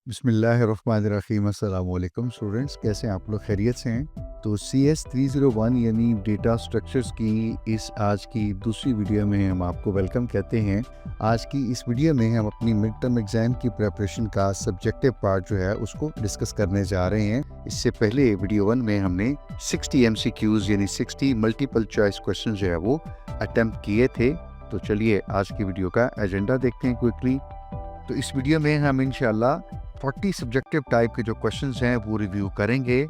बिस्मिल्लाहिर्रहमानिर्रहीम। अस्सलाम वालेकुम स्टूडेंट्स, कैसे हैं आप लोग? खैरियत से हैं? तो CS301 यानी डेटा स्ट्रक्चर्स की इस आज की दूसरी वीडियो में हम आपको वेलकम कहते हैं। आज की इस वीडियो में हम अपनी मिड टर्म एग्ज़ाम की प्रिपरेशन का सब्जेक्टिव पार्ट जो है उसको डिस्कस करने जा रहे हैं। इससे पहले वीडियो 1 में हमने 60 MCQs यानी 60 मल्टीपल चॉइस क्वेश्चन जो है वो अटेम्प्ट किए थे। तो चलिए आज की वीडियो का एजेंडा देखते हैं क्विकली। तो इस वीडियो में हम इंशाल्लाह 40 सब्जेक्टिव टाइप के जो क्वेश्चंस हैं वो रिव्यू करेंगे।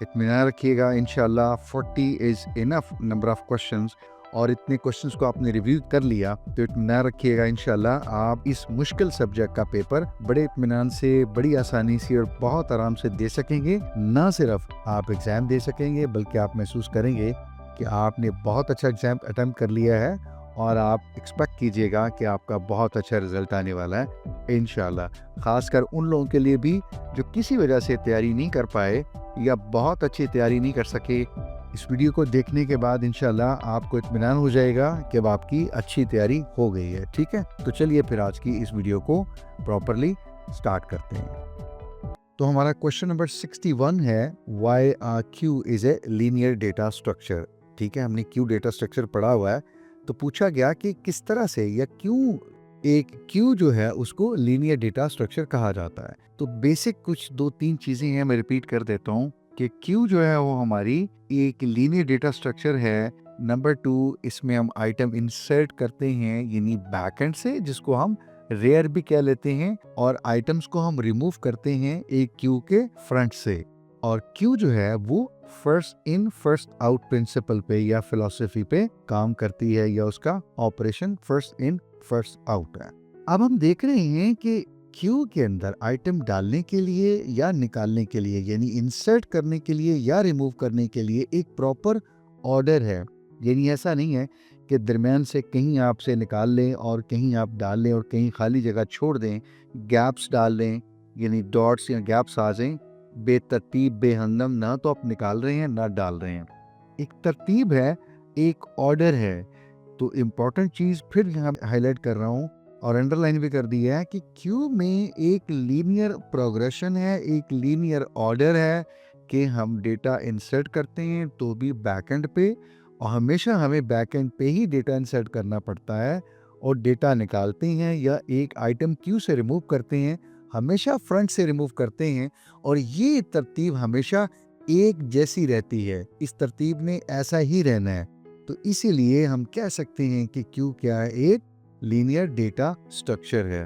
इत्मीनान रखिएगा, इंशाल्लाह 40 is enough number of questions. और इतने क्वेश्चंस को आपने रिव्यू कर लिया तो इत्मीनान रखिएगा, इंशाल्लाह आप इस मुश्किल सब्जेक्ट का पेपर बड़े इत्मीनान से, बड़ी आसानी से और बहुत आराम से दे सकेंगे। ना सिर्फ आप एग्ज़ाम दे सकेंगे बल्कि आप महसूस करेंगे कि आपने बहुत अच्छा एग्ज़ाम अटेम्प्ट कर लिया है और आप एक्सपेक्ट कीजिएगा कि आपका बहुत अच्छा रिजल्ट आने वाला है इंशाल्लाह। ख़ासकर उन लोगों के लिए भी जो किसी वजह से तैयारी नहीं कर पाए या बहुत अच्छी तैयारी नहीं कर सके। इस वीडियो को देखने के बाद इंशाल्लाह आपको इत्मीनान हो जाएगा कि अब आपकी अच्छी तैयारी हो गई है। ठीक है, तो चलिए फिर आज की इस वीडियो को प्रॉपरली स्टार्ट करते हैं। तो हमारा क्वेश्चन नंबर 61 है, why queue is a linear data structure. ठीक है, हमने क्यू डेटा स्ट्रक्चर पढ़ा हुआ है। तो पूछा गया कि किस तरह से या क्यों एक क्यू जो है उसको लीनियर डेटा स्ट्रक्चर कहा जाता है। तो बेसिक कुछ 2-3 चीज़ें हैं, मैं रिपीट कर देता हूँ कि क्यू जो है वो हमारी एक लीनियर डेटा स्ट्रक्चर है। नंबर 2, इसमें हम आइटम इंसर्ट करते हैं यानी बैकएंड से, जिसको हम रेयर भी कह लेते हैं, और आइटम्स को हम रिमूव करते हैं एक क्यू के फ्रंट से। और क्यू जो है वो first in first out principle पे या फिलॉसफी पे काम करती है, या उसका operation first in first out है। अब हम देख रहे हैं कि क्यू के अंदर आइटम डालने के लिए या निकालने के लिए, यानी इंसर्ट करने के लिए या रिमूव करने के लिए एक प्रॉपर ऑर्डर है। यानी ऐसा नहीं है कि दरमियान से कहीं आप से निकाल लें और कहीं आप डाल लें और कहीं खाली जगह छोड़ दें, गैप्स डाल लें, यानी डॉट्स या गैप्स आ जाएं बेतरतीब बेहंदम, ना तो आप निकाल रहे हैं ना डाल रहे हैं। एक तरतीब है, एक ऑर्डर है। तो इम्पॉर्टेंट चीज़ फिर यहाँ हाईलाइट कर रहा हूँ और अंडरलाइन भी कर दिया है कि क्यू में एक लीनियर प्रोग्रेशन है, एक लीनियर ऑर्डर है कि हम डेटा इंसर्ट करते हैं तो भी बैकएंड पे, और हमेशा हमें बैकएंड पे ही डेटा इंसर्ट करना पड़ता है। और डेटा निकालते हैं या एक आइटम क्यू से रिमूव करते हैं, हमेशा फ्रंट से रिमूव करते हैं। और ये तरतीब हमेशा एक जैसी रहती है, इस तरतीब ने ऐसा ही रहना है। तो इसीलिए हम कह सकते हैं कि क्यू क्या है, एक लीनियर डेटा स्ट्रक्चर है।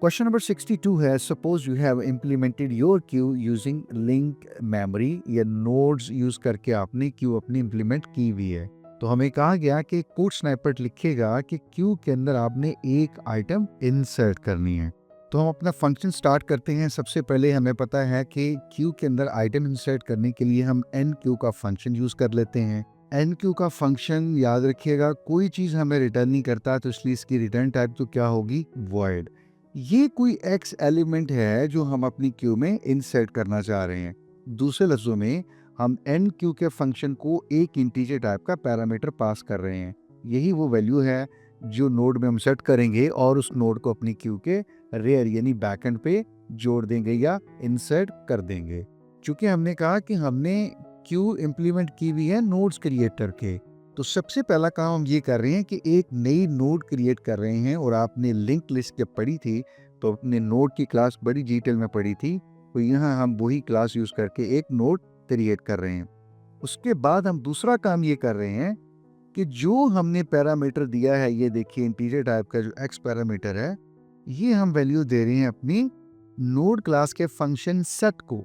क्वेश्चन नंबर 62 है, suppose you have implemented your Q using link memory या नोड्स यूज करके आपने क्यू अपनी इम्प्लीमेंट की हुई है। तो हमें कहा गया कि कोड स्नाइपर लिखेगा कि क्यू के अंदर आपने एक आइटम इंसर्ट करनी है। तो हम अपना फंक्शन स्टार्ट करते हैं। सबसे पहले हमें पता है कि क्यू के अंदर आइटम इंसर्ट करने के लिए हम एन क्यू का फंक्शन यूज कर लेते हैं। एन क्यू का फंक्शन याद रखिएगा, कोई चीज़ हमें रिटर्न नहीं करता, तो इसलिए इसकी रिटर्न टाइप तो क्या होगी, वॉइड। ये कोई एक्स एलिमेंट है जो हम अपनी क्यू में इंसर्ट करना चाह रहे हैं। दूसरे लफ्जों में हम एन क्यू के फंक्शन को एक इंटीजर टाइप का पैरामीटर पास कर रहे हैं। यही वो वैल्यू है जो नोड में हम सेट करेंगे और उस नोड को अपनी क्यू के रेयर यानी बैकएंड पे जोड़ देंगे या इंसर्ट कर देंगे। चूंकि हमने कहा कि हमने क्यू इम्प्लीमेंट की हुई है नोड्स क्रिएटर के, तो सबसे पहला काम हम ये कर रहे हैं कि एक नई नोड क्रिएट कर रहे हैं। और आपने लिंक लिस्ट जब पढ़ी थी तो अपने नोड की क्लास बड़ी डिटेल में पढ़ी थी, तो यहाँ हम वही क्लास यूज करके एक नोड क्रिएट कर रहे हैं। उसके बाद हम दूसरा काम ये कर रहे हैं कि जो हमने पैरामीटर दिया है, ये देखिए इंटीजर टाइप का जो एक्स पैरामीटर है, ये हम वैल्यू दे रहे हैं अपनी नोड क्लास के फंक्शन सेट को।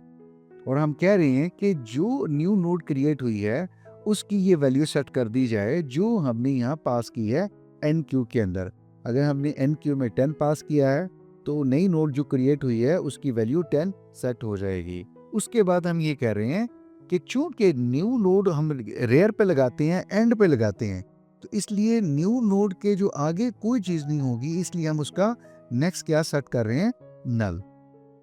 और हम कह रहे हैं कि जो न्यू नोड क्रिएट हुई है उसकी ये वैल्यू सेट कर दी जाए जो हमने यहाँ पास की है एन क्यू के अंदर। अगर हमने एन क्यू में 10 पास किया है तो नई नोड जो क्रिएट हुई है उसकी वैल्यू 10 सेट हो जाएगी। उसके बाद हम ये कह रहे हैं कि चूंकि न्यू नोड हम रेयर पे लगाते हैं, एंड पे लगाते हैं, तो इसलिए न्यू नोड के जो आगे कोई चीज़ नहीं होगी, इसलिए हम उसका नेक्स्ट क्या सेट कर रहे हैं, नल।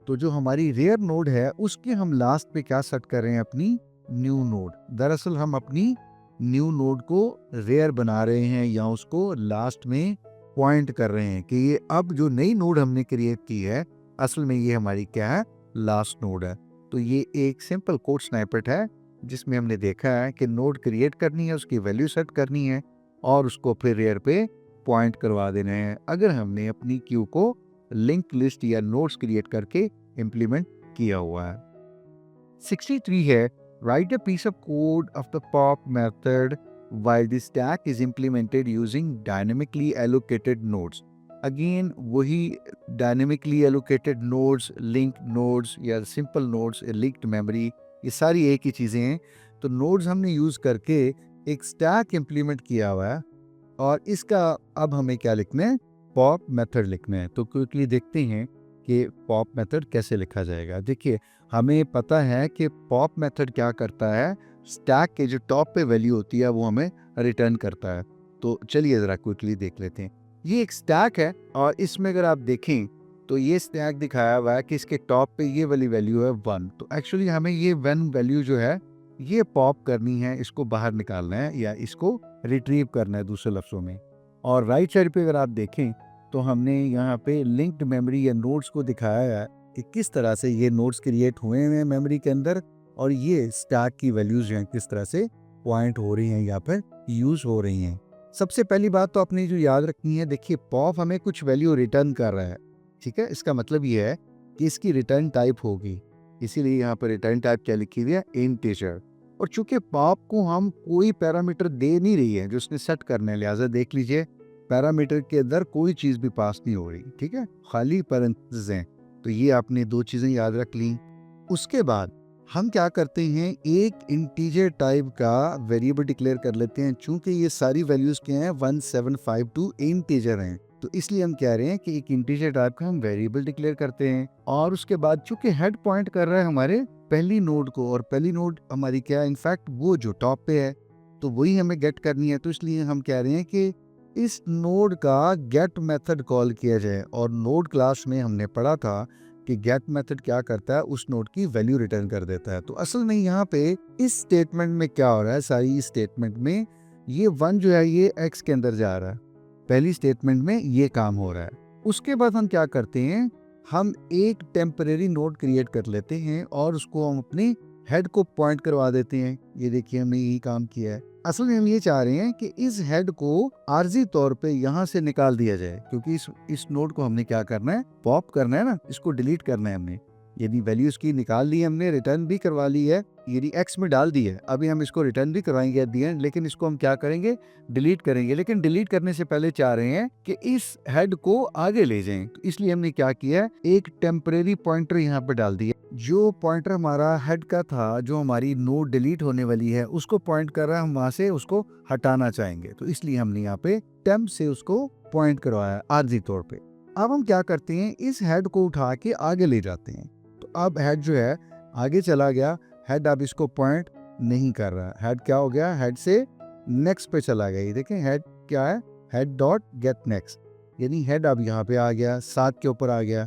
तो जो हमारी रेयर नोड है उसके हम लास्ट पे क्या सेट कर रहे हैं, अपनी न्यू नोड। दरअसल हम अपनी न्यू नोड को रेयर बना रहे हैं या उसको लास्ट में पॉइंट कर रहे हैं कि ये अब जो नई नोड हमने क्रिएट की है असल में ये हमारी क्या है, लास्ट नोड है। तो ये एक सिंपल कोड स्नैपेट है जिसमें हमने देखा है कि नोड क्रिएट करनी है, उसकी वैल्यू सेट करनी है और उसको फिर रेयर पे पॉइंट करवा देना है अगर हमने अपनी क्यू को लिंक लिस्ट या नोड्स क्रिएट करके इम्प्लीमेंट किया हुआ है। 63 है, write a piece of code of the pop method while the stack is implemented using dynamically allocated nodes. Again वही dynamically allocated nodes, linked nodes या simple nodes, linked memory, ये सारी एक ही चीज़ें हैं। तो nodes हमने यूज़ करके एक stack implement किया हुआ है और इसका अब हमें क्या लिखना है, पॉप मेथड लिखना है। तो क्विकली देखते हैं कि पॉप मेथड कैसे लिखा जाएगा। देखिए, हमें पता है कि पॉप मेथड क्या करता है, स्टैक के जो टॉप पे वैल्यू होती है वो हमें रिटर्न करता है। तो चलिए ज़रा क्विकली देख लेते हैं। ये एक स्टैक है और इसमें अगर आप देखें तो ये स्टैक दिखाया हुआ है कि इसके टॉप पे ये वाली वैल्यू है 1। तो एक्चुअली हमें ये 1 वैल्यू जो है ये पॉप करनी है, इसको बाहर निकालना है या इसको रिट्रीव करना है दूसरे लफ्ज़ों में। और राइट साइड पे अगर आप देखें तो हमने यहाँ पे लिंक्ड मेमोरी या नोड्स को दिखाया है कि किस तरह से ये नोड्स क्रिएट हुए हैं मेमोरी के अंदर और ये स्टैक की वैल्यूज हैं किस तरह से पॉइंट हो रही हैं या फिर यूज हो रही हैं। सबसे पहली बात तो आपने जो याद रखनी है, देखिए पॉप हमें कुछ वैल्यू रिटर्न कर रहा है, ठीक है। इसका मतलब ये है कि इसकी रिटर्न टाइप होगी, इसीलिए यहाँ पर रिटर्न टाइप क्या लिखी हुई है, इंटीजर। और चूंकि पॉप को हम कोई पैरामीटर दे नहीं रही है जो उसने सेट करना है, लिहाजा देख लीजिए पैरामीटर के अंदर कोई चीज भी पास नहीं हो रही, ठीक है, खाली पैरेंथेसिस हैं। तो ये आपने दो चीजें याद रख ली। उसके बाद हम क्या करते हैं, एक इंटीजर टाइप का वेरिएबल डिक्लेयर कर लेते हैं। चूंकि ये सारी वैल्यूज क्या हैं, 1752 इंटीजर हैं, तो इसलिए हम कह रहे हैं कि एक इंटीजर टाइप का हम वेरिएबल डिक्लेयर करते हैं। और उसके बाद चूंकि हेड पॉइंट कर रहा है हमारे पहली नोड को, और पहली नोड हमारी क्या है, इनफैक्ट वो जो टॉप पे है, तो वही हमें गेट करनी है। तो इसलिए हम कह रहे हैं कि इस नोड का गेट मेथड कॉल किया जाए। और नोड क्लास में हमने पढ़ा था कि गेट मेथड क्या करता है, उस नोड की वैल्यू रिटर्न कर देता है। तो असल में यहाँ पे इस स्टेटमेंट में क्या हो रहा है, सारी स्टेटमेंट में ये 1 जो है ये x के अंदर जा रहा है, पहली स्टेटमेंट में ये काम हो रहा है। उसके बाद हम क्या करते हैं, हम एक टेम्परेरी नोड क्रिएट कर लेते हैं और उसको हम अपने हेड को पॉइंट करवा देते हैं। ये देखिए हमने यही काम किया है। असल में हम ये चाह रहे हैं कि इस हेड को आर्जी तौर पे यहाँ से निकाल दिया जाए, क्योंकि इस नोड को हमने क्या करना है, पॉप करना है ना, इसको डिलीट करना है हमने। यदि वैल्यूज की निकाल ली हमने, रिटर्न भी करवा ली है, यदि एक्स में डाल दी है, अभी हम इसको रिटर्न भी करवाएंगे एट द एंड, लेकिन इसको हम क्या करेंगे, डिलीट करेंगे। लेकिन डिलीट करने से पहले चाह रहे हैं कि इस हेड को आगे ले जाएं। तो इसलिए हमने क्या किया है, एक टेम्परेरी पॉइंटर यहाँ पे डाल दिया। जो पॉइंटर हमारा हेड का था, जो हमारी नोड डिलीट होने वाली है, उसको पॉइंट कर रहा है, हम वहां से उसको हटाना चाहेंगे। तो इसलिए हमने यहाँ पे टेम्प से उसको पॉइंट करवाया आर्जी तौर पे। अब हम क्या करते हैं, इस हेड को उठा के आगे ले जाते हैं। तो अब हेड जो है आगे चला गया, हेड अब इसको पॉइंट नहीं कर रहा। हेड क्या हो गया, हेड से नेक्स्ट पे चला गया। ये देखें हेड क्या है, हेड डॉट गेट नेक्स्ट, यानी हेड अब यहाँ पे आ गया, 7 के ऊपर आ गया।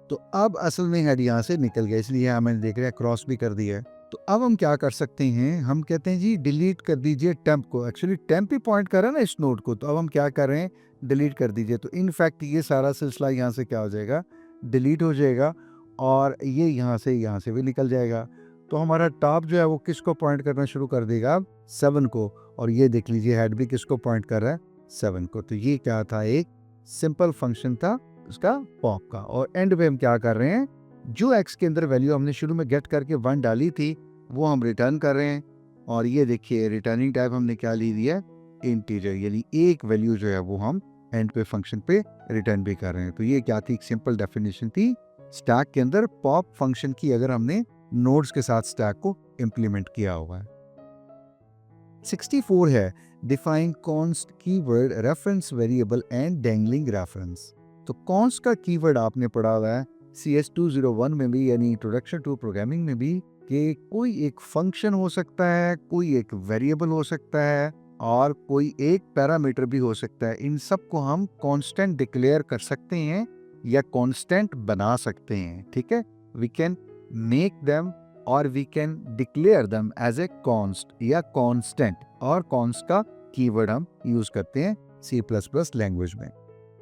तो अब असल में हेड यहाँ से निकल गया, इसलिए यहाँ मैंने देख रहा है क्रॉस भी कर दिया है। तो अब हम क्या कर सकते हैं, हम कहते हैं जी डिलीट कर दीजिए टेम्प को। एक्चुअली टेम्प ही पॉइंट कर रहा है ना इस नोड को, तो अब हम क्या कर रहे हैं, डिलीट कर दीजिए। तो इनफैक्ट ये सारा सिलसिला यहाँ से क्या हो जाएगा, डिलीट हो जाएगा और ये यहाँ से भी निकल जाएगा। तो हमारा टॉप जो है वो किसको पॉइंट करना शुरू कर देगा, 7 को। और ये देख लीजिए हेड भी किसको पॉइंट कर रहा है, 7 को। तो ये क्या था, एक सिंपल फंक्शन था उसका पॉप का। और एंड पे हम क्या कर रहे हैं, जो एक्स के अंदर वैल्यू हमने शुरू में गेट करके 1 डाली थी वो हम रिटर्न कर रहे हैं। और ये देखिए रिटर्निंग टाइप हमने क्या ली दी है, इंटीजर, यानी एक वैल्यू जो है वो हम एंड पे फंक्शन पे रिटर्न भी कर रहे हैं। तो ये क्या थी, एक सिंपल डेफिनेशन थी स्टैक के अंदर पॉप फंक्शन की, अगर हमने नोड्स के साथ स्टैक को इंप्लीमेंट किया हुआ है। 64 है, define const keyword reference variable and dangling reference. तो कॉन्स्ट का कीवर्ड आपने पढ़ा हुआ है CS 201 में भी, यानी इंट्रोडक्शन टू प्रोग्रामिंग में भी, कि कोई एक फंक्शन हो सकता है, कोई एक वेरिएबल हो सकता है और कोई एक पैरामीटर भी हो सकता है। इन सब को हम कांस्टेंट डिक्लेयर कर सकते हैं या कांस्टेंट बना सकते हैं, ठीक है। वी कैन मेक देम और we can declare them as a const या कांस्टेंट। और कॉन्स्ट का कीवर्ड हम यूज करते हैं C++ लैंग्वेज में।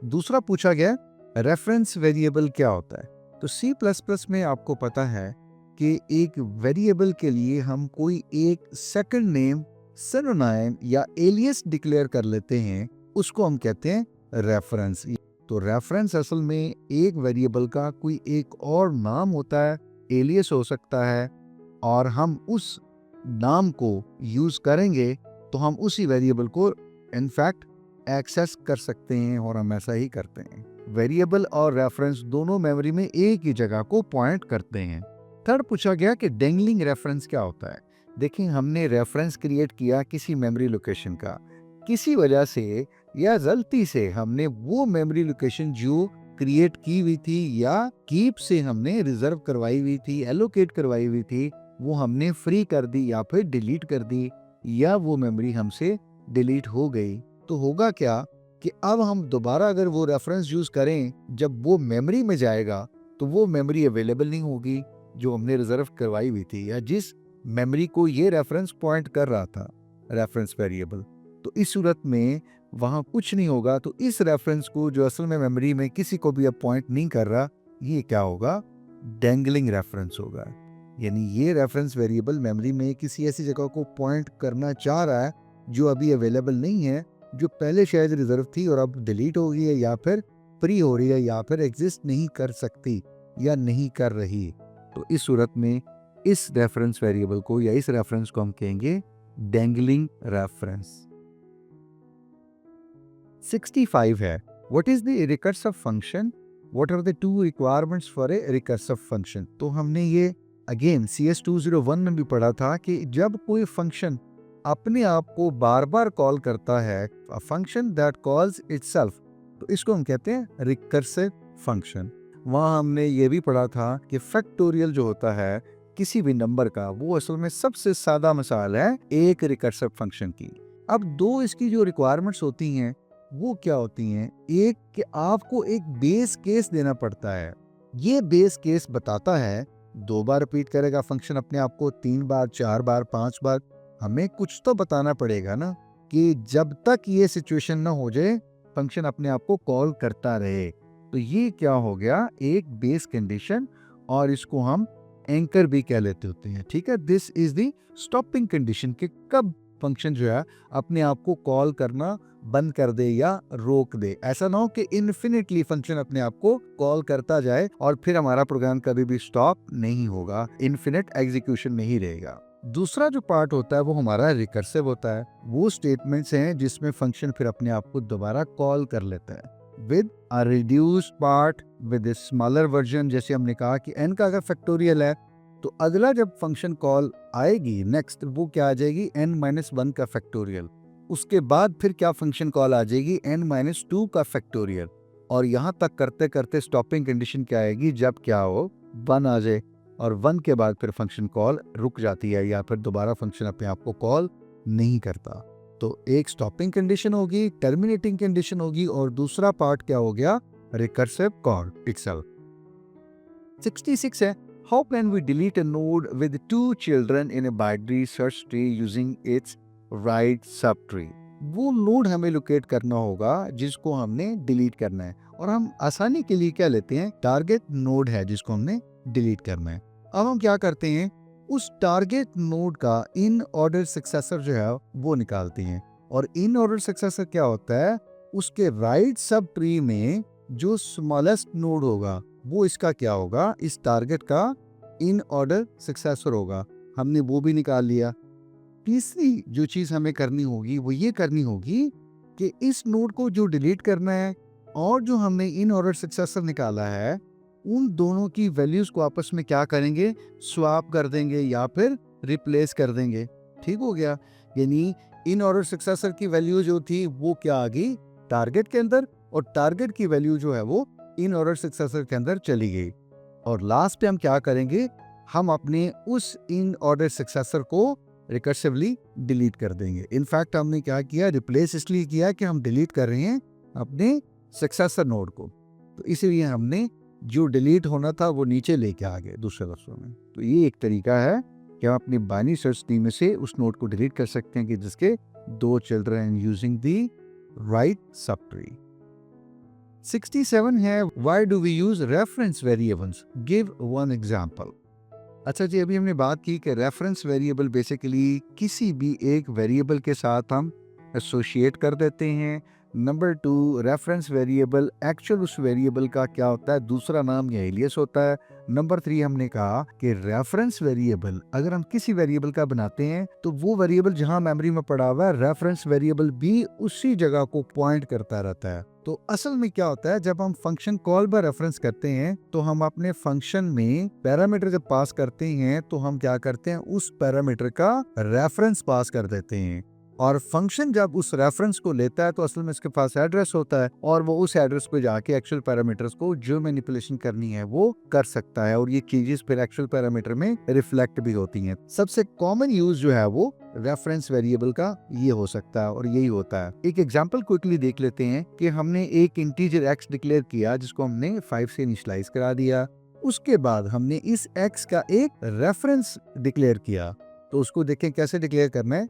दूसरा पूछा गया रेफरेंस वेरिएबल क्या होता है। तो सी प्लस प्लस में आपको पता है कि एक वेरिएबल के लिए हम कोई एक सेकंड नेम, सिनोनिम या एलियस डिक्लेयर कर लेते हैं, उसको हम कहते हैं रेफरेंस। तो रेफरेंस असल में एक वेरिएबल का कोई एक और नाम होता है, एलियस हो सकता है, और हम उस नाम को यूज करेंगे तो हम उसी वेरिएबल को इनफैक्ट एक्सेस कर सकते हैं, और हम ऐसा ही करते हैं। वेरिएबल और रेफरेंस दोनों मेमोरी में एक ही जगह को पॉइंट करते हैं। थर्ड पूछा गया कि डेंगलिंग रेफरेंस क्या होता है। देखिए, हमने रेफरेंस क्रिएट किया किसी मेमोरी लोकेशन का, किसी वजह से या गलती से हमने वो मेमोरी लोकेशन जो क्रिएट की हुई थी या कीप से हमने रिजर्व करवाई हुई थी, एलोकेट करवाई हुई थी, वो हमने फ्री कर दी या फिर डिलीट कर दी, या वो मेमोरी हमसे डिलीट हो गई। तो होगा क्या कि अब हम दोबारा अगर वो रेफरेंस यूज करें, जब वो मेमोरी में जाएगा तो वो मेमोरी अवेलेबल नहीं होगी जो हमने रिजर्व करवाई हुई थी, या जिस मेमोरी को ये रेफरेंस पॉइंट कर रहा था, रेफरेंस वेरिएबल। तो इस सूरत में वहां कुछ नहीं होगा। तो इस रेफरेंस को जो असल में मेमोरी में किसी को भी अब पॉइंट नहीं कर रहा, ये क्या होगा? डेंगलिंग रेफरेंस होगा। यानी ये रेफरेंस वेरिएबल मेमोरी में किसी ऐसी जगह को पॉइंट करना चाह रहा है जो अभी अवेलेबल नहीं है, जो पहले शायद रिजर्व थी और अब डिलीट हो गई है, या फिर फ्री हो रही है, या फिर एग्जिस्ट नहीं कर सकती या नहीं कर रही। तो इस सूरत में इस रेफरेंस वेरिएबल को या इस रेफरेंस को हम कहेंगे डेंगलिंग रेफरेंस। 65 है, what is the recursive function, what are the two requirements for a recursive function. तो हमने ये अगेन CS201 में भी पढ़ा था कि जब कोई फंक्शन अपने आप को बार बार कॉल करता है, a function that calls itself, तो इसको हम कहते हैं रिकर्सिव फंक्शन। वहाँ हमने ये भी पढ़ा था कि फैक्टोरियल जो होता है किसी भी नंबर का, वो असल में सबसे सादा मिसाल है एक रिकर्सिव फंक्शन की। अब दो इसकी जो रिक्वायरमेंट्स होती हैं वो क्या होती हैं? एक कि आपको एक बेस केस देना पड़ता है। ये बेस केस बताता है, 2 बार रिपीट करेगा फंक्शन अपने आप को, 3 बार, 4 बार, 5 बार, हमें कुछ तो बताना पड़ेगा ना, कि जब तक ये सिचुएशन ना हो जाए फंक्शन अपने आप को कॉल करता रहे। तो ये क्या हो गया? एक बेस कंडीशन, और इसको हम एंकर भी कह लेते होते हैं। ठीक है, this is the stopping condition, कि कब फंक्शन जो है अपने आप को कॉल करना बंद कर दे या रोक दे। ऐसा ना हो कि इन्फिनिटली फंक्शन अपने आप को कॉल करता जाए और फिर हमारा प्रोग्राम कभी भी स्टॉप नहीं होगा, इन्फिनिट एग्जीक्यूशन नहीं रहेगा। दूसरा जो पार्ट होता है वो हमारा रिकर्सिव होता है। वो स्टेटमेंट्स हैं जिसमें फंक्शन फिर अपने आप को दोबारा कॉल कर लेता है with a reduced part, with a smaller version. जैसे हमने कहा कि n का अगर फैक्टोरियल है तो अगला जब फंक्शन कॉल आएगी नेक्स्ट, वो क्या आ जाएगी? n-1 का फैक्टोरियल। उसके बाद फिर क्या फंक्शन कॉल आ जाएगी? n-2 का फैक्टोरियल। और यहाँ तक करते करते स्टॉपिंग कंडीशन क्या आएगी? जब क्या हो? 1 आ जाए, और 1 के बाद फिर फंक्शन कॉल रुक जाती है, या फिर दोबारा फंक्शन अपने आप को कॉल नहीं करता। तो एक स्टॉपिंग कंडीशन होगी, टर्मिनेटिंग कंडीशन होगी, और दूसरा पार्ट क्या हो गया? Recursive call itself. 66 है, how can we delete a node with 2 children in a binary search tree using its right subtree? वो नोड हमें लोकेट करना होगा जिसको हमने डिलीट करना है, और हम आसानी के लिए क्या लेते हैं? टारगेट नोड है जिसको हमने डिलीट करना है। अब हम क्या करते हैं? उस टारगेट नोड का इन ऑर्डर सक्सेसर जो है वो निकालते हैं, और इन ऑर्डर सक्सेसर क्या होता है? उसके राइट सब ट्री में जो स्मॉलेस्ट नोड होगा वो इसका क्या होगा? इस टारगेट का इन ऑर्डर सक्सेसर होगा। हमने वो भी निकाल लिया। तीसरी जो चीज हमें करनी होगी वो ये करनी होगी कि इस नोड को जो डिलीट करना है और जो हमने इन ऑर्डर सक्सेसर निकाला है, उन दोनों की वैल्यूज को आपस में क्या करेंगे? स्वैप कर देंगे या फिर रिप्लेस कर देंगे। ठीक हो गया? यानी इन ऑर्डर सक्सेसर की वैल्यू जो थी वो क्या आ गई? टारगेट के अंदर, और टारगेट की वैल्यू जो है वो इन ऑर्डर सक्सेसर के अंदर चली गई। और लास्ट पे हम क्या करेंगे? हम अपने उस इन ऑर्डर सक्सेसर को रिकर्सिवली डिलीट कर देंगे। इनफैक्ट हमने क्या किया? रिप्लेस इसलिए किया कि हम डिलीट कर रहे हैं अपने सक्सेसर नोड को, तो इसीलिए हमने जो डिलीट होना था वो नीचे लेके आ गए, दूसरे लफ्जों में। तो ये एक तरीका है कि हम अपनी बाइनरी सर्च ट्री में से उस नोड को डिलीट कर सकते हैं कि जिसके 2 children using the right sub tree. 67 है why do we use reference variables, give one example. अच्छा जी, अभी हमने बात की कि रेफरेंस वेरिएबल बेसिकली किसी भी एक वेरिएबल के साथ हम एसोसिएट कर देते हैं। नंबर 2, रेफरेंस वेरिएबल एक्चुअल उस वेरिएबल का क्या होता है, दूसरा नाम या एलियस होता है। नंबर 3, हमने कहा कि रेफरेंस वेरिएबल अगर हम किसी वेरिएबल का बनाते हैं तो वो वेरिएबल जहां मेमोरी में पड़ा हुआ है, रेफरेंस वेरिएबल भी उसी जगह को पॉइंट करता रहता है। तो असल में क्या होता है, जब हम फंक्शन कॉल बाय रेफरेंस करते हैं तो हम अपने फंक्शन में पैरामीटर जब पास करते हैं तो हम क्या करते हैं, उस पैरामीटर का रेफरेंस पास कर देते हैं। और फंक्शन जब उस रेफरेंस को लेता है तो असल में इसके पास एड्रेस होता है और वो उस एड्रेस पे जाके एक्चुअल पैरामीटर्स को जो मैनिपुलेशन करनी है वो कर सकता है, और ये चीजें फिर एक्चुअल पैरामीटर में रिफ्लेक्ट भी होती हैं। सबसे कॉमन यूज जो है वो रेफरेंस वेरिएबल का ये हो सकता है और यही होता है। एक एग्जांपल क्विकली देख लेते हैं कि हमने एक इंटीजर x डिक्लेयर किया जिसको हमने 5 से इनिशियलाइज करा दिया। उसके बाद हमने इस x का एक रेफरेंस डिक्लेयर किया, तो उसको देखें कैसे डिक्लेयर करना है,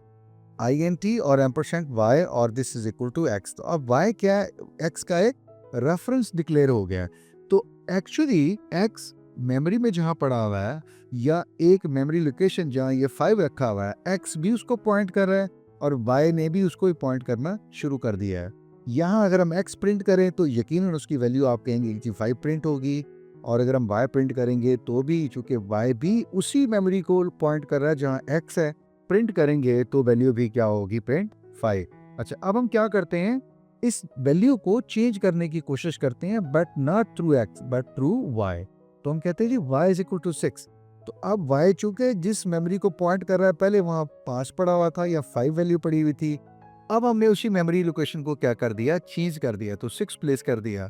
int और %y और this is equal to x। तो अब y क्या है, x का एक रेफरेंस डिक्लेयर हो गया। तो एक्चुअली x मेमोरी में जहां पड़ा हुआ है या एक मेमोरी लोकेशन जहां ये 5 रखा हुआ है, x भी उसको पॉइंट कर रहा है और y ने भी उसको ही पॉइंट करना शुरू कर दिया है। यहाँ अगर हम x प्रिंट करें तो यकीनन उसकी वैल्यू आप कहेंगे कि 5 प्रिंट होगी, और अगर हम y प्रिंट करेंगे तो भी, चूंकि y भी उसी मेमोरी को पॉइंट कर रहा है जहां x है, प्रिंट करेंगे तो वैल्यू भी क्या होगी, प्रिंट 5। अच्छा, अब हम क्या करते हैं, इस वैल्यू को चेंज करने की कोशिश करते हैं, but not through x but through y। तो हम कहते हैं जी y इज इक्वल टू 6। तो अब y चूंकि जिस मेमोरी को पॉइंट कर रहा है, पहले वहां 5 पड़ा हुआ था या 5 वैल्यू पड़ी हुई थी, अब हमने उसी मेमोरी लोकेशन को क्या कर दिया, चेंज कर दिया, तो 6 प्लेस कर दिया।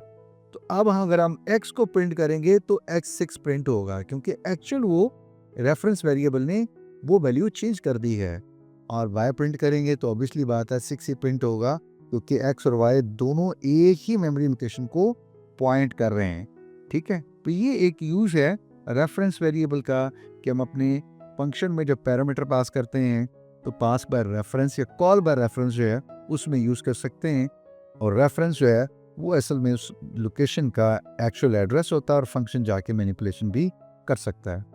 तो अब अगर हम x को प्रिंट करेंगे तो x 6 प्रिंट होगा, क्योंकि एक्चुअल वो रेफरेंस वेरिएबल ने वो वैल्यू चेंज कर दी है। और y प्रिंट करेंगे तो ऑब्वियसली बात है 6 ही प्रिंट होगा, क्योंकि x और y दोनों एक ही मेमोरी लोकेशन को पॉइंट कर रहे हैं। ठीक है, तो ये एक यूज है रेफरेंस वेरिएबल का कि हम अपने फंक्शन में जब पैरामीटर पास करते हैं तो पास बाय रेफरेंस या कॉल बाय रेफरेंस जो है उसमें यूज कर सकते हैं। और रेफरेंस जो है वो असल में उस लोकेशन का एक्चुअल एड्रेस होता है और फंक्शन जाके मैनिपुलेशन भी कर सकता है।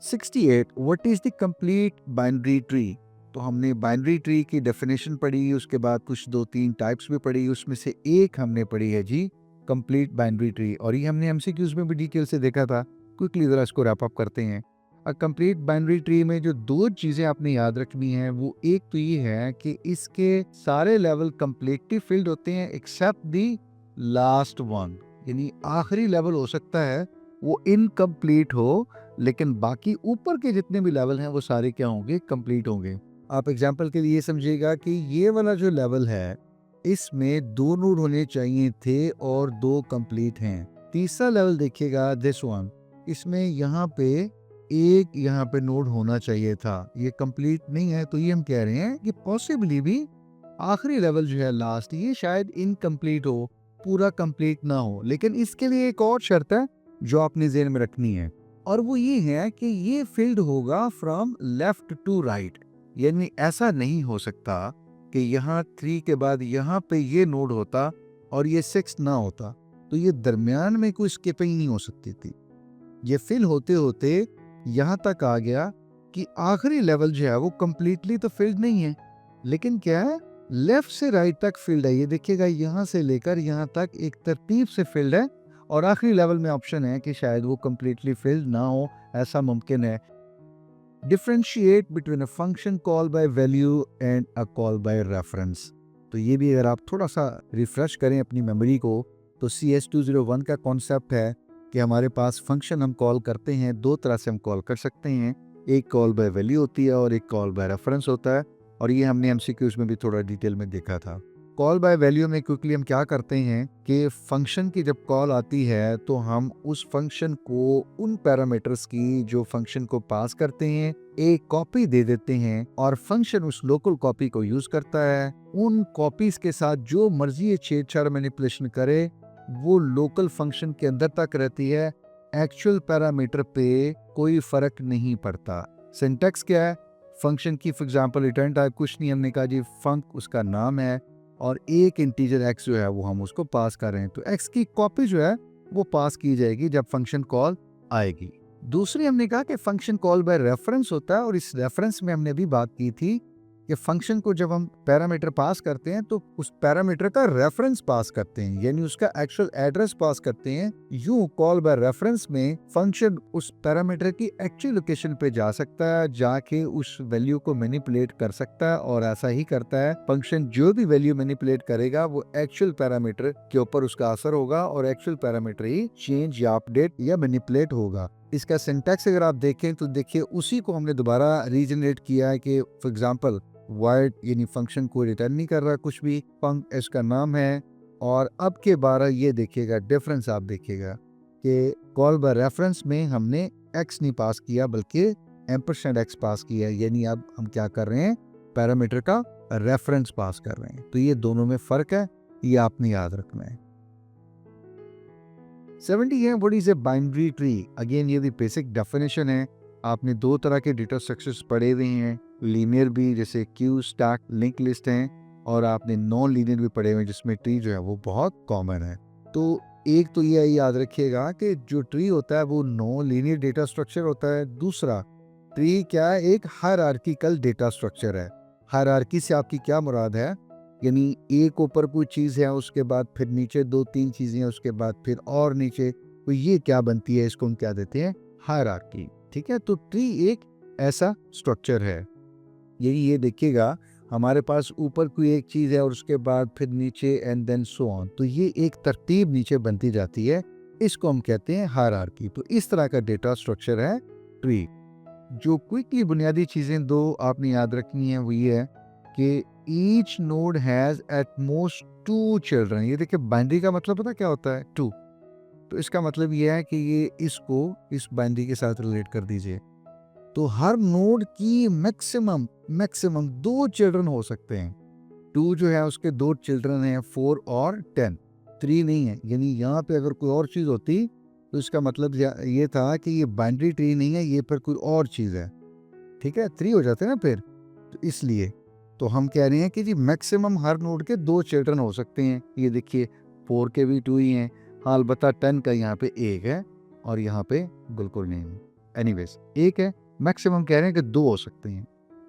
68, what is the complete binary tree. तो हमने बाइनरी ट्री की डेफिनेशन पढ़ी, उसके बाद कुछ 2-3 टाइप्स भी पढ़ी, उसमें से एक हमने पढ़ी है जी कंप्लीट बाइनरी ट्री, और ये हमने एमसीक्यूज में भी डिटेल से देखा था। क्विकली जरा इसको रैप अप करते हैं। कंप्लीट बाइनरी ट्री में जो 2 चीजें आपने याद रखनी है, वो एक तो ये है कि इसके सारे लेवल कंप्लीटली फिल्ड होते हैं एक्सेप्ट दी लास्ट वन, यानी आखिरी लेवल हो सकता है वो इनकम्प्लीट हो, लेकिन बाकी ऊपर के जितने भी लेवल हैं वो सारे क्या होंगे, कंप्लीट होंगे। आप एग्जांपल के लिए समझिएगा कि ये वाला जो लेवल है इसमें 2 नोड होने चाहिए थे और 2 कंप्लीट हैं। तीसरा लेवल देखिएगा, दिस वन, इसमें यहाँ पे नोड होना चाहिए था, ये कंप्लीट नहीं है। तो ये हम कह रहे हैं कि पॉसिबली भी आखिरी लेवल जो है लास्ट, ये शायद इनकम्प्लीट हो, पूरा कंप्लीट ना हो। लेकिन इसके लिए एक और शर्त है जो आपने ज़हन में रखनी है, और वो ये है कि ये फिल्ड होगा फ्रॉम लेफ्ट टू राइट, यानी ऐसा नहीं हो सकता कि यहाँ 3 के बाद यहाँ पे ये नोड होता और ये 6 ना होता, तो ये दरमियान में कोई स्किपिंग नहीं हो सकती थी। ये फिल होते होते यहाँ तक आ गया कि आखिरी लेवल जो है वो कंप्लीटली तो फिल्ड नहीं है, लेकिन क्या है, लेफ्ट से राइट तक फिल्ड है। ये देखिएगा यहाँ से लेकर यहाँ तक एक तरतीब से फिल्ड है, और आखिरी लेवल में ऑप्शन है कि शायद वो कंप्लीटली फिल्ड ना हो, ऐसा मुमकिन है। Differentiate between a function call by value and a call by reference. तो ये भी अगर आप थोड़ा सा रिफ्रेश करें अपनी मेमोरी को, तो CS201 का कॉन्सेप्ट है कि हमारे पास फंक्शन हम कॉल करते हैं, 2 तरह से हम कॉल कर सकते हैं, एक कॉल बाय वैल्यू होती है और एक कॉल बाय रेफरेंस होता है, और ये हमने एमसीक्यूज में भी थोड़ा डिटेल में देखा था। कॉल बाय वैल्यू में क्विकली हम क्या करते हैं कि फंक्शन की जब कॉल आती है तो हम उस फंक्शन को उन पैरामीटर्स की जो फंक्शन को पास करते हैं एक कॉपी दे देते हैं, और फंक्शन उस लोकल कॉपी को यूज करता है। उन कॉपीज के साथ जो मर्जी छेड़छाड़ मैनिपुलेशन करे वो लोकल फंक्शन के अंदर तक रहती है, एक्चुअल पैरामीटर पे कोई फर्क नहीं पड़ता। सिंटैक्स क्या है, फंक्शन की फॉर एग्जांपल रिटर्न टाइप कुछ नहीं, हमने कहा जी फंक उसका नाम है, और एक इंटीजर x जो है वो हम उसको पास कर रहे हैं, तो x की कॉपी जो है वो पास की जाएगी जब फंक्शन कॉल आएगी। दूसरी हमने कहा कि फंक्शन कॉल बाय रेफरेंस होता है, और इस रेफरेंस में हमने भी बात की थी कि फंक्शन को जब हम पैरामीटर पास करते हैं तो उस पैरामीटर का रेफरेंस पास करते हैं, यानी उसका एक्चुअल एड्रेस पास करते हैं। यूं कॉल बाय रेफरेंस में फंक्शन उस पैरामीटर की एक्चुअल लोकेशन पे जा सकता है, जाके उस वैल्यू को मैनिपुलेट कर सकता है, और ऐसा ही करता है। फंक्शन जो भी वैल्यू मैनिपुलेट करेगा वो एक्चुअल पैरामीटर के ऊपर उसका असर होगा, और एक्चुअल पैरामीटर ही चेंज या अपडेट या मैनिपुलेट होगा। इसका सिंटैक्स अगर आप देखें तो देखिए उसी को हमने दोबारा रीजनरेट किया है कि फॉर एग्जांपल void यानी फंक्शन को रिटर्न नहीं कर रहा कुछ भी, फंक इसका नाम है। और अब के 12 ये देखिएगा डिफरेंस, आप देखिएगा कि कॉल बाय रेफरेंस में हमने x नहीं पास किया बल्कि $x पास किया, यानी अब हम क्या कर रहे हैं, पैरामीटर का रेफरेंस पास कर रहे हैं। तो ये दोनों में फर्क है, ये आपने याद रखना है। 70 है what is a binary tree. Again ये भी बेसिक डेफिनेशन है। आपने दो तरह के डेटा स्ट्रक्चर्स पढ़े हुए हैं, लीनियर भी जैसे क्यू, स्टैक, लिंक लिस्ट हैं, और आपने नॉन लीनियर भी पढ़े हुए हैं जिसमें ट्री जो है वो बहुत कॉमन है। तो एक तो ये याद रखिएगा कि जो ट्री होता है वो नॉन लीनियर डेटा स्ट्रक्चर होता है। दूसरा, ट्री क्या है, एक हायरार्किकल डेटा स्ट्रक्चर है। हायरार्की से आपकी क्या मुराद है, यानी एक ऊपर कोई चीज़ है, उसके बाद फिर नीचे 2-3 चीज़ें हैं, उसके बाद फिर और नीचे, तो ये क्या बनती है, इसको हम क्या देते हैं, हायरार्की। ठीक है, तो ट्री एक ऐसा स्ट्रक्चर है। यही ये देखिएगा हमारे पास ऊपर कोई एक चीज़ है और उसके बाद फिर नीचे एंड देन सो ऑन, तो ये एक तरतीब नीचे बनती जाती है, इसको हम कहते हैं हायरार्की। तो इस तरह का डेटा स्ट्रक्चर है ट्री। जो क्विकली बुनियादी चीज़ें दो आपने याद रखनी है वो ये है कि each node has at most 2 children. ये देखिए बाइनरी का मतलब पता क्या होता है, 2। तो इसका मतलब ये है कि ये इसको इस बाइनरी के साथ रिलेट कर दीजिए। तो हर नोड की मैक्सिमम 2 चिल्ड्रन हो सकते हैं। 2 जो है उसके 2 चिल्ड्रन हैं, 4 और 10, 3 नहीं है। यानी यहाँ पे अगर कोई और चीज़ होती तो इसका मतलब ये था कि ये बाइनरी ट्री नहीं है, ये पर कोई और चीज़ है। ठीक है, 3 हो जाते हैं ना फिर, तो इसलिए तो हम कह रहे हैं कि जी मैक्सिमम हर नोड के 2 चिल्ड्रन हो सकते हैं। ये देखिए 4 के भी 2 ही हैं, हाँ अलबत्ता 10 का यहाँ पे 1 है और यहाँ पे बिल्कुल नहीं है। एनीवेज 1 है, मैक्सिमम कह रहे हैं कि 2 हो सकते हैं।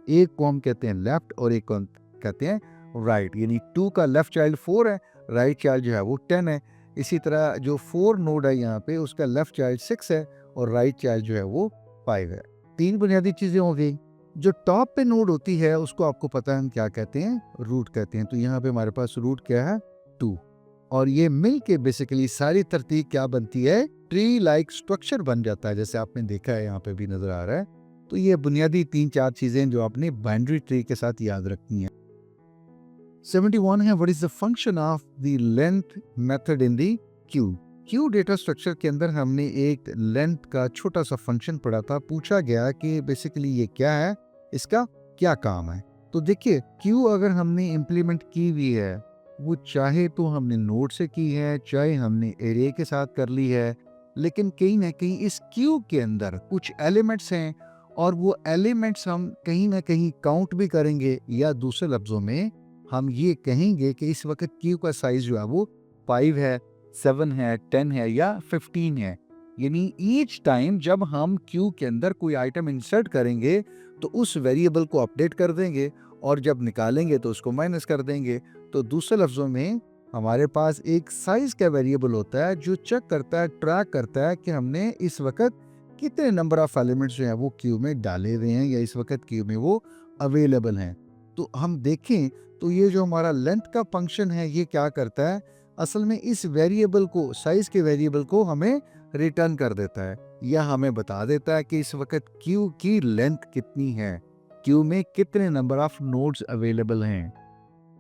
एक को हम कहते हैं लेफ्ट और एक को हम कहते हैं राइट, यानी 2 का लेफ्ट चाइल्ड 4 है, राइट चाइल्ड जो है वो 10 है। इसी तरह जो 4 नोड है यहाँ पे उसका लेफ्ट चाइल्ड 6 है और राइट चाइल्ड जो है वो 5 है। 3 बुनियादी चीज़ें हो गई। जो टॉप पे नोड होती है उसको आपको पता है हम क्या कहते हैं, रूट कहते हैं। तो यहाँ पे हमारे पास रूट क्या है, 2, और ये मिल के बेसिकली सारी तरतीब क्या बनती है, ट्री लाइक स्ट्रक्चर बन जाता है, जैसे आपने देखा है यहाँ पे भी नजर आ रहा है। तो ये बुनियादी 3-4 चीजें जो आपने बाइनरी ट्री के साथ याद रखनी है। 71 है what is the function of the length method in the Q. Q data structure के अंदर हमने एक लेंथ का छोटा सा फंक्शन पढ़ा था। पूछा गया कि बेसिकली ये क्या है, इसका क्या काम है। तो देखिए क्यू अगर हमने इम्प्लीमेंट की हुई है, वो चाहे तो हमने नोड से की है, चाहे हमने एरे के साथ कर ली है, लेकिन कहीं ना कहीं इस क्यू के अंदर कुछ एलिमेंट्स हैं और वो एलिमेंट्स हम कहीं ना कहीं काउंट भी करेंगे, या दूसरे लफ्जों में हम ये कहेंगे कि इस वक्त क्यू का साइज जो है वो 5 है, 7 है, 10 है या 15 है। यानी ईच टाइम जब हम क्यू के अंदर कोई आइटम इंसर्ट करेंगे तो उस वेरिएबल को अपडेट कर देंगे और जब निकालेंगे तो उसको माइनस कर देंगे। तो दूसरे लफ्जों में हमारे पास एक साइज का वेरिएबल होता है जो चेक करता है, ट्रैक करता है कि हमने इस वक्त कितने नंबर ऑफ एलिमेंट्स जो है वो क्यू में डाले हुए हैं या इस वक्त क्यू में वो अवेलेबल हैं। तो हम देखें तो ये जो हमारा लेंथ का फंक्शन है ये क्या करता है, असल में इस वेरिएबल को, साइज के वेरिएबल को हमें रिटर्न कर देता है, या हमें बता देता है कि इस वक्त क्यू की लेंथ कितनी है, क्यू में कितने नंबर ऑफ नोड्स अवेलेबल हैं।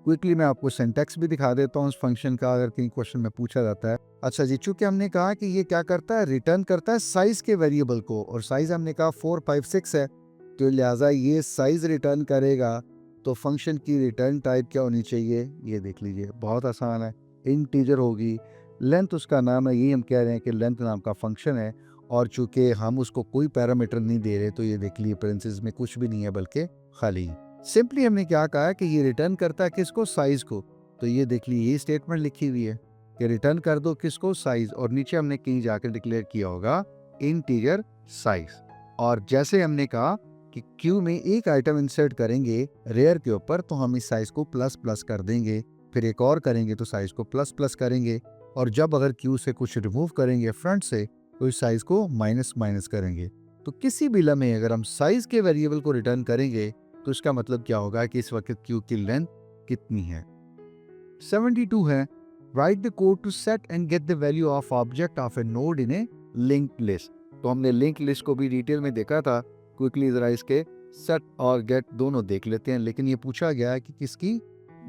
क्विकली मैं आपको सिंटैक्स भी दिखा देता हूँ इस फंक्शन का, अगर कहीं क्वेश्चन में पूछा जाता है। अच्छा जी, चूंकि हमने कहा कि ये क्या करता है, रिटर्न करता है साइज के वेरिएबल को, और साइज हमने कहा 4, 5, 6 है, तो लिहाजा ये साइज रिटर्न करेगा। तो फंक्शन की रिटर्न टाइप क्या होनी चाहिए, ये देख लीजिए, बहुत आसान है, इंटीजर होगी। लेंथ उसका नाम है, यही हम कह रहे हैं कि लेंथ नाम का फंक्शन है, और चूंकि हम उसको कोई पैरामीटर नहीं दे रहे तो ये देख लीजिए पेरेंथेसिस में कुछ भी नहीं है बल्कि खाली। सिंपली हमने क्या कहा कि ये रिटर्न करता है किसको, साइज को। तो ये देख लीजिए, ये स्टेटमेंट लिखी हुई है कि रिटर्न कर दो किसको, साइज, और नीचे हमने कहीं जाकर डिक्लेयर किया होगा इंटीजर साइज। और जैसे हमने कहा कि क्यू में एक आइटम इंसर्ट करेंगे रेयर के ऊपर तो हम इस साइज को प्लस प्लस कर देंगे, फिर एक और करेंगे तो साइज को प्लस प्लस करेंगे, और जब अगर क्यू से कुछ रिमूव करेंगे फ्रंट से तो इस साइज को माइनस माइनस करेंगे। तो किसी भी लम्हे अगर हम साइज के वेरिएबल को रिटर्न करेंगे तो इसका मतलब क्या होगा कि इस वक्त क्यू की लेंथ कितनी है। 72 है, write the code to set and get the value of object of a node in a linked list. तो हमने लिंक लिस्ट को भी डिटेल में देखा था, क्विकली जरा इसके सेट और गेट दोनों देख लेते हैं। लेकिन ये पूछा गया है कि किसकी,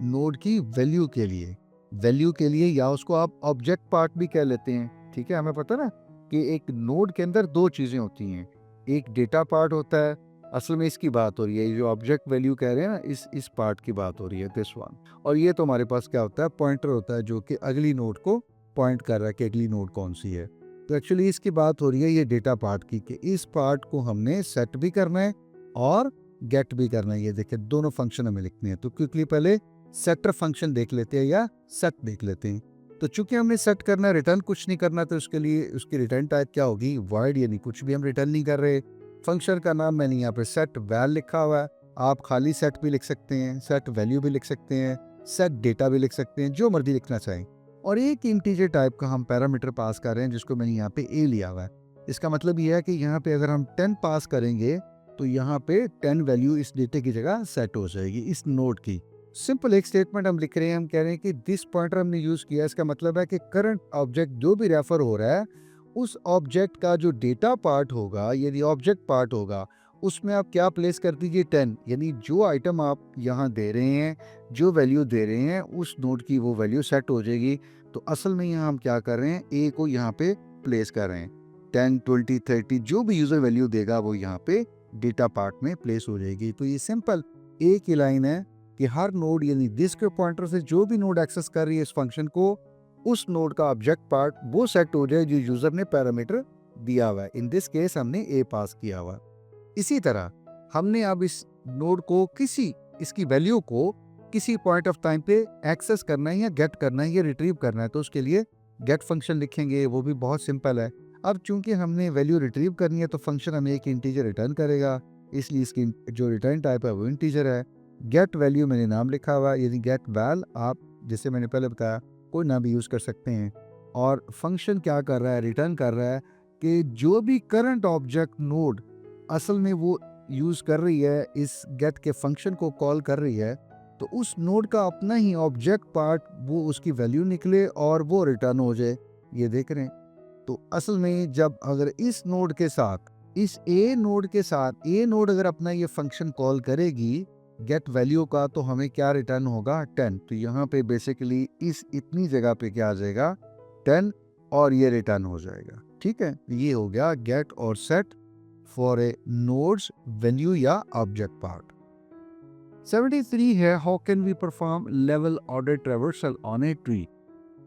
नोड की वैल्यू के लिए, वैल्यू के लिए, या उसको आप ऑब्जेक्ट पार्ट भी कह लेते हैं। ठीक है, हमें पता ना कि एक नोड के अंदर दो चीजें होती हैं, एक डेटा पार्ट होता है, असल में इसकी बात हो रही है, जो ऑब्जेक्ट वैल्यू कह रहे हैं ना, इस पार्ट की बात हो रही है, दिस वन। और ये तो हमारे पास क्या होता है, पॉइंटर होता है जो कि अगली नोड को पॉइंट कर रहा है कि अगली नोड कौन सी है। तो एक्चुअली इसकी बात हो रही है ये डेटा पार्ट की, कि इस पार्ट को हमने सेट भी करना है और गेट भी करना है। ये देखिए दोनों फंक्शन हमें लिखने हैं। तो क्विकली पहले सेटर फंक्शन देख लेते हैं या सेट देख लेते हैं। तो चूंकि हमने सेट करना है, रिटर्न कुछ नहीं करना, तो उसके लिए उसकी रिटर्न टाइप क्या होगी, वॉइड, यानी कुछ भी हम रिटर्न नहीं कर रहे। फंक्शन का नाम मैंने यहाँ पे सेट वैल लिखा हुआ है, आप खाली सेट भी लिख सकते हैं, सेट वैल्यू भी लिख सकते हैं, सेट डेटा भी लिख सकते हैं, जो मर्जी लिखना चाहें। और एक इंटीजर टाइप का हम पैरामीटर पास कर रहे हैं जिसको मैंने यहाँ पे ए लिया हुआ है। इसका मतलब यह है कि यहाँ पे अगर हम 10 पास करेंगे तो यहाँ पे 10 वैल्यू इस डेटे की जगह सेट हो जाएगी इस नोड की। सिंपल एक स्टेटमेंट हम लिख रहे हैं, हम कह रहे हैं कि दिस पॉइंटर हमने यूज किया, इसका मतलब है कि करंट ऑब्जेक्ट जो भी रेफर हो रहा है उस ऑब्जेक्ट का जो डेटा पार्ट होगा, यदि ऑब्जेक्ट पार्ट होगा, उसमें आप क्या प्लेस कर दीजिए, 10, यानी जो आइटम आप यहाँ दे रहे हैं, जो वैल्यू दे रहे हैं, उस नोड की वो वैल्यू सेट हो जाएगी। तो असल में यहाँ हम क्या कर रहे हैं, ए को यहाँ पे प्लेस कर रहे हैं, 10, 20, 30 जो भी यूजर वैल्यू देगा वो यहाँ पे डेटा पार्ट में प्लेस हो जाएगी। तो ये सिंपल एक ही लाइन है कि हर नोड यानी दिस के पॉइंटर से जो भी नोड एक्सेस कर रही है इस फंक्शन को, उस नोड का ऑब्जेक्ट पार्ट वो सेट हो जाए जो यूजर ने पैरामीटर दिया हुआ है। इन दिस केस हमने ए पास किया हुआ। इसी तरह हमने अब इस नोड को इसकी वैल्यू को किसी पॉइंट ऑफ टाइम पे एक्सेस करना है या गेट करना है या रिट्रीव करना है, तो उसके लिए गेट फंक्शन लिखेंगे, वो भी बहुत सिंपल है। अब चूंकि हमने वैल्यू रिट्रीव करनी है तो फंक्शन हमें एक इंटीजर रिटर्न करेगा, इसलिए इसकी जो रिटर्न टाइप है वो इंटीजर है। गेट वैल्यू मैंने नाम लिखा हुआ है, यानी गेट वैल, आप जैसे मैंने पहले बताया कोई नाम भी यूज कर सकते हैं। और फंक्शन क्या कर रहा है, रिटर्न कर रहा है कि जो भी करंट ऑब्जेक्ट नोड असल में वो यूज कर रही है, इस गेट के फंक्शन को कॉल कर रही है, तो उस नोड का अपना ही ऑब्जेक्ट पार्ट वो उसकी वैल्यू निकले और वो रिटर्न हो जाए। ये देख रहे हैं। तो असल में जब अगर इस नोड के साथ, इस ए नोड के साथ, ए नोड अगर अपना ये फंक्शन कॉल करेगी गेट वैल्यू का, तो हमें क्या रिटर्न होगा, 10। तो यहाँ पे बेसिकली इस इतनी जगह पे क्या आ जाएगा, 10, और ये रिटर्न हो जाएगा। ठीक है, ये हो गया गेट और set for a node's value या ऑब्जेक्ट पार्ट। 73 है, how can we perform level order traversal on a tree.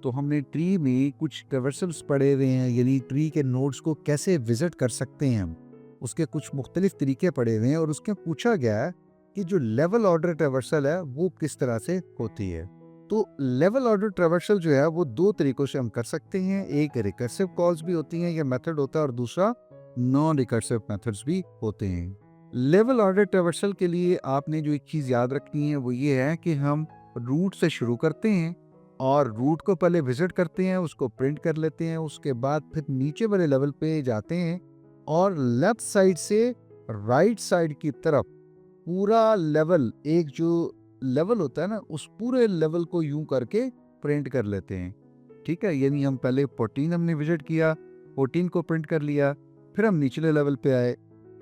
तो हमने ट्री में कुछ ट्रैवर्सल्स पढ़े हुए हैं, यानी ट्री के नोड्स को कैसे विजिट कर सकते हैं हम, उसके कुछ मुख्तलिफ तरीके पढ़े हुए हैं। और उसके पूछा गया है कि जो लेवल ऑर्डर ट्रैवर्सल है वो किस तरह से होती है। तो लेवल ऑर्डर ट्रैवर्सल जो है वो दो तरीकों से हम कर सकते हैं, एक रिकर्सिव कॉल्स भी होती हैं, ये मेथड होता है, और दूसरा नॉन रिकर्सिव मेथड्स भी होते हैं। लेवल ऑर्डर ट्रैवर्सल के लिए आपने जो एक चीज याद रखनी है वो ये है कि हम रूट से शुरू करते हैं और रूट को पहले विजिट करते हैं, उसको प्रिंट कर लेते हैं, उसके बाद फिर नीचे वाले लेवल पे जाते हैं और लेफ्ट साइड से राइट साइड की तरफ पूरा लेवल, एक जो लेवल होता है ना, उस पूरे लेवल को यूं करके प्रिंट कर लेते हैं। ठीक है, यानी हम पहले 14 हमने विजिट किया, 14 को प्रिंट कर लिया, फिर हम निचले लेवल पे आए,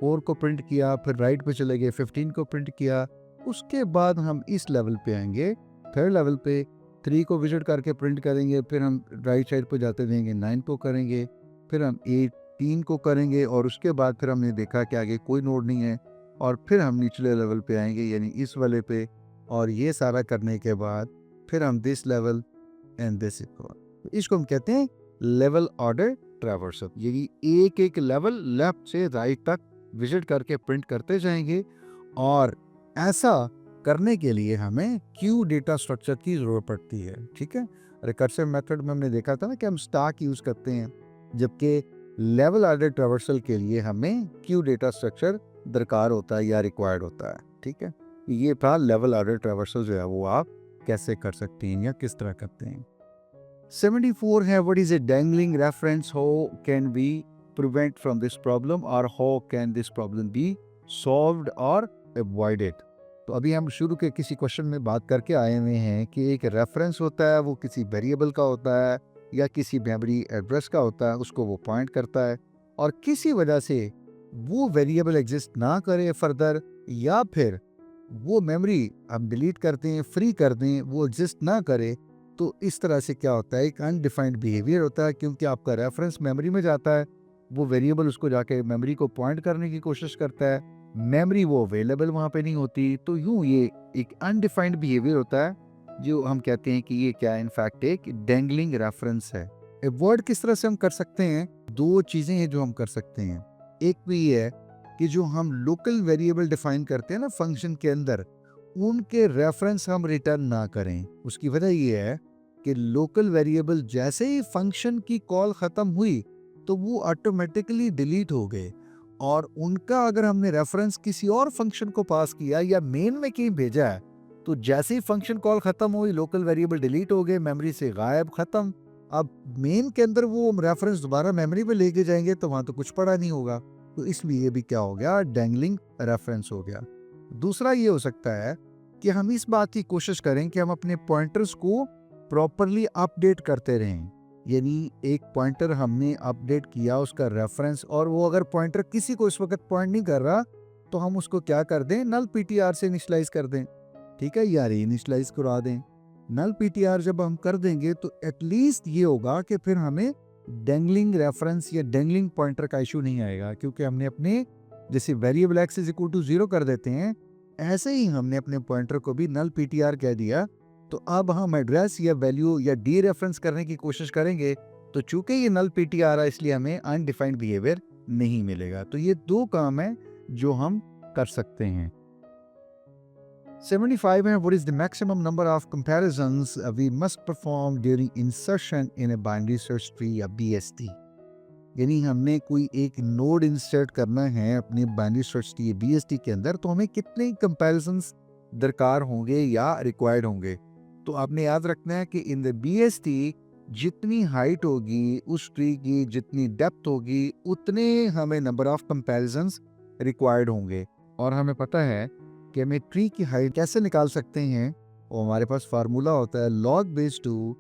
4 को प्रिंट किया, फिर राइट पे चले गए, 15 को प्रिंट किया, उसके बाद हम इस लेवल पे आएंगे, थर्ड लेवल पे 3 को विजिट करके प्रिंट करेंगे, फिर हम राइट साइड पे जाते देंगे, 9 को करेंगे, फिर हम 18 को करेंगे, और उसके बाद फिर हमने देखा कि आगे कोई नोड नहीं है, और फिर हम निचले लेवल पे आएंगे यानी इस वाले पे, और ये सारा करने के बाद फिर हम दिस लेवल एंड दिस, इसको हम कहते हैं लेवल ऑर्डर ट्रैवर्सल। यानी एक एक लेवल लेफ्ट से राइट तक विजिट करके प्रिंट करते जाएंगे, और ऐसा करने के लिए हमें क्यू डेटा स्ट्रक्चर की ज़रूरत पड़ती है। ठीक है, रिकर्सिव मेथड में हमने देखा था ना कि हम स्टैक यूज़ करते हैं, जबकि लेवल आर्डर ट्रैवर्सल के लिए हमें क्यू डेटा स्ट्रक्चर दरकार होता है या रिक्वायर्ड होता है। ठीक है, ये था लेवल आर्डर ट्रैवर्सल जो है वो आप कैसे कर सकते हैं या किस तरह करते हैं। 74 है, what is a dangling reference, how can we prevent from this problem और how can this problem be solved और अवॉइडेड। तो अभी हम शुरू के किसी क्वेश्चन में बात करके आए हुए हैं कि एक रेफरेंस होता है, वो किसी वेरिएबल का होता है या किसी मेमोरी एड्रेस का होता है, उसको वो पॉइंट करता है और किसी वजह से वो वेरिएबल एग्जिस्ट ना करे फर्दर, या फिर वो मेमोरी हम डिलीट करते हैं, फ्री कर दें, वो एग्जिस्ट ना करे, तो इस तरह से क्या होता है, एक अनडिफाइंड बिहेवियर होता है, क्योंकि आपका रेफरेंस मेमोरी में जाता है, वो वेरिएबल उसको जाके मेमोरी को पॉइंट करने की कोशिश करता है, मेमोरी वो अवेलेबल वहाँ पे नहीं होती, तो यूँ ये एक अनडिफाइंड बिहेवियर होता है जो हम कहते हैं कि ये क्या है, इनफैक्ट एक डैंगलिंग रेफरेंस है। अवॉइड किस तरह से हम कर सकते हैं, दो चीज़ें हैं जो हम कर सकते हैं। एक भी ये है कि जो हम लोकल वेरिएबल डिफाइन करते हैं ना फंक्शन के अंदर, उनके रेफरेंस हम रिटर्न ना करें। उसकी वजह ये है कि लोकल वेरिएबल जैसे ही फंक्शन की कॉल ख़त्म हुई तो वो ऑटोमेटिकली डिलीट हो गए, और उनका अगर हमने रेफरेंस किसी और फंक्शन को पास किया या मेन में कहीं भेजा है, तो जैसे ही फंक्शन कॉल ख़त्म हुई लोकल वेरिएबल डिलीट हो गए, मेमोरी से गायब, ख़त्म। अब मेन के अंदर वो रेफरेंस दोबारा मेमोरी में लेके जाएंगे तो वहाँ तो कुछ पड़ा नहीं होगा, तो इसलिए भी क्या हो गया, डैंगलिंग रेफरेंस हो गया। दूसरा ये हो सकता है कि हम इस बात की कोशिश करें कि हम अपने पॉइंटर्स को प्रॉपरली अपडेट करते रहें, यानी एक पॉइंटर हमने अपडेट किया उसका रेफरेंस, और वो अगर पॉइंटर किसी को इस वक्त पॉइंट नहीं कर रहा तो हम उसको क्या कर दें, नल पीटीआर से इनिशियलाइज कर दें। ठीक है, या रीइनिशियलाइज करा दें। नल पीटीआर जब हम कर देंगे तो एटलीस्ट ये होगा कि फिर हमें डैंगलिंग रेफरेंस या डैंगलिंग पॉइंटर का इशू नहीं आएगा, क्योंकि हमने अपने जैसे variable x is equal to 0 कर देते हैं, ऐसे ही हमने अपने पॉइंटर को भी नल पीटीआर कह दिया। तो अब हम एड्रेस या वैल्यू या डी रेफरेंस करने की कोशिश करेंगे, तो चूंकि ये नल पीटीआर है इसलिए हमें अनडिफाइंड बिहेवियर नहीं मिलेगा। तो ये दो काम है जो हम कर सकते हैं। 75 है, what is the maximum number of comparisons we must perform during insertion in a binary search tree या BST। यानी हमने कोई एक नोड इंसर्ट करना है अपनी बाइनरी सर्च ट्री BST के अंदर, तो हमें कितने कंपैरिजंस दरकार होंगे या रिक्वायर्ड होंगे। तो आपने याद रखना है कि इन द BST जितनी हाइट होगी उस ट्री की, जितनी डेप्थ होगी, उतने हमें नंबर ऑफ कंपैरिजंस रिक्वायर्ड होंगे। और हमें पता है कि हमें ट्री की हाइट कैसे निकाल सकते हैं, और हमारे पास फार्मूला होता है log base 2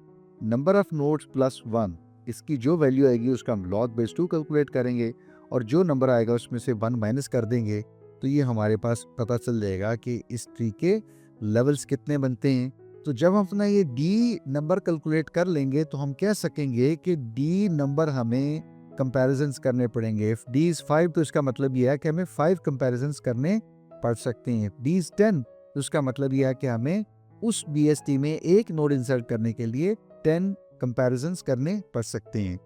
number of nodes plus 1। इसकी जो वैल्यू आएगी उसका हम log बेस 2 कैलकुलेट करेंगे, और जो नंबर आएगा उसमें से 1 माइनस कर देंगे, तो ये हमारे पास पता चल जाएगा कि इस ट्री के लेवल्स कितने बनते हैं। तो जब हम अपना ये डी नंबर कैलकुलेट कर लेंगे तो हम कह सकेंगे कि डी नंबर हमें कंपैरिजंस करने पड़ेंगे। इफ डी इज 5 तो इसका मतलब ये है कि हमें 5 कंपैरिजंस करने पड़ सकते हैं। डी इज 10 तो उसका मतलब ये है कि हमें उस BST में एक नोड इंसर्ट करने के लिए 10 कंपैरिजंस करने पड़ सकते हैं।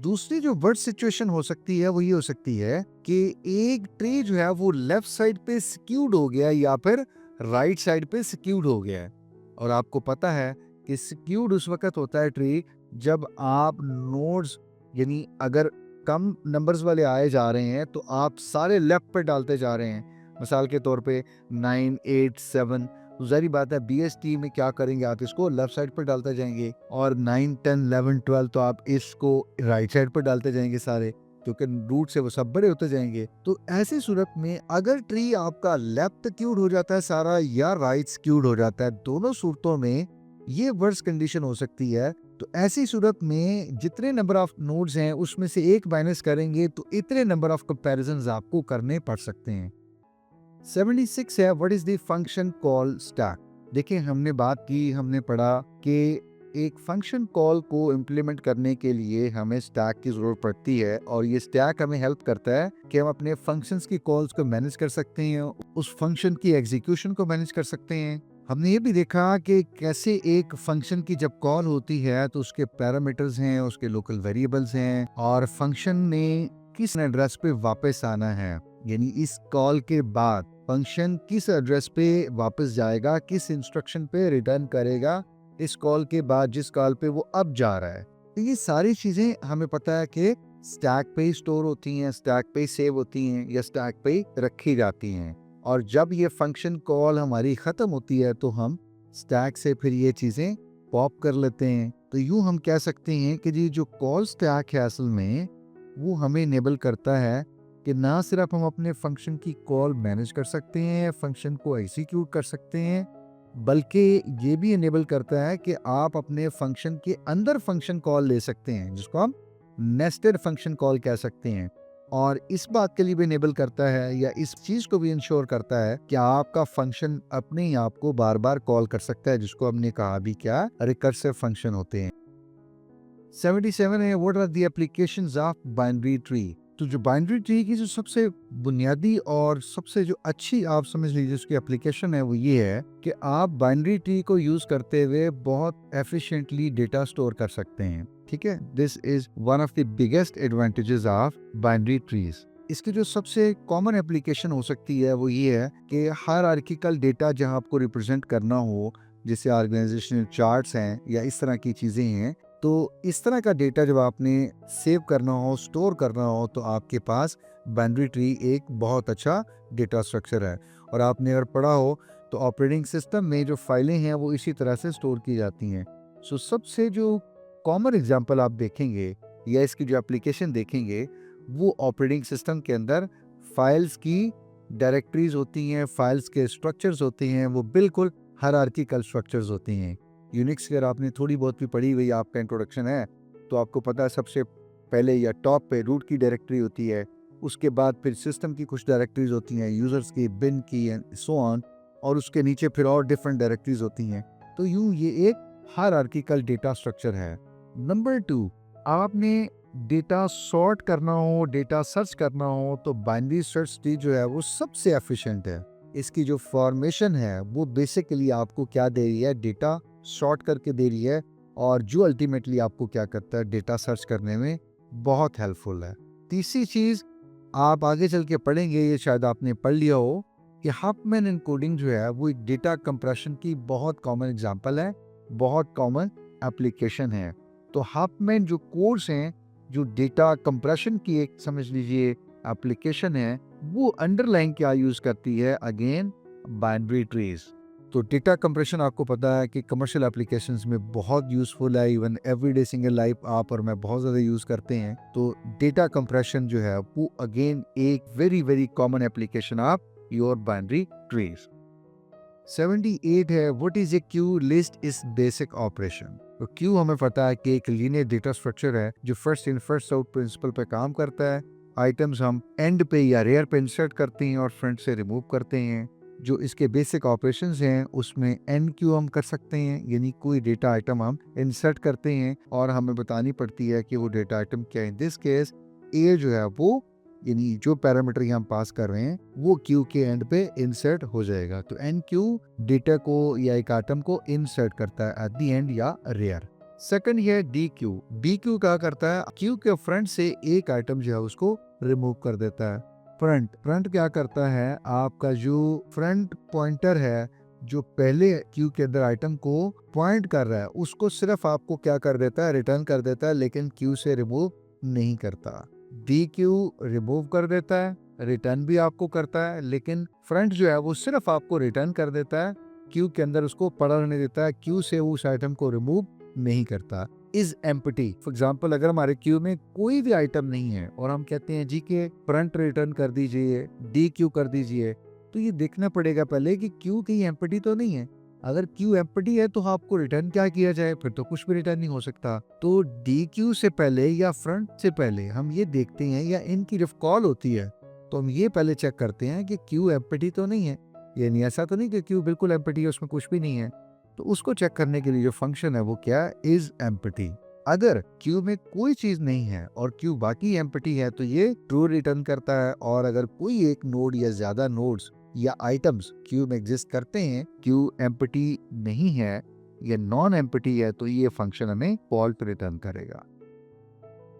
दूसरी जो वर्ड सिचुएशन हो सकती है वो ये हो सकती है कि एक ट्री जो है वो लेफ्ट साइड पे स्क्यूड हो गया या फिर राइट साइड पे स्क्यूड हो गया है। और आपको पता है कि स्क्यूड उस वक्त होता है ट्री जब आप नोड्स, यानी अगर कम नंबर्स वाले आए जा रहे हैं तो आप सारे लेफ्ट पे डालते जा रहे हैं। मिसाल के तौर पे 9, 8, 7, तो जारी बात है BST में क्या करेंगे, आप इसको लेफ्ट साइड पर डालते जाएंगे, और 9, 10, 11, 12 तो आप इसको राइट साइड पर डालते जाएंगे सारे, क्योंकि रूट से वो सब बड़े होते जाएंगे। तो ऐसी सूरत में अगर ट्री आपका लेफ्ट स्क्यूड हो जाता है सारा या राइट स्क्यूड हो जाता है, दोनों सूरतों में ये वर्स कंडीशन हो सकती है। तो ऐसी सूरत में जितने नंबर ऑफ नोड्स हैं उसमें से एक माइनस करेंगे तो इतने नंबर ऑफ कंपैरिजंस आपको करने पड़ सकते हैं। 76 है, what is the function call stack. देखिए हमने बात की, हमने पढ़ा कि एक फंक्शन कॉल को इम्प्लीमेंट करने के लिए हमें स्टैक की ज़रूरत पड़ती है, और ये स्टैक हमें हेल्प करता है कि हम अपने फंक्शंस की कॉल्स को मैनेज कर सकते हैं, उस फंक्शन की एग्जीक्यूशन को मैनेज कर सकते हैं। हमने ये भी देखा कि कैसे एक फंक्शन की जब कॉल होती है तो उसके पैरामीटर्स हैं, उसके लोकल वेरिएबल्स हैं, और फंक्शन ने किस एड्रेस पे वापस आना है यानी इस कॉल के बाद फंक्शन किस एड्रेस पे वापस जाएगा, किस इंस्ट्रक्शन पे रिटर्न करेगा इस कॉल के बाद जिस कॉल पे वो अब जा रहा है। तो ये सारी चीजें हमें पता है कि स्टैक पे ही स्टोर होती हैं, स्टैक पे ही सेव होती हैं या स्टैक पे ही रखी जाती हैं। और जब ये फंक्शन कॉल हमारी खत्म होती है तो हम स्टैक से फिर ये चीजें पॉप कर लेते हैं। तो यूं हम कह सकते हैं कि जी जो कॉल स्टैक है असल में वो हमें इनेबल करता है कि ना सिर्फ हम अपने फंक्शन की कॉल मैनेज कर सकते हैं, फंक्शन को एग्जीक्यूट कर सकते हैं, बल्कि ये भी इनेबल करता है कि आप अपने फंक्शन के अंदर फंक्शन कॉल ले सकते हैं, जिसको हम नेस्टेड फंक्शन कॉल कह सकते हैं। और इस बात के लिए भी इनेबल करता है या इस चीज को भी इंश्योर करता है कि आपका फंक्शन अपने ही आप को बार बार कॉल कर सकता है, जिसको हमने कहा भी क्या रिकर्सिव फंक्शन होते हैं। 77 है what are the applications of binary tree. तो जो बाइनरी ट्री की जो सबसे बुनियादी और सबसे जो अच्छी आप समझ लीजिए उसकी एप्लीकेशन है वो ये है कि आप बाइनरी ट्री को यूज करते हुए बहुत एफिशिएंटली डेटा स्टोर कर सकते हैं। ठीक है, this is one of the biggest advantages of binary trees. इसकी जो सबसे कॉमन एप्लीकेशन हो सकती है वो ये है कि हायरार्किकल डेटा जहां आपको रिप्रेजेंट करना हो, जैसे ऑर्गेनाइजेशनल चार्ट्स हैं या इस तरह की चीजें हैं, तो इस तरह का डेटा जब आपने सेव करना हो, स्टोर करना हो, तो आपके पास बाइनरी ट्री एक बहुत अच्छा डेटा स्ट्रक्चर है। और आपने अगर पढ़ा हो तो ऑपरेटिंग सिस्टम में जो फाइलें हैं वो इसी तरह से स्टोर की जाती हैं। सो सबसे जो कॉमन एग्जांपल आप देखेंगे या इसकी जो एप्लीकेशन देखेंगे वो ऑपरेटिंग सिस्टम के अंदर फाइल्स की डायरेक्टरीज होती हैं, फाइल्स के स्ट्रक्चर्स होते हैं, वो बिल्कुल हायरार्किकल स्ट्रक्चर्स होती हैं। यूनिक्स अगर आपने थोड़ी बहुत भी पढ़ी हुई आपका इंट्रोडक्शन है तो आपको पता है सबसे पहले या टॉप पे रूट की डायरेक्टरी होती है, उसके बाद फिर सिस्टम की कुछ डायरेक्टरीज होती हैं, यूजर्स की, बिन की एंड सो ऑन, और उसके नीचे फिर और डिफरेंट डायरेक्टरीज होती हैं। तो यूं ये एक हायरार्किकल डेटा स्ट्रक्चर है। नंबर 2, आपने डेटा सॉर्ट करना हो, डेटा सर्च करना हो, तो बाइनरी सर्च ट्री जो है वो सबसे एफिशिएंट है। इसकी जो फॉर्मेशन है वो बेसिकली आपको क्या दे रही है, डेटा सॉर्ट करके दे रही है, और जो अल्टीमेटली आपको क्या करता है, डेटा सर्च करने में बहुत हेल्पफुल है। तीसरी चीज आप आगे चल के पढ़ेंगे, ये शायद आपने पढ़ लिया हो कि हफमैन एन्कोडिंग जो है वो एक डेटा कंप्रेशन की बहुत कॉमन एग्जांपल है, बहुत कॉमन एप्लीकेशन है। तो हफमैन जो कोर्स हैं, जो डेटा कंप्रेशन की एक समझ लीजिए एप्लीकेशन है, वो अंडरलाइन क्या यूज करती है, अगेन बाइनरी ट्रीज। तो डेटा कंप्रेशन आपको पता है कि कमर्शियल एप्लीकेशंस में बहुत यूजफुल है, इवन एवरीडे सिंगल लाइफ आप और मैं बहुत ज़्यादा यूज़ करते हैं। तो डेटा कंप्रेशन जो है वो अगेन एक very very common application of your binary trees. 78 है what is A Q list is basic operation. तो क्यू हमें पता है कि एक लीनियर डेटा स्ट्रक्चर है जो first in first out principle पे काम करता है। आइटम्स हम एंड पे या रेयर पे इंसर्ट करते हैं और फ्रंट से रिमूव करते हैं। जो इसके बेसिक ऑपरेशंस हैं उसमें एन क्यू हम कर सकते हैं, यानी कोई डेटा आइटम हम इंसर्ट करते हैं और हमें बतानी पड़ती है कि वो डेटा आइटम क्या है। इन दिस केस ए जो है वो यानी जो पैरामीटर हम पास कर रहे हैं वो क्यू के एंड पे इंसर्ट हो जाएगा। तो एन क्यू डेटा को या एक आइटम को इंसर्ट करता है एट द एंड या रेयर। सेकंड है डी क्यू। डी क्यू क्या करता है, क्यू के फ्रंट से एक आइटम जो है उसको रिमूव कर देता है। फ्रंट क्या करता है, आपका जो फ्रंट पॉइंटर है जो पहले क्यू के अंदर आइटम को पॉइंट कर रहा है उसको सिर्फ आपको क्या कर देता है, रिटर्न कर देता है, लेकिन क्यू से रिमूव नहीं करता। डी क्यू रिमूव कर देता है, रिटर्न भी आपको करता है, लेकिन फ्रंट जो है वो सिर्फ आपको रिटर्न कर देता है, क्यू के अंदर उसको पड़ा रहने देता है, क्यू से उस आइटम को रिमूव नहीं करता। Is empty. फॉर एग्जाम्पल अगर हमारे क्यू में कोई भी आइटम नहीं है और हम कहते हैं जी के फ्रंट रिटर्न कर दीजिए, डी क्यू कर दीजिए, तो ये देखना पड़ेगा पहले कि क्यू कहीं एम्प्टी तो नहीं है। अगर क्यू एम्प्टी है तो आपको रिटर्न क्या किया जाए, फिर तो कुछ भी रिटर्न नहीं हो सकता। तो डी क्यू से पहले या फ्रंट से पहले हम ये देखते हैं, या इनकी जब कॉल होती है तो हम ये पहले चेक करते हैं कि क्यू एम्प्टी तो नहीं है, यानी ऐसा तो नहीं कि क्यू बिल्कुल एम्प्टी है, उसमें कुछ भी नहीं है। तो उसको चेक करने के लिए जो फंक्शन है वो क्या है, इज एम्प्टी। अगर क्यू में कोई चीज नहीं है और क्यू बाकी एम्प्टी है तो ये ट्रू रिटर्न करता है। और अगर कोई एक नोड या ज्यादा नोड्स या आइटम्स क्यू में एग्जिस्ट करते हैं, क्यू एम्प्टी नहीं है या नॉन एम्प्टी है, तो ये फंक्शन हमें फॉल्ट रिटर्न करेगा।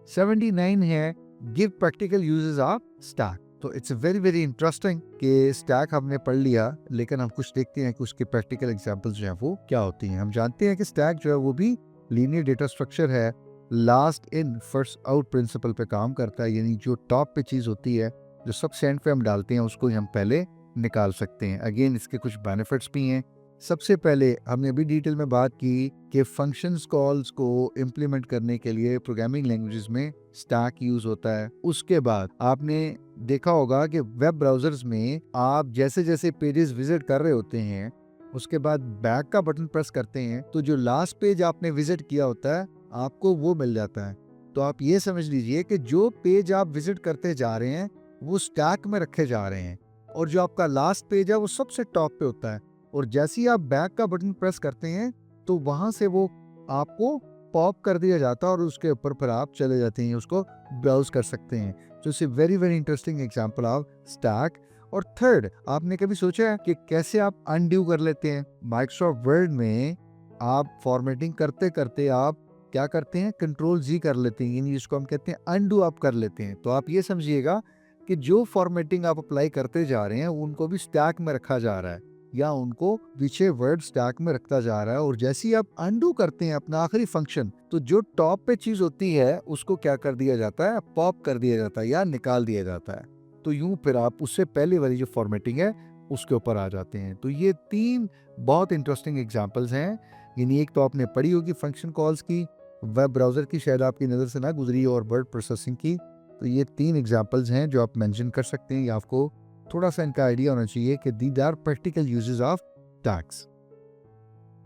79 है give practical uses of stack. तो इट्स वेरी वेरी इंटरेस्टिंग कि स्टैक हमने पढ़ लिया, लेकिन हम कुछ देखते हैं कि उसके प्रैक्टिकल एग्जांपल्स जो हैं वो क्या होती हैं। हम जानते हैं कि स्टैक जो है वो भी लीनियर डेटा स्ट्रक्चर है, last in first out principle पे काम करता है, यानी जो टॉप पे चीज़ होती है, जो सबसे एंड पे हम डालते हैं, उसको ही हम पहले निकाल सकते हैं। अगेन इसके कुछ बेनिफिट्स भी हैं। सबसे पहले हमने अभी डिटेल में बात की कि फंक्शंस कॉल्स को इम्प्लीमेंट करने के लिए प्रोग्रामिंग लैंग्वेजेस में स्टैक यूज होता है। उसके बाद आपने देखा होगा कि वेब ब्राउजर्स में आप जैसे जैसे पेजेस विजिट कर रहे होते हैं, उसके बाद बैक का बटन प्रेस करते हैं, तो जो लास्ट पेज आपने विजिट किया होता है आपको वो मिल जाता है। तो आप ये समझ लीजिए कि जो पेज आप विजिट करते जा रहे हैं वो स्टैक में रखे जा रहे हैं, और जो आपका लास्ट पेज है वो सबसे टॉप पे होता है। और जैसे ही आप बैक का बटन प्रेस करते हैं तो वहां से वो आपको पॉप कर दिया जाता है और उसके ऊपर फिर आप चले जाते हैं, उसको ब्राउज कर सकते हैं। तो it's very very interesting example of stack. और थर्ड, आपने कभी सोचा है कि कैसे आप अनड्यू कर लेते हैं? माइक्रोसॉफ्ट वर्ड में आप फॉर्मेटिंग करते करते आप क्या करते हैं, कंट्रोल जी कर लेते हैं, यानी जिसको हम कहते हैं अनडू आप कर लेते हैं। तो आप ये समझिएगा कि जो फॉर्मेटिंग आप अप्लाई करते जा रहे हैं उनको भी स्टैक में रखा जा रहा है, या उनको पीछे वर्ड स्टैक में रखता जा रहा है। और जैसे ही आप अनडू करते हैं अपना आखिरी फंक्शन, तो जो टॉप पे चीज होती है उसको क्या कर दिया जाता है, पॉप कर दिया जाता है या निकाल दिया जाता है। तो यूं फिर आप उससे पहले वाली जो फॉर्मेटिंग है उसके ऊपर आ जाते हैं। तो ये तीन बहुत इंटरेस्टिंग एग्जाम्पल्स हैं। यानी एक तो आपने पढ़ी होगी फंक्शन कॉल्स की, वेब ब्राउजर की शायद आपकी नज़र से ना गुजरी, और वर्ड प्रोसेसिंग की। तो ये तीन एग्जाम्पल्स हैं जो आप मेंशन कर सकते हैं, या आपको थोड़ा सा इनका आइडिया होना चाहिए कि these are practical uses of tags.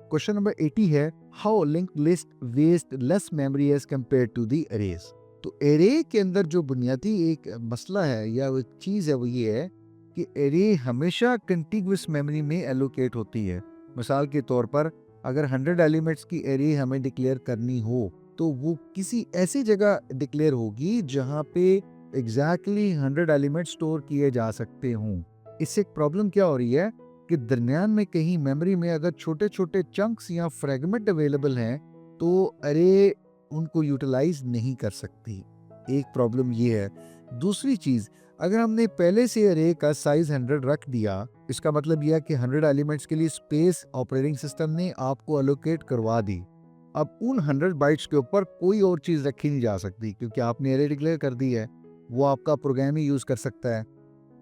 Question number 80 है, how linked list waste less memory as compare to the arrays. तो एरे के अंदर जो बुनियादी एक मसला है या वो चीज़ है वो ये है कि एरे हमेशा कंटिग्यूअस मेमोरी में एलोकेट होती है। मिसाल के तौर पर अगर 100 एलिमेंट्स की एरे हमें डिक्लेयर करनी हो तो वो किसी ऐसी जगह डिक्लेयर होगी जहां पे एग्जैक्टली 100 एलिमेंट स्टोर किए जा सकते हों। इससे एक प्रॉब्लम क्या हो रही है कि दरमियान में कहीं मेमोरी में अगर छोटे छोटे चंक्स या फ्रेगमेंट अवेलेबल हैं तो अरे उनको यूटिलाइज नहीं कर सकती। एक प्रॉब्लम ये है। दूसरी चीज, अगर हमने पहले से अरे का साइज 100 रख दिया, इसका मतलब यह है कि 100 एलिमेंट्स के लिए स्पेस ऑपरेटिंग सिस्टम ने आपको एलोकेट करवा दी। अब उन 100 बाइट्स के ऊपर कोई और चीज रखी नहीं जा सकती क्योंकि आपने अरे डिक्लेयर कर दी है, वो आपका प्रोग्राम ही यूज कर सकता है।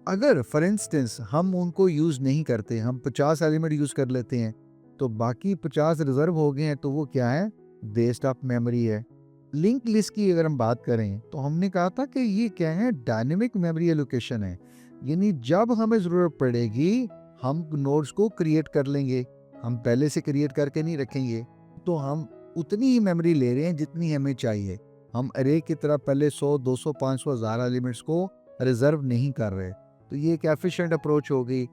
अगर फॉर इंस्टेंस हम उनको यूज नहीं करते, हम 50 एलिमेंट यूज कर लेते हैं, तो बाकी 50 रिजर्व हो गए हैं, तो वो क्या है, वेस्ट ऑफ मेमोरी है। लिंक लिस्ट की अगर हम बात करें तो हमने कहा था कि ये क्या है, डायनेमिक मेमोरी एलोकेशन है, यानी जब हमें जरूरत पड़ेगी हम नोड्स को क्रिएट कर लेंगे, हम पहले से क्रिएट करके नहीं रखेंगे। तो हम उतनी ही मेमोरी ले रहे हैं जितनी हमें चाहिए, हम अरे की तरह पहले 100, 200, 500, 1000 एलिमेंट्स को रिजर्व नहीं कर रहे। तो ये एक एफिशिएंट अप्रोच हो गई।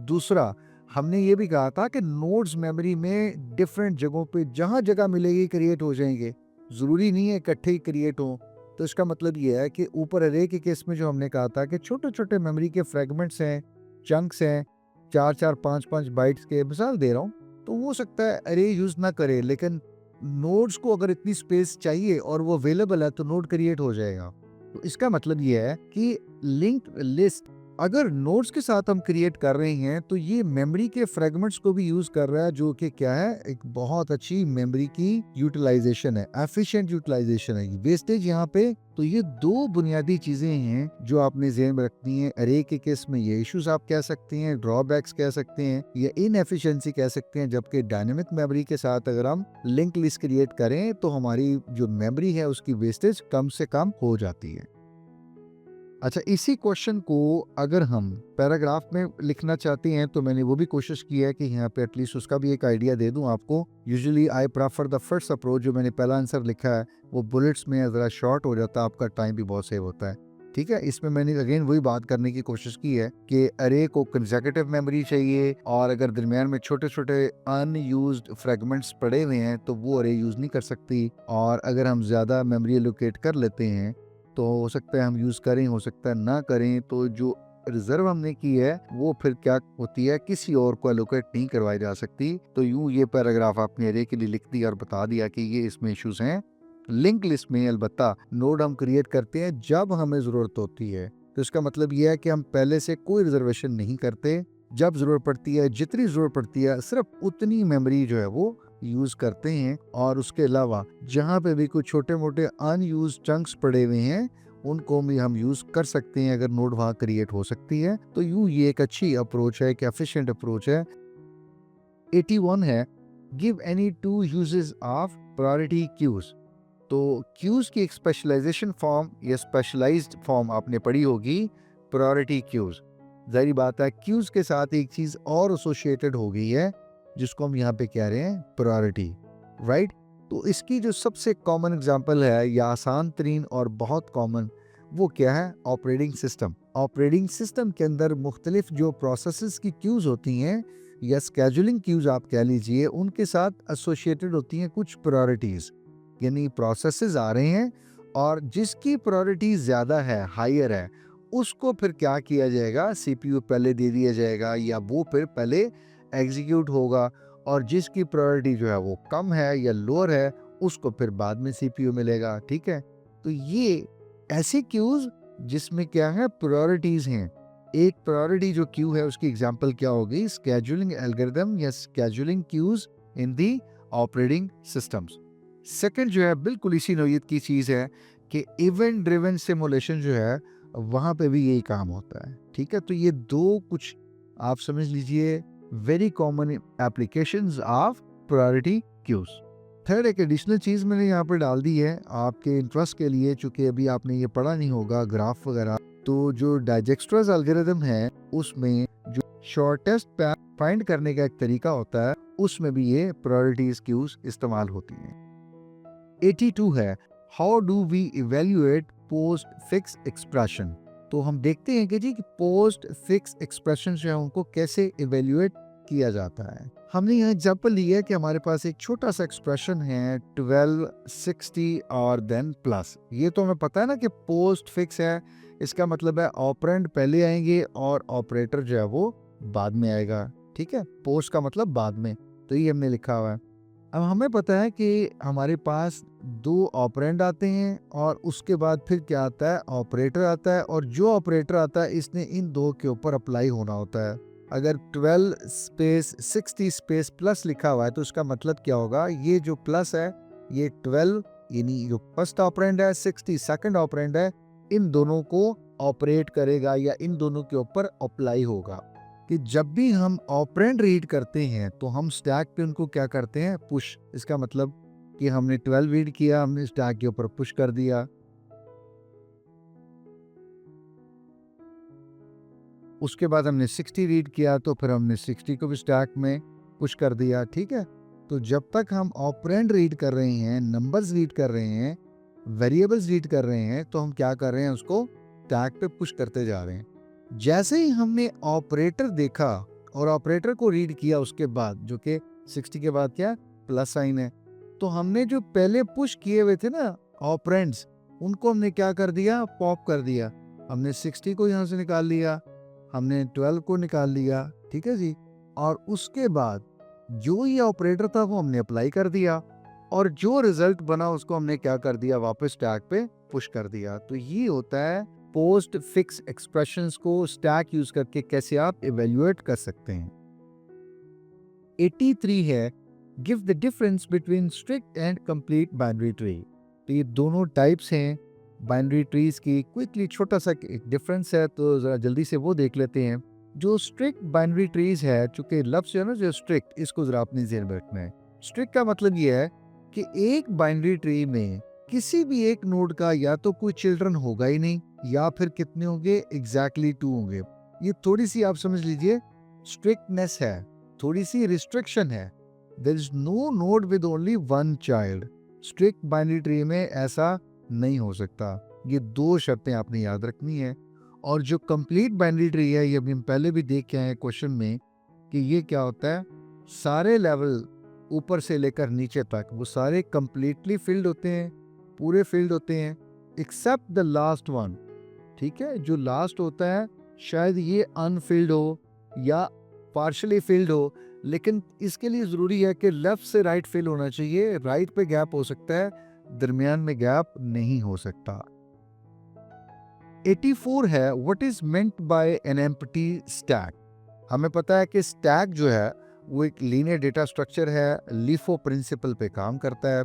दूसरा, हमने ये भी कहा था कि नोड्स मेमोरी में डिफरेंट जगहों पे जहां जगह मिलेगी क्रिएट हो जाएंगे, जरूरी नहीं है इकट्ठे ही क्रिएट हो। तो इसका मतलब ये है कि ऊपर अरे के केस में जो हमने कहा था कि छोटे छोटे मेमोरी के फ्रेगमेंट्स हैं, चंक्स हैं, 4-4, 5-5 बाइट्स के, मिसाल दे रहा हूँ, तो हो सकता है अरे यूज ना करे, लेकिन नोड्स को अगर इतनी स्पेस चाहिए और वो अवेलेबल है तो नोड क्रिएट हो जाएगा। तो इसका मतलब ये है कि लिंक्ड लिस्ट अगर नोड्स के साथ हम क्रिएट कर रहे हैं तो ये मेमोरी के फ्रेगमेंट्स को भी यूज कर रहा है, जो कि क्या है, एक बहुत अच्छी मेमोरी की यूटिलाइजेशन है, एफिशिएंट यूटिलाइजेशन है, वेस्टेज यहाँ पे। तो ये दो बुनियादी चीजें हैं जो आपने ज़हन में रखनी है। अरे के केस में ये इश्यूज आप कह सकते हैं, ड्रॉबैक्स कह सकते हैं, या इनएफिशिएंसी कह सकते हैं, जबकि डायनेमिक मेमोरी के साथ अगर हम लिंक लिस्ट क्रिएट करें तो हमारी जो मेमोरी है उसकी वेस्टेज कम से कम हो जाती है। अच्छा, इसी क्वेश्चन को अगर हम पैराग्राफ में लिखना चाहते हैं तो मैंने वो भी कोशिश की है कि यहाँ पे एटलीस्ट उसका भी एक आइडिया दे दूं आपको। Usually I prefer the first approach, जो मैंने पहला आंसर लिखा है वो बुलेट्स में ज़रा शॉर्ट हो जाता है, आपका टाइम भी बहुत सेव होता है। ठीक है, इसमें मैंने अगेन वही बात करने की कोशिश की है कि अरे को कंसेक्यूटिव मेमोरी चाहिए, और अगर दरमियान में छोटे छोटे अनयूज्ड फ्रेगमेंट्स पड़े हुए हैं तो वो अरे यूज़ नहीं कर सकती। और अगर हम ज़्यादा मेमोरी एलोकेट कर लेते हैं तो हो सकता है हम यूज़ करें, हो सकता है ना करें, तो जो रिजर्व हमने की है वो फिर क्या होती है, किसी और को एलोकेट नहीं करवाई जा सकती। तो यूं ये पैराग्राफ आपने अरे के लिए लिख दिया और बता दिया कि ये इसमें इश्यूज हैं। लिंक लिस्ट में अलबत्ता नोड हम क्रिएट करते हैं जब हमें ज़रूरत होती है, तो इसका मतलब ये है कि हम पहले से कोई रिजर्वेशन नहीं करते, जब ज़रूरत पड़ती है, जितनी ज़रूरत पड़ती है, सिर्फ उतनी मेमोरी जो है वो यूज़ करते हैं। और उसके अलावा जहाँ पे भी कुछ छोटे मोटे अनयूज चंक्स पड़े हुए हैं उनको भी हम यूज़ कर सकते हैं अगर नोड वहाँ क्रिएट हो सकती है। तो ये एक अच्छी अप्रोच है, एक एफिशिएंट अप्रोच है। 81 है, give any two uses of priority queues. तो क्यूज की एक स्पेशलाइजेशन फॉर्म या स्पेशलाइज्ड फॉर्म आपने पढ़ी होगी, प्रायोरिटी क्यूज। जाहिर बात है क्यूज के साथ एक चीज और एसोसिएटेड हो गई है जिसको हम यहाँ पे कह रहे हैं प्रायोरिटी, राइट। तो इसकी जो सबसे कॉमन एग्जांपल है या आसान तरीन और बहुत कॉमन, वो क्या है? Operating system. ऑपरेटिंग सिस्टम के अंदर मुख्तलिफ जो प्रोसेसेस की क्यूज होती हैं या स्केजुलिंग क्यूज आप कह लीजिए, उनके साथ एसोसिएटेड होती हैं कुछ प्रायोरिटीज। यानी प्रोसेसेस आ रहे हैं और जिसकी प्रायोरिटी ज़्यादा है, हायर है, उसको फिर क्या किया जाएगा? सीपीयू पहले दे दिया जाएगा या वो फिर पहले एग्जीक्यूट होगा। और जिसकी प्रायोरिटी जो है वो कम है या लोअर है, उसको फिर बाद में सीपीयू मिलेगा। ठीक है, तो ये ऐसी क्यूज जिसमें क्या है? प्रायोरिटीज हैं। एक प्रायोरिटी जो क्यू है उसकी एग्जांपल क्या होगी? स्केड्यूलिंग एल्गोरिथम या scheduling queues in the operating systems. Second जो है बिल्कुल इसी नौइयत की चीज़ है कि इवेंट ड्रिवन सिमुलेशन जो है वहाँ पे भी यही काम होता है। ठीक है, तो ये दो कुछ आप समझ लीजिए very common applications of priority queues. Third एक एडिशनल चीज़ मैंने यहाँ पर डाल दी है आपके इंटरेस्ट के लिए, चूंकि अभी आपने ये पढ़ा नहीं होगा ग्राफ वगैरह। तो जो डाइजेक्स्ट्रास एल्गोरिथम है उसमें जो शॉर्टेस्ट पैथ फाइंड करने का एक तरीका होता है, उसमें भी ये प्रायोरिटीज क्यूज इस्तेमाल होती हैं। 82 है, how do we evaluate postfix expression. तो हम देखते हैं कि जी पोस्ट फिक्स एक्सप्रेशन जो है उनको कैसे इवेल्युएट किया जाता है। हमने यहाँ एग्जांपल लिया है कि हमारे पास एक छोटा सा एक्सप्रेशन है 12, 60 और देन प्लस। ये तो हमें पता है ना कि पोस्ट फिक्स है, इसका मतलब है ऑपरेंड पहले आएंगे और ऑपरेटर जो है वो बाद में आएगा। ठीक है, पोस्ट का मतलब बाद में, तो ये हमने लिखा हुआ है। अब हमें पता है कि हमारे पास दो ऑपरेंड आते हैं और उसके बाद फिर क्या आता है? ऑपरेटर आता है, और जो ऑपरेटर आता है इसने इन दो के ऊपर अप्लाई होना होता है। अगर 12 स्पेस 60 स्पेस प्लस लिखा हुआ है तो उसका मतलब क्या होगा? ये जो प्लस है ये 12 यानी जो फर्स्ट ऑपरेंड है, 60 सेकंड ऑपरेंड है, इन दोनों को ऑपरेट करेगा या इन दोनों के ऊपर अप्लाई होगा। कि जब भी हम ऑपरेंड रीड करते हैं तो हम स्टैक पे उनको क्या करते हैं? पुश। इसका मतलब कि हमने 12 रीड किया, हमने स्टैक के ऊपर पुश कर दिया। उसके बाद हमने 60 रीड किया तो फिर हमने 60 को भी स्टैक में पुश कर दिया। ठीक है, तो जब तक हम ऑपरेंड रीड कर रहे हैं, नंबर्स रीड कर रहे हैं, वेरिएबल्स रीड कर रहे हैं, तो हम क्या कर रहे हैं? उसको स्टैक पे पुश करते जा रहे हैं। जैसे ही हमने ऑपरेटर देखा और ऑपरेटर को रीड किया उसके बाद, जो कि 60 के बाद क्या प्लस साइन है, तो हमने जो पहले पुश किए हुए थे ना ऑपरेंड्स, उनको हमने क्या कर दिया? पॉप कर दिया। हमने 60 को यहाँ से निकाल लिया, हमने 12 को निकाल लिया। ठीक है जी, और उसके बाद जो ये ऑपरेटर था वो हमने अप्लाई कर दिया और जो रिजल्ट बना उसको हमने क्या कर दिया? वापस स्टैक पे पुश कर दिया। तो ये होता है पोस्ट फिक्स एक्सप्रेशंस को स्टैक यूज करके कैसे आप इवेल्युएट कर सकते हैं। 83 है, give the difference between strict and complete binary tree. तो ये दोनों टाइप्स हैं बाइनरी ट्रीज की। क्विकली छोटा सा एक डिफरेंस है तो जरा जल्दी से वो देख लेते हैं। जो स्ट्रिक्ट बाइनरी ट्रीज है, चूंकि लफ्ज है ना जो स्ट्रिक्ट, इसको जरा अपने ज़हन में रखना है। स्ट्रिक्ट का मतलब ये है कि एक बाइनरी ट्री में किसी भी एक नोड का या तो कोई चिल्ड्रन होगा ही नहीं, या फिर कितने होंगे? एग्जैक्टली 2 होंगे। ये थोड़ी सी आप समझ लीजिए स्ट्रिक्टनेस है, थोड़ी सी रिस्ट्रिक्शन है। There is no node with only one child. Strict binary tree में ऐसा नहीं हो सकता। ये दो शर्तें आपने याद रखनी है। और जो कंप्लीट बाइनरी ट्री है, ये अभी हम पहले भी देख के आए क्वेश्चन में कि ये क्या होता है? सारे लेवल ऊपर से लेकर नीचे तक वो सारे कंप्लीटली फिल्ड होते हैं, पूरे फिल्ड होते हैं, एक्सेप्ट द लास्ट वन। ठीक है, जो लास्ट होता है शायद ये अनफिल्ड हो या पार्शली फिल्ड हो, लेकिन इसके लिए ज़रूरी है कि लेफ्ट से राइट फिल होना चाहिए। राइट पे गैप हो सकता है, दरमियान में गैप नहीं हो सकता। 84 है what is meant by an empty stack. हमें पता है कि स्टैक जो है वो एक लीनियर डेटा स्ट्रक्चर है, लीफो प्रिंसिपल पे काम करता है।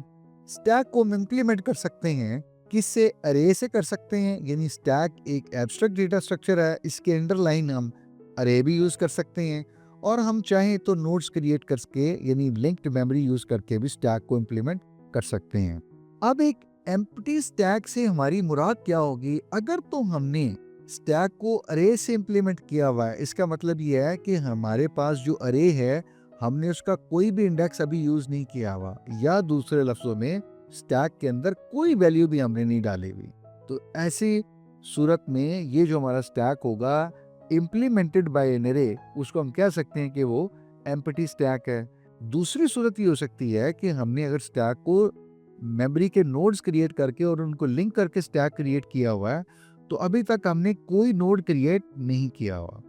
स्टैक को हम इम्प्लीमेंट कर सकते हैं किससे? अरे से कर सकते हैं, यानी स्टैक एक एब्स्ट्रैक्ट डेटा स्ट्रक्चर है, इसके अंडरलाइन हम अरे भी यूज कर सकते हैं, और हम चाहें तो नोड्स क्रिएट करके यानी लिंक्ड मेमोरी यूज करके भी स्टैक को इम्प्लीमेंट कर सकते हैं। अब एक एम्प्टी स्टैक से हमारी मुराद क्या होगी? अगर तो हमने स्टैक को अरे से इम्प्लीमेंट किया हुआ है, इसका मतलब यह है कि हमारे पास जो अरे है हमने उसका कोई भी इंडेक्स अभी यूज नहीं किया हुआ, या दूसरे लफ्जों में स्टैक के अंदर कोई वैल्यू भी हमने नहीं डाली हुई। तो ऐसी सूरत में ये जो हमारा स्टैक होगा इम्प्लीमेंटेड बाय एन अरे, उसको हम कह सकते हैं कि वो एम्प्टी स्टैक है। दूसरी सूरत ये हो सकती है कि हमने अगर स्टैक को मेमोरी के नोड्स क्रिएट करके और उनको लिंक करके स्टैक क्रिएट किया हुआ है, तो अभी तक हमने कोई नोड क्रिएट नहीं किया हुआ,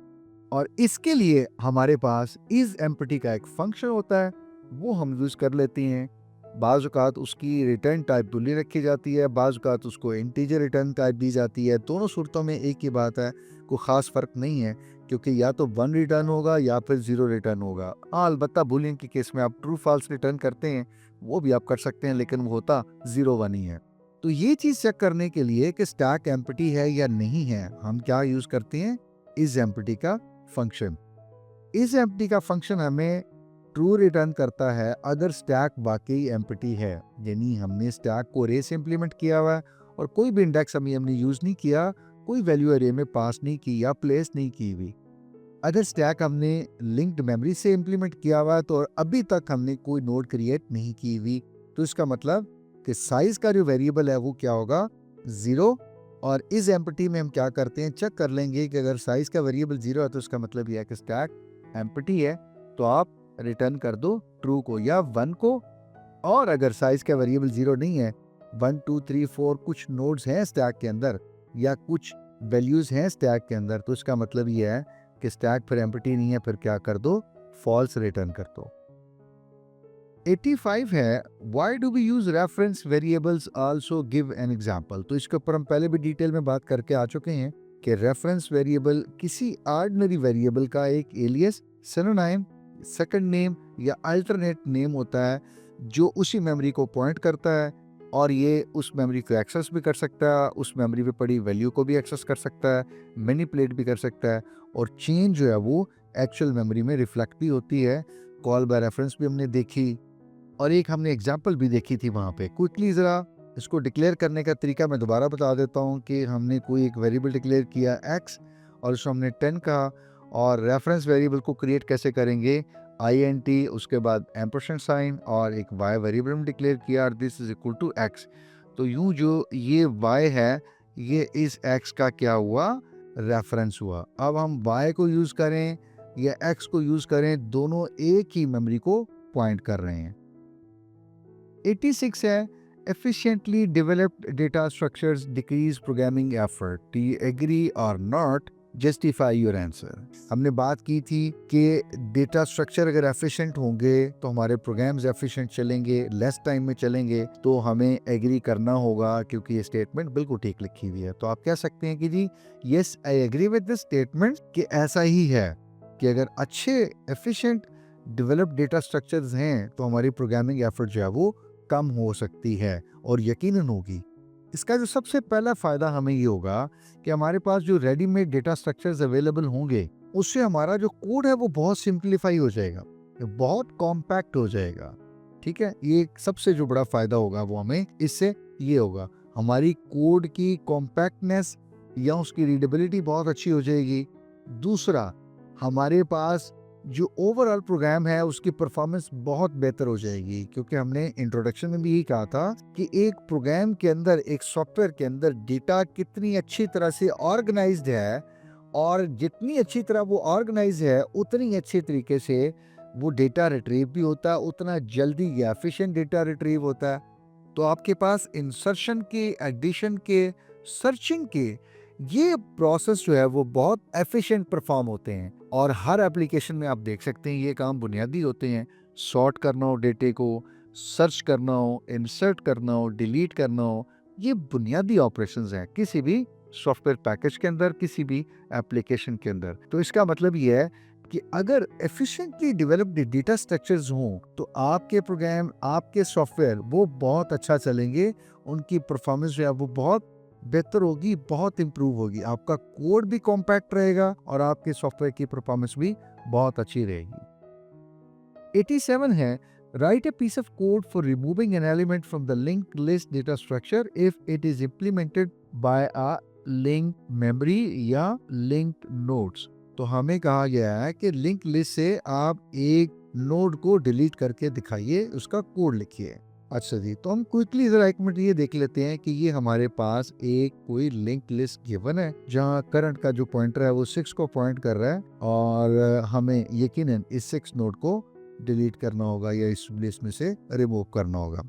और इसके लिए हमारे पास इज एम्प्टी का एक फंक्शन होता है, वो हम यूज कर लेते हैं। बाज़ औक़ात उसकी रिटर्न टाइप बुलियन रखी जाती है, बाज़ औक़ात उसको इंटीजर रिटर्न टाइप दी जाती है। दोनों सूरतों में एक ही बात है, कोई ख़ास फ़र्क नहीं है, क्योंकि या तो 1 रिटर्न होगा या फिर 0 रिटर्न होगा। हाँ, अलबत्ता बुलियन के केस में आप ट्रू फॉल्स रिटर्न करते हैं, वो भी आप कर सकते हैं, लेकिन वो होता 0-1 ही है। तो ये चीज़ चेक करने के लिए कि स्टैक एम्प्टी है या नहीं है, हम क्या यूज़ करते हैं? इज एम्प्टी का फंक्शन। इज एम्प्टी का फंक्शन हमें ट्रू रिटर्न करता है अगर स्टैक वाकई एम्प्टी है, यानी हमने स्टैक को अरे से इम्प्लीमेंट किया हुआ है और कोई भी इंडेक्स हमने यूज नहीं किया, कोई वैल्यू अरे में पास नहीं की या प्लेस नहीं की हुई। अगर स्टैक हमने लिंक्ड मेमोरी से इम्प्लीमेंट किया हुआ है तो अभी तक हमने कोई नोड क्रिएट नहीं की हुई, तो इसका मतलब कि साइज का जो वेरिएबल है वो क्या होगा? 0। और इस एम्प्टी में हम क्या करते हैं? चेक कर लेंगे कि अगर साइज का वेरिएबल 0 है तो इसका मतलब यह है कि स्टैक एम्प्टी है, तो आप रिटर्न कर दो ट्रू को या 1 को। और अगर साइज का वेरिएबल 0 नहीं है, 1 2 3 4 कुछ नोड्स हैं स्टैक के अंदर या कुछ वैल्यूज हैं स्टैक के अंदर, तो इसका मतलब यह है कि स्टैक फिर एम्प्टी नहीं है, फिर क्या कर दो? फॉल्स रिटर्न कर दो। 85 है why do we use reference variables also give an example. तो इसके ऊपर हम पहले भी डिटेल में बात करके आ चुके हैं कि रेफरेंस वेरिएबल किसी ऑर्डिनरी वेरिएबल का एक एलियस, सिनोनिम, सेकंड नेम या अल्टरनेट नेम होता है जो उसी मेमोरी को पॉइंट करता है, और ये उस मेमोरी को एक्सेस भी कर सकता है, उस मेमोरी पे पड़ी वैल्यू को भी एक्सेस कर सकता है, मैनिपुलेट भी कर सकता है, और चेंज जो है वो एक्चुअल मेमोरी में रिफ्लेक्ट भी होती है। कॉल बाय रेफरेंस भी हमने देखी, और एक हमने एग्जांपल भी देखी थी वहाँ पे। क्विकली ज़रा इसको डिक्लेयर करने का तरीका मैं दोबारा बता देता हूँ कि हमने कोई एक वेरिएबल डिक्लेयर किया x और उसको हमने 10 कहा, और रेफरेंस वेरिएबल को क्रिएट कैसे करेंगे? int, उसके बाद एम्परसेंड साइन और एक y वेरिएबल में डिक्लेयर किया, और this is equal to x। तो यूं जो ये y है ये इस x का क्या हुआ? रेफरेंस हुआ। अब हम y को यूज़ करें या x को यूज़ करें, दोनों एक ही मेमोरी को पॉइंट कर रहे हैं। 86 है efficiently developed data structures decrease programming effort. Do you agree or not? Justify your answer. हमने बात की थी कि डेटा स्ट्रक्चर अगर एफिशिएंट होंगे तो हमारे प्रोग्राम्स एफिशिएंट चलेंगे, लेस टाइम में चलेंगे, तो हमें एग्री करना होगा क्योंकि ये स्टेटमेंट बिल्कुल ठीक लिखी हुई है। तो आप कह सकते हैं कि जी yes I agree with this statement, कि ऐसा ही है कि अगर अच्छे एफिशिएंट डेवलप्ड डेटा स्ट्रक्चर्स हैं तो हमारी प्रोग्रामिंग एफर्ट जो है वो कम हो सकती है, और यकीनन होगी। इसका जो सबसे पहला फ़ायदा हमें ये होगा कि हमारे पास जो रेडीमेड डेटा स्ट्रक्चर्स अवेलेबल होंगे उससे हमारा जो कोड है वो बहुत सिंप्लीफाई हो जाएगा, बहुत कॉम्पैक्ट हो जाएगा। ठीक है, ये सबसे जो बड़ा फ़ायदा होगा वो हमें इससे ये होगा, हमारी कोड की कॉम्पैक्टनेस या उसकी रीडेबिलिटी बहुत अच्छी हो जाएगी। दूसरा, हमारे पास जो ओवरऑल प्रोग्राम है उसकी परफॉर्मेंस बहुत बेहतर हो जाएगी, क्योंकि हमने इंट्रोडक्शन में भी यही कहा था कि एक प्रोग्राम के अंदर, एक सॉफ्टवेयर के अंदर डेटा कितनी अच्छी तरह से ऑर्गेनाइज्ड है, और जितनी अच्छी तरह वो ऑर्गेनाइज है उतनी अच्छे तरीके से वो डेटा रिट्रीव भी होता है, उतना जल्दी या एफिशिएंट डेटा रिट्रीव होता है। तो आपके पास इंसर्शन के, एडिशन के, सर्चिंग के ये प्रोसेस जो है वो बहुत एफिशिएंट परफॉर्म होते हैं, और हर एप्लीकेशन में आप देख सकते हैं ये काम बुनियादी होते हैं। सॉर्ट करना हो डेटे को, सर्च करना हो, इंसर्ट करना हो, डिलीट करना हो, ये बुनियादी ऑपरेशंस हैं किसी भी सॉफ्टवेयर पैकेज के अंदर, किसी भी एप्लीकेशन के अंदर। तो इसका मतलब ये है कि अगर एफिशिएंटली डेवलप्ड डेटा स्ट्रक्चर्स हों तो आपके प्रोग्राम, आपके सॉफ्टवेयर वो बहुत अच्छा चलेंगे, उनकी परफॉर्मेंस जो है वो बहुत बेहतर होगी, बहुत इंप्रूव होगी, आपका कोड भी कॉम्पैक्ट रहेगा और आपके सॉफ्टवेयर की परफॉर्मेंस भी बहुत अच्छी रहेगी। 87 है, write a piece of code for removing an element from the linked list data structure if it is implemented by a linked memory या linked nodes। तो हमें कहा गया है कि लिंक लिस्ट से आप एक नोड को डिलीट करके दिखाइए, उसका कोड लिखिए। अच्छा जी, तो हम क्विकली जरा एक मिनट ये देख लेते हैं कि ये हमारे पास एक कोई लिंक लिस्ट गिवन है जहाँ करंट का जो पॉइंटर है वो 6 को पॉइंट कर रहा है और हमें यकीनन इस 6 नोड को डिलीट करना होगा या इस लिस्ट में से रिमूव करना होगा।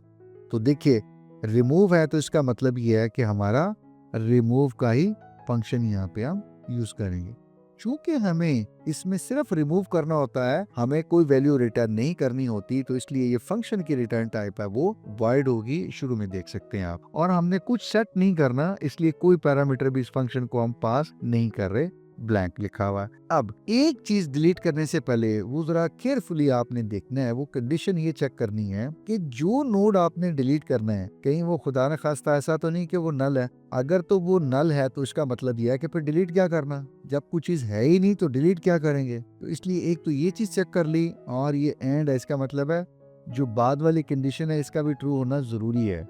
तो देखिए, रिमूव है तो इसका मतलब ये है कि हमारा रिमूव का ही फंक्शन यहाँ पे हम यूज करेंगे। चूंकि हमें इसमें सिर्फ रिमूव करना होता है, हमें कोई वैल्यू रिटर्न नहीं करनी होती, तो इसलिए ये फंक्शन की रिटर्न टाइप है वो वॉइड होगी, शुरू में देख सकते हैं आप। और हमने कुछ सेट नहीं करना, इसलिए कोई पैरामीटर भी इस फंक्शन को हम पास नहीं कर रहे, ब्लैंक लिखा हुआ है। अब एक चीज डिलीट करने से पहले वो जरा केयरफुली आपने देखना है, वो कंडीशन ये चेक करनी है कि जो नोड आपने डिलीट करना है कहीं वो खुदा न खास्ता ऐसा तो नहीं कि वो नल है। अगर तो वो नल है तो इसका मतलब यह है कि फिर डिलीट क्या करना, जब कुछ चीज है ही नहीं तो डिलीट क्या करेंगे। तो इसलिए एक तो ये चीज चेक कर ली, और ये एंड है, इसका मतलब है जो बाद वाली कंडीशन है इसका भी ट्रू होना जरूरी है।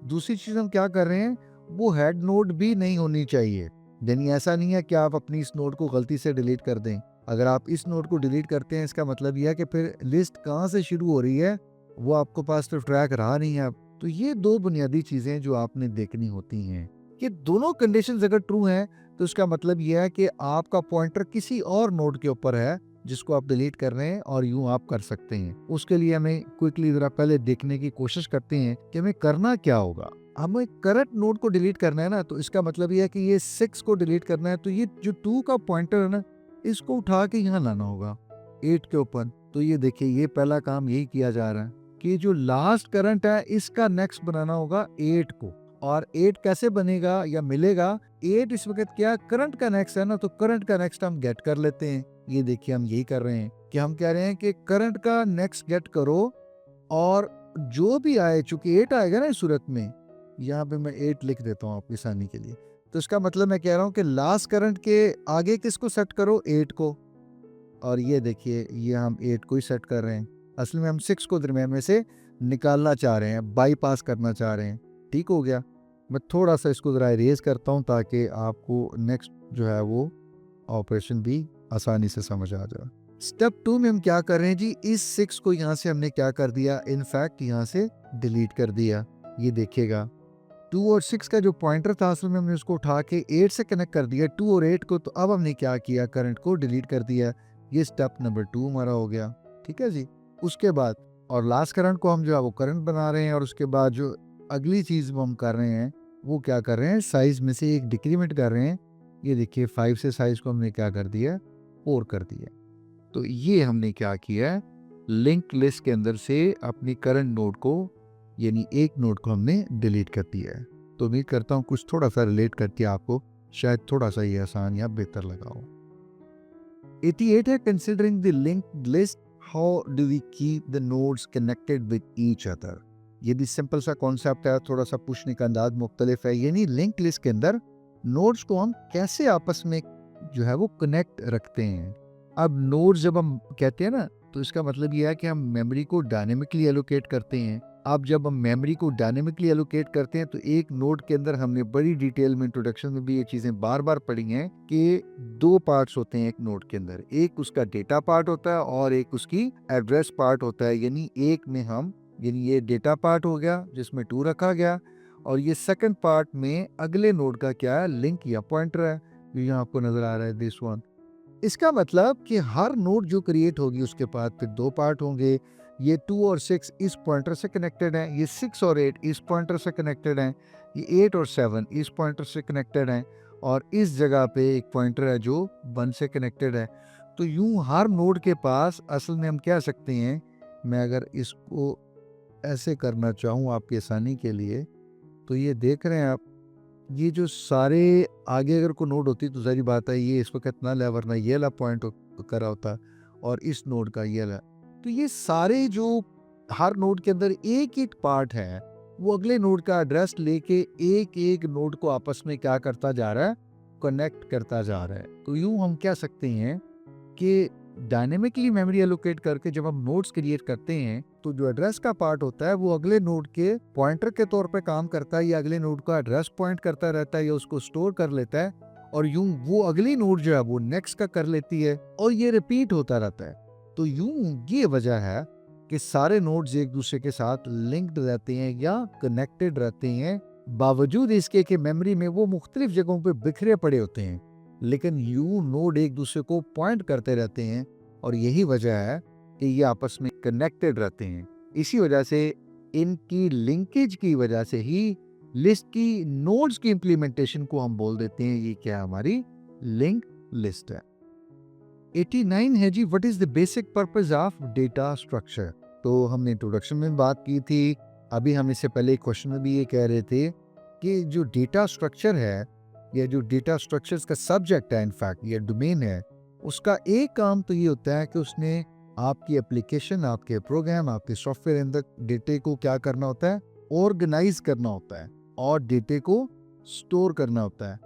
दूसरी चीज हम क्या कर रहे हैं, वो हेड नोड भी नहीं होनी चाहिए। यानी ऐसा नहीं है कि आप अपनी इस नोड को गलती से डिलीट कर दें। अगर आप इस नोड को डिलीट करते हैं इसका मतलब यह है कि फिर लिस्ट कहाँ से शुरू हो रही है वो आपको पास तो ट्रैक रहा नहीं है। तो ये दो बुनियादी चीजें जो आपने देखनी होती हैं कि दोनों कंडीशंस अगर ट्रू हैं तो इसका मतलब यह है कि आपका पॉइंटर किसी और नोड के ऊपर है जिसको आप डिलीट कर रहे हैं, और यूं आप कर सकते हैं। उसके लिए हमें क्विकली जरा पहले देखने की कोशिश करते हैं कि हमें करना क्या होगा। हमें करंट नोड को डिलीट करना है ना, तो इसका मतलब ये है कि ये 6 को डिलीट करना है, तो ये जो 2 का पॉइंटर है ना इसको उठा के यहाँ लाना होगा 8 के ऊपर। तो ये देखिए, ये पहला काम यही किया जा रहा है कि जो लास्ट करंट है इसका नेक्स्ट बनाना होगा 8 को। और 8 कैसे बनेगा या मिलेगा, 8 इस वक्त क्या करंट का नेक्स्ट है ना, तो करंट का नेक्स्ट हम गेट कर लेते हैं। ये देखिए हम यही कर रहे हैं कि हम कह रहे हैं कि करंट का नेक्स्ट गेट करो, और जो भी आए, चूंकि 8 आएगा ना इस सूरत में, यहाँ पे मैं 8 लिख देता हूँ आपकी आसानी के लिए। तो इसका मतलब मैं कह रहा हूँ कि लास्ट करंट के आगे किसको सेट करो, 8 को। और ये देखिए, ये हम 8 को ही सेट कर रहे हैं। असल में हम 6 को दरम्यान में से निकालना चाह रहे हैं, बाईपास करना चाह रहे हैं। ठीक हो गया। मैं थोड़ा सा इसको जरा इरेज करता हूँ ताकि आपको नेक्स्ट जो है वो ऑपरेशन भी आसानी से समझ आ जाए। स्टेप 2 में हम क्या कर रहे हैं जी, इस 6 को यहाँ से हमने क्या कर दिया, इनफैक्ट यहाँ से डिलीट कर दिया। ये देखिएगा 2 और 6 का जो पॉइंटर था असल में हमने उसको उठा के 8 से कनेक्ट कर दिया, 2 और 8 को। तो अब हमने क्या किया, करंट को डिलीट कर दिया। ये स्टेप नंबर 2 हमारा हो गया। ठीक है जी। उसके बाद और लास्ट करंट को हम जो है वो करंट बना रहे हैं, और उसके बाद जो अगली चीज हम कर रहे हैं वो क्या कर रहे हैं, साइज में से एक डिक्रीमेंट कर रहे हैं। ये देखिए 5 से साइज को हमने क्या कर दिया, 4 कर दिया। तो ये हमने क्या किया, लिंक लिस्ट के अंदर से अपनी करंट नोड को, यानी एक नोड को हमने डिलीट कर दिया है। तो उम्मीद करता हूँ कुछ थोड़ा सा रिलेट करके आपको शायद थोड़ा सा ये आसान या बेहतर लगा हो। 88 है, considering the linked list how do we keep the nodes connected with each other. ये भी सिंपल सा कॉन्सेप्ट है, थोड़ा सा पूछने का अंदाज मुख्तलिफ है। यानी लिंक लिस्ट के अंदर नोड्स को हम कैसे आपस में जो है वो कनेक्ट रखते हैं। अब नोड्स जब हम कहते हैं ना, तो इसका मतलब यह है कि हम मेमोरी को डायनेमिकली एलोकेट करते हैं। अब जब हम मेमोरी को डायनेमिकली एलोकेट करते हैं तो एक नोड के अंदर, हमने बड़ी डिटेल में इंट्रोडक्शन में भी ये चीजें बार बार पढ़ी हैं कि 2 पार्ट्स होते हैं एक नोड के अंदर। एक उसका डेटा पार्ट होता है और एक उसकी एड्रेस पार्ट होता है। यानी एक में हम, यानी ये डेटा पार्ट हो गया जिसमें 2 रखा गया, और ये सेकंड पार्ट में अगले नोड का क्या है, लिंक या पॉइंटर है, जो यहाँ आपको नजर आ रहा है, दिस वन। इसका मतलब कि हर नोड जो क्रिएट होगी उसके पास फिर 2 पार्ट होंगे। ये 2 और 6 इस पॉइंटर से कनेक्टेड हैं, ये 6 और 8 इस पॉइंटर से कनेक्टेड हैं, ये 8 और 7 इस पॉइंटर से कनेक्टेड हैं, और इस जगह पे एक पॉइंटर है जो 1 से कनेक्टेड है। तो यूं हर नोड के पास असल में हम कह सकते हैं, मैं अगर इसको ऐसे करना चाहूँ आपकी आसानी के लिए, तो ये देख रहे हैं आप ये जो सारे आगे अगर कोई नोड होती तो सारी बात है ये इस वक्त इतना ले, वरना ये वाला पॉइंट करा होता और इस नोड का ये वाला। तो ये सारे जो हर नोड के अंदर एक एक पार्ट है वो अगले नोड का एड्रेस लेके एक एक नोड को आपस में क्या करता जा रहा है, कनेक्ट करता जा रहा है। तो यूं हम कह सकते हैं कि डायनेमिकली मेमोरी एलोकेट करके जब हम नोड्स क्रिएट करते हैं तो जो एड्रेस का पार्ट होता है वो अगले नोड के पॉइंटर के तौर पे काम करता है, या अगले नोड का एड्रेस पॉइंट करता रहता है, या उसको स्टोर कर लेता है, और यूं वो अगली नोड जो है वो नेक्स्ट का कर लेती है, और ये रिपीट होता रहता है। तो यूं ये वजह है कि सारे नोड्स एक दूसरे के साथ लिंक्ड रहते हैं या कनेक्टेड रहते हैं, बावजूद इसके कि मेमोरी में वो मुख्तलिफ जगहों पे बिखरे पड़े होते हैं, लेकिन यू नोड एक दूसरे को पॉइंट करते रहते हैं, और यही वजह है कि ये आपस में कनेक्टेड रहते हैं। इसी वजह से इनकी लिंकेज की वजह से ही लिस्ट की नोड्स की इंप्लीमेंटेशन को हम बोल देते हैं ये क्या हमारी लिंक लिस्ट है। 89 है जी, what is the basic purpose of data structure. तो हमने इंट्रोडक्शन में बात की थी, अभी हम इससे पहले क्वेश्चन में भी ये कह रहे थे कि जो डेटा स्ट्रक्चर है या जो डेटा स्ट्रक्चर्स का सब्जेक्ट है, इनफैक्ट ये डोमेन है, उसका एक काम तो ये होता है कि उसने आपकी एप्लीकेशन, आपके प्रोग्राम, आपके सॉफ्टवेयर अंदर डेटे को क्या करना होता है, ऑर्गेनाइज करना होता है और डेटे को स्टोर करना होता है।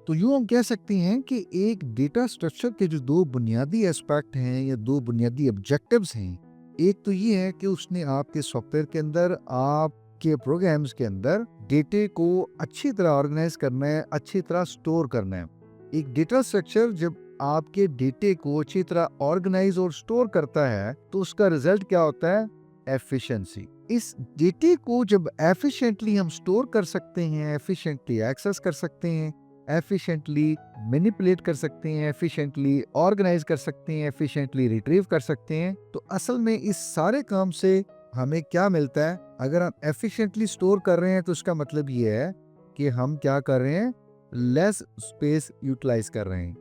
तो यूं हम कह सकते हैं कि एक डेटा स्ट्रक्चर के जो दो बुनियादी एस्पेक्ट हैं या दो बुनियादी ऑब्जेक्टिव्स हैं, एक तो ये है कि उसने आपके सॉफ्टवेयर के अंदर, आपके प्रोग्राम्स के अंदर डेटे को अच्छी तरह ऑर्गेनाइज करना है, अच्छी तरह स्टोर करना है। एक डेटा स्ट्रक्चर जब आपके डेटे को अच्छी तरह ऑर्गेनाइज और स्टोर करता है तो उसका रिजल्ट क्या होता है, एफिशिएंसी। इस डेटे को जब एफिशिएंटली हम स्टोर कर सकते हैं, एफिशिएंटली एक्सेस कर सकते हैं, एफिशिएंटली मैनिपुलेट कर सकते हैं, एफिशिएंटली ऑर्गेनाइज कर सकते हैं, एफिशिएंटली रिट्रीव कर सकते हैं, तो असल में इस सारे काम से हमें क्या मिलता है। अगर हम एफिशिएंटली स्टोर कर रहे हैं तो उसका मतलब ये है कि हम क्या कर रहे हैं, लेस स्पेस यूटिलाइज कर रहे हैं।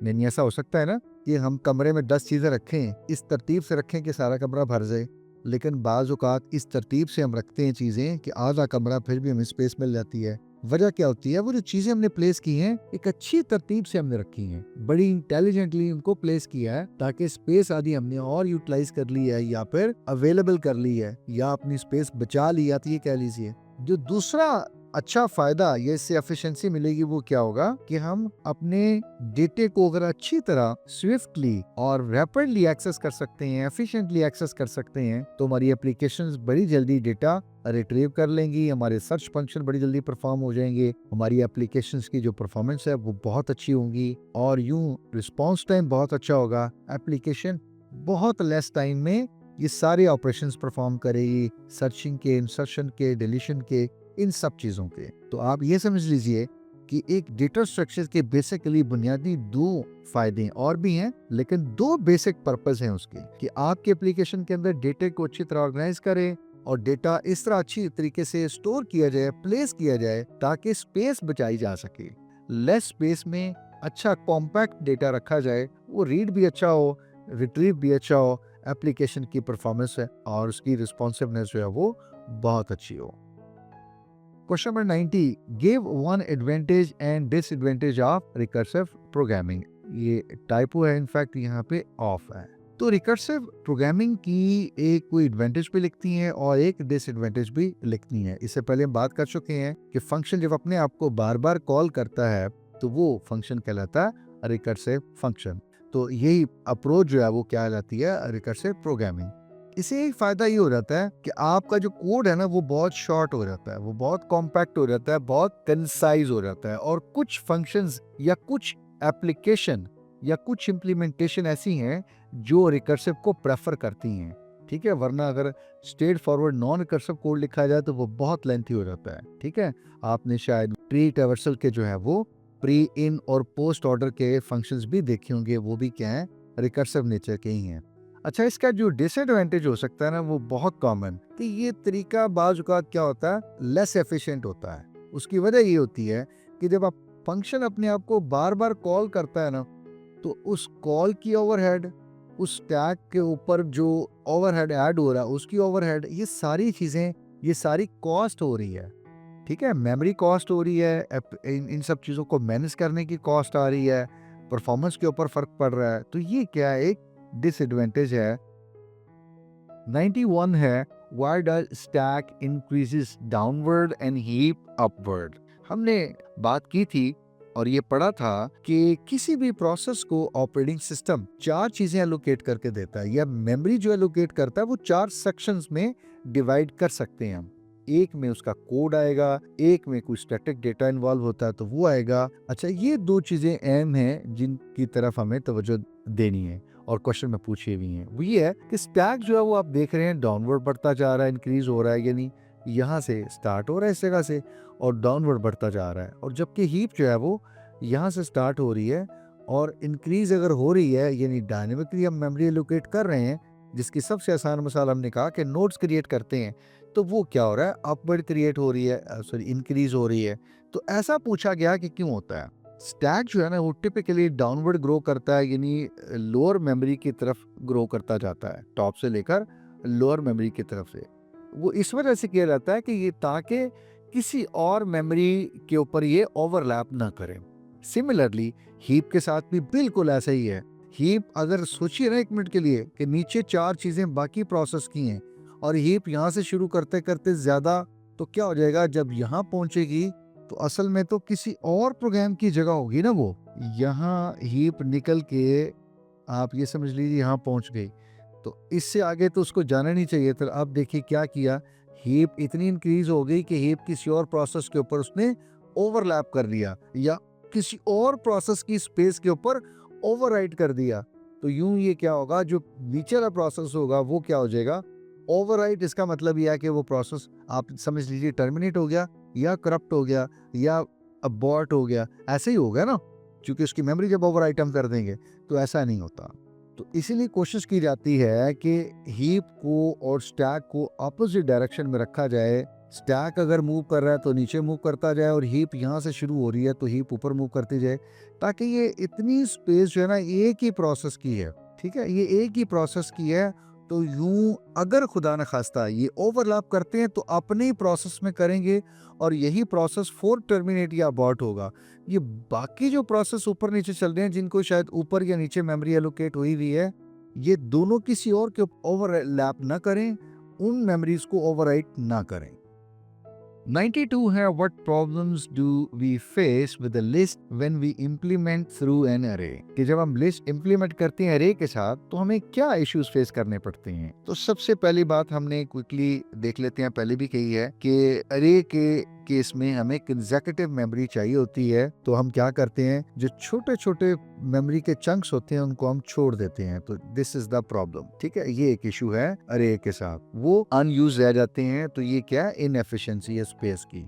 नहीं, ऐसा हो सकता है ना कि हम कमरे में 10 चीजें रखें, इस तरतीब से रखें कि सारा कमरा भर जाए, लेकिन बाज़ औक़ात इस तरतीब से हम रखते हैं चीजें कि आधा कमरा फिर भी हमें स्पेस मिल जाती है। वजह क्या होती है, वो जो चीजें हमने प्लेस की हैं एक अच्छी तरतीब से हमने रखी हैं, बड़ी इंटेलिजेंटली उनको प्लेस किया है, ताकि स्पेस आदि हमने और यूटिलाइज कर ली है या फिर अवेलेबल कर ली है या अपनी स्पेस बचा ली जाती है, कह लीजिए। जो दूसरा अच्छा फायदा ये इससे एफिशिएंसी मिलेगी वो क्या होगा कि हम अपने डेटे को अगर अच्छी तरह स्विफ्टली और रैपिडली एक्सेस कर सकते हैं, एफिशिएंटली एक्सेस कर सकते हैं, तो हमारी एप्लीकेशंस बड़ी जल्दी डेटा रिट्रीव कर लेंगी, हमारे सर्च फंक्शन बड़ी जल्दी परफॉर्म हो जाएंगे, हमारी एप्लीकेशंस की जो परफॉर्मेंस है वो बहुत अच्छी होंगी, और यूं रिस्पॉन्स टाइम बहुत अच्छा होगा। एप्लीकेशन बहुत लेस टाइम में ये सारे ऑपरेशंस परफॉर्म करेगी, सर्चिंग के, इंसर्शन के, डिलीशन के, इन सब चीजों के। तो आप ये समझ लीजिए कि एक डेटा स्ट्रक्चर के बेसिकली बुनियादी दो फायदे और भी हैं, लेकिन दो बेसिक पर्पस हैं उसके, कि आपके एप्लीकेशन के अंदर डेटे को अच्छी तरह ऑर्गेनाइज करें और डेटा इस तरह अच्छी तरीके से स्टोर किया जाए, प्लेस किया जाए, ताकि स्पेस बचाई जा सके। लेस स्पेस में अच्छा कॉम्पैक्ट डेटा रखा जाए, वो रीड भी अच्छा हो, रिट्रीव भी अच्छा हो, एप्लीकेशन की परफॉर्मेंस है और उसकी रिस्पॉन्सिवनेस जो है वो बहुत अच्छी हो। Question number 90, give one advantage and disadvantage of recursive programming. ये टाइपो है, इनफैक्ट यहाँ पे ऑफ है। तो रिकर्सिव प्रोग्रामिंग की एक कोई एडवांटेज भी लिखती है और एक डिसएडवांटेज भी लिखती है। इससे पहले हम बात कर चुके हैं कि फंक्शन जब अपने आप को बार बार कॉल करता है तो वो फंक्शन कहलाता है रिकर्सिव फंक्शन। तो यही अप्रोच जो है वो क्या कहलाती है, रिकर्सिव प्रोग्रामिंग। इसे एक फायदा ये हो जाता है कि आपका जो कोड है ना वो बहुत शॉर्ट हो जाता है, वो बहुत कॉम्पैक्ट हो जाता है, बहुत कंसाइज हो जाता है, और कुछ फंक्शंस या कुछ एप्लीकेशन या कुछ इम्प्लीमेंटेशन ऐसी हैं जो रिकर्सिव को प्रेफर करती हैं, ठीक है। वरना अगर straight forward non recursive code लिखा जाए तो वो बहुत लेंथी हो जाता है, ठीक है। आपने शायद ट्री ट्रैवर्सल के जो है वो प्री, इन और पोस्ट ऑर्डर के फंक्शंस भी देखे होंगे, वो भी क्या है, रिकर्सिव नेचर के ही हैं। अच्छा, इसका जो डिसएडवांटेज हो सकता है ना वो बहुत कॉमन, कि ये तरीका बाज़ औक़ात क्या होता है, लेस एफिशिएंट होता है। उसकी वजह ये होती है कि जब आप फंक्शन अपने आप को बार बार कॉल करता है ना, तो उस कॉल की ओवरहेड, उस स्टैक के ऊपर जो ओवरहेड ऐड हो रहा है उसकी ओवरहेड, ये सारी चीज़ें, ये सारी कॉस्ट हो रही है, ठीक है, मेमोरी कॉस्ट हो रही है, इन सब चीज़ों को मैनेज करने की कॉस्ट आ रही है, परफॉर्मेंस के ऊपर फ़र्क पड़ रहा है, तो ये क्या है, एक डिसएडवांटेज है। 91 है, why does stack increases downward and heap upward. हमने बात की थी और ये पढ़ा था कि किसी भी प्रोसेस को ऑपरेटिंग सिस्टम 4 चीजें एलोकेट करके देता है, या मेमोरी जो एलोकेट करता है वो 4 सेक्शंस में डिवाइड कर सकते हैं हम। एक में उसका कोड आएगा, एक में कुछ स्टैटिक डेटा इन्वॉल्व होता है तो वो आएगा। अच्छा, ये 2 चीजें अहम हैं जिनकी तरफ हमें तवज्जो देनी है और क्वेश्चन में पूछे भी हैं। वो ये है कि स्टैक जो है वो आप देख रहे हैं डाउनवर्ड बढ़ता जा रहा है, इंक्रीज हो रहा है, यानी यहाँ से स्टार्ट हो रहा है इस जगह से और डाउनवर्ड बढ़ता जा रहा है, और जबकि हीप जो है वो यहाँ से स्टार्ट हो रही है और इंक्रीज अगर हो रही है, यानी डायनेमिकली हम मेमोरी एलोकेट कर रहे हैं, जिसकी सबसे आसान मिसाल हमने कहा कि नोड्स क्रिएट करते हैं, तो वो क्या हो रहा है, अपवर्ड क्रिएट हो रही है, सॉरी इंक्रीज हो रही है। तो ऐसा पूछा गया कि क्यों होता है। स्टैक जो है ना वो टिपिकली डाउनवर्ड ग्रो करता है, यानी लोअर मेमोरी की तरफ ग्रो करता जाता है, टॉप से लेकर लोअर मेमोरी की तरफ से। वो इस वजह से किया जाता है कि ये ताकि किसी और मेमोरी के ऊपर ये ओवरलैप ना करे। सिमिलरली हीप के साथ भी बिल्कुल ऐसा ही है। हीप, अगर सोचिए ना एक मिनट के लिए कि नीचे 4 चीजें बाकी प्रोसेस की हैं और हीप यहाँ से शुरू करते करते ज्यादा, तो क्या हो जाएगा, जब यहाँ पहुंचेगी तो असल में तो किसी और प्रोग्राम की जगह होगी ना वो। यहाँ हीप निकल के आप ये समझ लीजिए यहाँ पहुंच गई, तो इससे आगे तो उसको जाना नहीं चाहिए था। अब देखिए क्या किया, हीप इतनी इंक्रीज हो गई कि हीप किसी और प्रोसेस के ऊपर उसने ओवरलैप कर दिया, या किसी और प्रोसेस की स्पेस के ऊपर ओवरराइड कर दिया। तो यूं ये क्या होगा, जो नीचे वाला प्रोसेस होगा वो क्या हो जाएगा, ओवरराइड। इसका मतलब यह है कि वो प्रोसेस आप समझ लीजिए टर्मिनेट हो गया, या करप्ट हो गया, या अबॉर्ट हो गया, ऐसे ही होगा ना, क्योंकि उसकी मेमोरी जब ओवर आइटम कर देंगे। तो ऐसा नहीं होता। तो इसीलिए कोशिश की जाती है कि हीप को और स्टैक को अपोजिट डायरेक्शन में रखा जाए। स्टैक अगर मूव कर रहा है तो नीचे मूव करता जाए, और हीप यहाँ से शुरू हो रही है तो हीप ऊपर मूव करती जाए, ताकि ये इतनी स्पेस जो है ना एक ही प्रोसेस की है, ठीक है, ये एक ही प्रोसेस की है। तो यूं अगर खुदा न खास्ता ये ओवरलैप करते हैं तो अपने ही प्रोसेस में करेंगे, और यही प्रोसेस फोर टर्मिनेट या अबॉर्ट होगा। ये बाकी जो प्रोसेस ऊपर नीचे चल रहे हैं, जिनको शायद ऊपर या नीचे मेमोरी एलोकेट हुई हुई है, ये दोनों किसी और के ओवरलैप ना करें, उन मेमोरीज को ओवरराइट ना करें। 92 है, what problems do we face with the list when we implement through an array? कि जब हम लिस्ट इंप्लीमेंट करते हैं अरे के साथ तो हमें क्या इश्यूज फेस करने पड़ते हैं। तो सबसे पहली बात हमने क्विकली देख लेते हैं, पहले भी कही है कि अरे के केस में हमें कंसेक्यूटिव मेमोरी चाहिए होती है। तो हम क्या करते हैं, जो छोटे छोटे मेमोरी के चंक्स होते हैं उनको हम छोड़ देते हैं। तो दिस इज द प्रॉब्लम, ठीक है, ये एक इशू है अरे के साथ, वो अनयूज रह जाते हैं। तो ये क्या है, इनएफिशिएंसी है स्पेस की।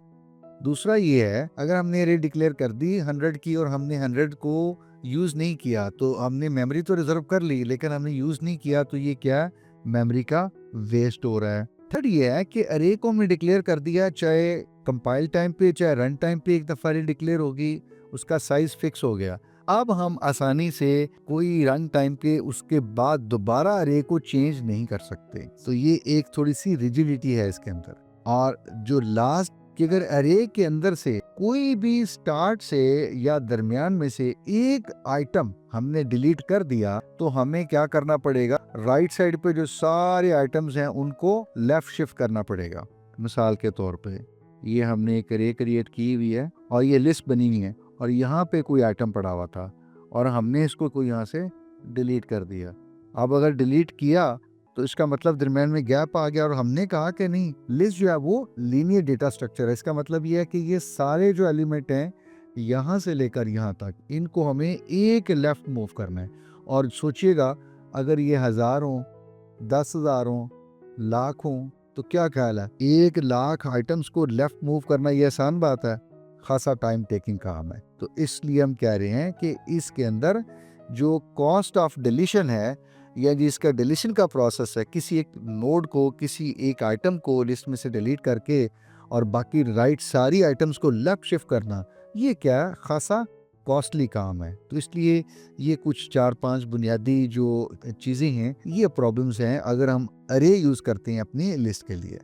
दूसरा ये है, अगर हमने अरे डिक्लेयर कर दी 100 की और हमने 100 को यूज नहीं किया, तो हमने मेमोरी तो रिजर्व कर ली लेकिन हमने यूज नहीं किया, तो ये क्या, मेमोरी का वेस्ट हो रहा है। थर्ड ये है कि अरे को हमने डिक्लेयर कर दिया, चाहे कंपाइल टाइम पे चाहे रन टाइम पे एक दफा अरे डिक्लेयर होगी, उसका साइज फिक्स हो गया। अब हम आसानी से कोई रन टाइम पे उसके बाद दोबारा अरे को चेंज नहीं कर सकते। तो ये एक थोड़ी सी रिजिडिटी है इसके अंदर। और जो लास्ट, कि अगर अरे के अंदर से कोई भी स्टार्ट से या दरमियान में से एक आइटम हमने डिलीट कर दिया, तो हमें क्या करना पड़ेगा, राइट साइड पे जो सारे आइटम्स हैं उनको लेफ्ट शिफ्ट करना पड़ेगा। मिसाल के तौर पे ये हमने एक अरे क्रिएट की हुई है और ये लिस्ट बनी हुई है, और यहाँ पे कोई आइटम पड़ा हुआ था और हमने इसको कोई यहाँ से डिलीट कर दिया। अब अगर डिलीट किया तो इसका मतलब दरम्यान में गैप आ गया, और हमने कहा कि नहीं, लिस्ट जो है वो लीनियर डेटा स्ट्रक्चर है। इसका मतलब ये है कि ये सारे जो एलिमेंट हैं यहाँ से लेकर यहाँ तक, इनको हमें एक लेफ्ट मूव करना है। और सोचिएगा, अगर ये 1000 हो, 10,000 हो, लाख हो, तो क्या ख्याल है, 1,00,000 आइटम्स को लेफ्ट मूव करना ये आसान बात है, खासा टाइम टेकिंग काम है। तो इसलिए हम कह रहे हैं कि इसके अंदर जो कॉस्ट ऑफ डिलीशन है, या जिसका डिलीशन का प्रोसेस है, किसी एक नोड को, किसी एक आइटम को लिस्ट में से डिलीट करके और बाकी राइट सारी आइटम्स को लेफ्ट शिफ्ट करना, ये क्या है, खासा कॉस्टली काम है। तो इसलिए ये कुछ 4-5 बुनियादी जो चीज़ें हैं, ये प्रॉब्लम्स हैं अगर हम अरे यूज़ करते हैं अपनी लिस्ट के लिए।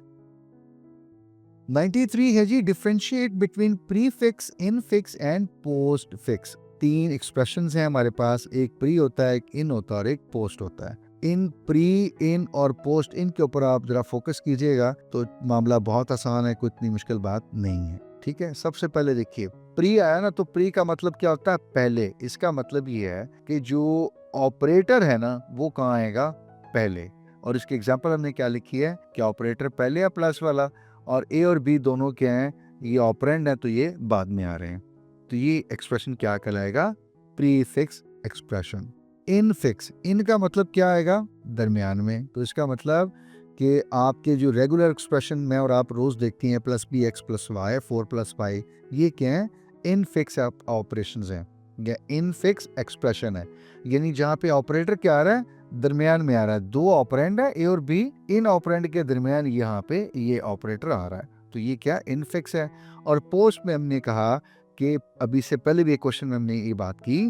93 है जी, differentiate between prefix, infix and postfix. तीन एक्सप्रेशंस हैं हमारे पास, एक प्री होता है, एक इन होता है और एक पोस्ट होता है। इन, प्री, इन और पोस्ट, इनके ऊपर आप जरा फोकस कीजिएगा तो मामला बहुत आसान है, कोई इतनी मुश्किल बात नहीं है। ठीक है, सबसे पहले देखिए प्री आया ना, तो प्री का मतलब क्या होता है? पहले। इसका मतलब ये है कि जो ऑपरेटर है ना वो कहाँ आएगा? पहले। और इसकी एग्जांपल हमने क्या लिखी है कि ऑपरेटर पहले या प्लस वाला, और ए और बी दोनों क्या हैं? ये ऑपरेंड है, तो ये बाद में आ रहे हैं। तो ये एक्सप्रेशन क्या कहलाएगा? Prefix expression. इनफिक्स, इन का मतलब क्या आएगा? दरमियान में। तो इसका मतलब कि आपके जो रेगुलर एक्सप्रेशन में और आप रोज देखती हैं plus B X plus Y, 4 plus Y, ये क्या है? इनफिक्स ऑपरेशन हैं या इनफिक्स एक्सप्रेशन है। यानी जहाँ पे ऑपरेटर क्या आ रहा है? दरमियान में आ रहा है। दो ऑपरेंड है ए और बी, इन ऑपरेंड के दरमियान यहाँ पे ये ऑपरेटर आ रहा है, तो ये क्या? इनफिक्स है। और पोस्ट में हमने कहा कि अभी से पहले भी एक क्वेश्चन में हमने ये बात की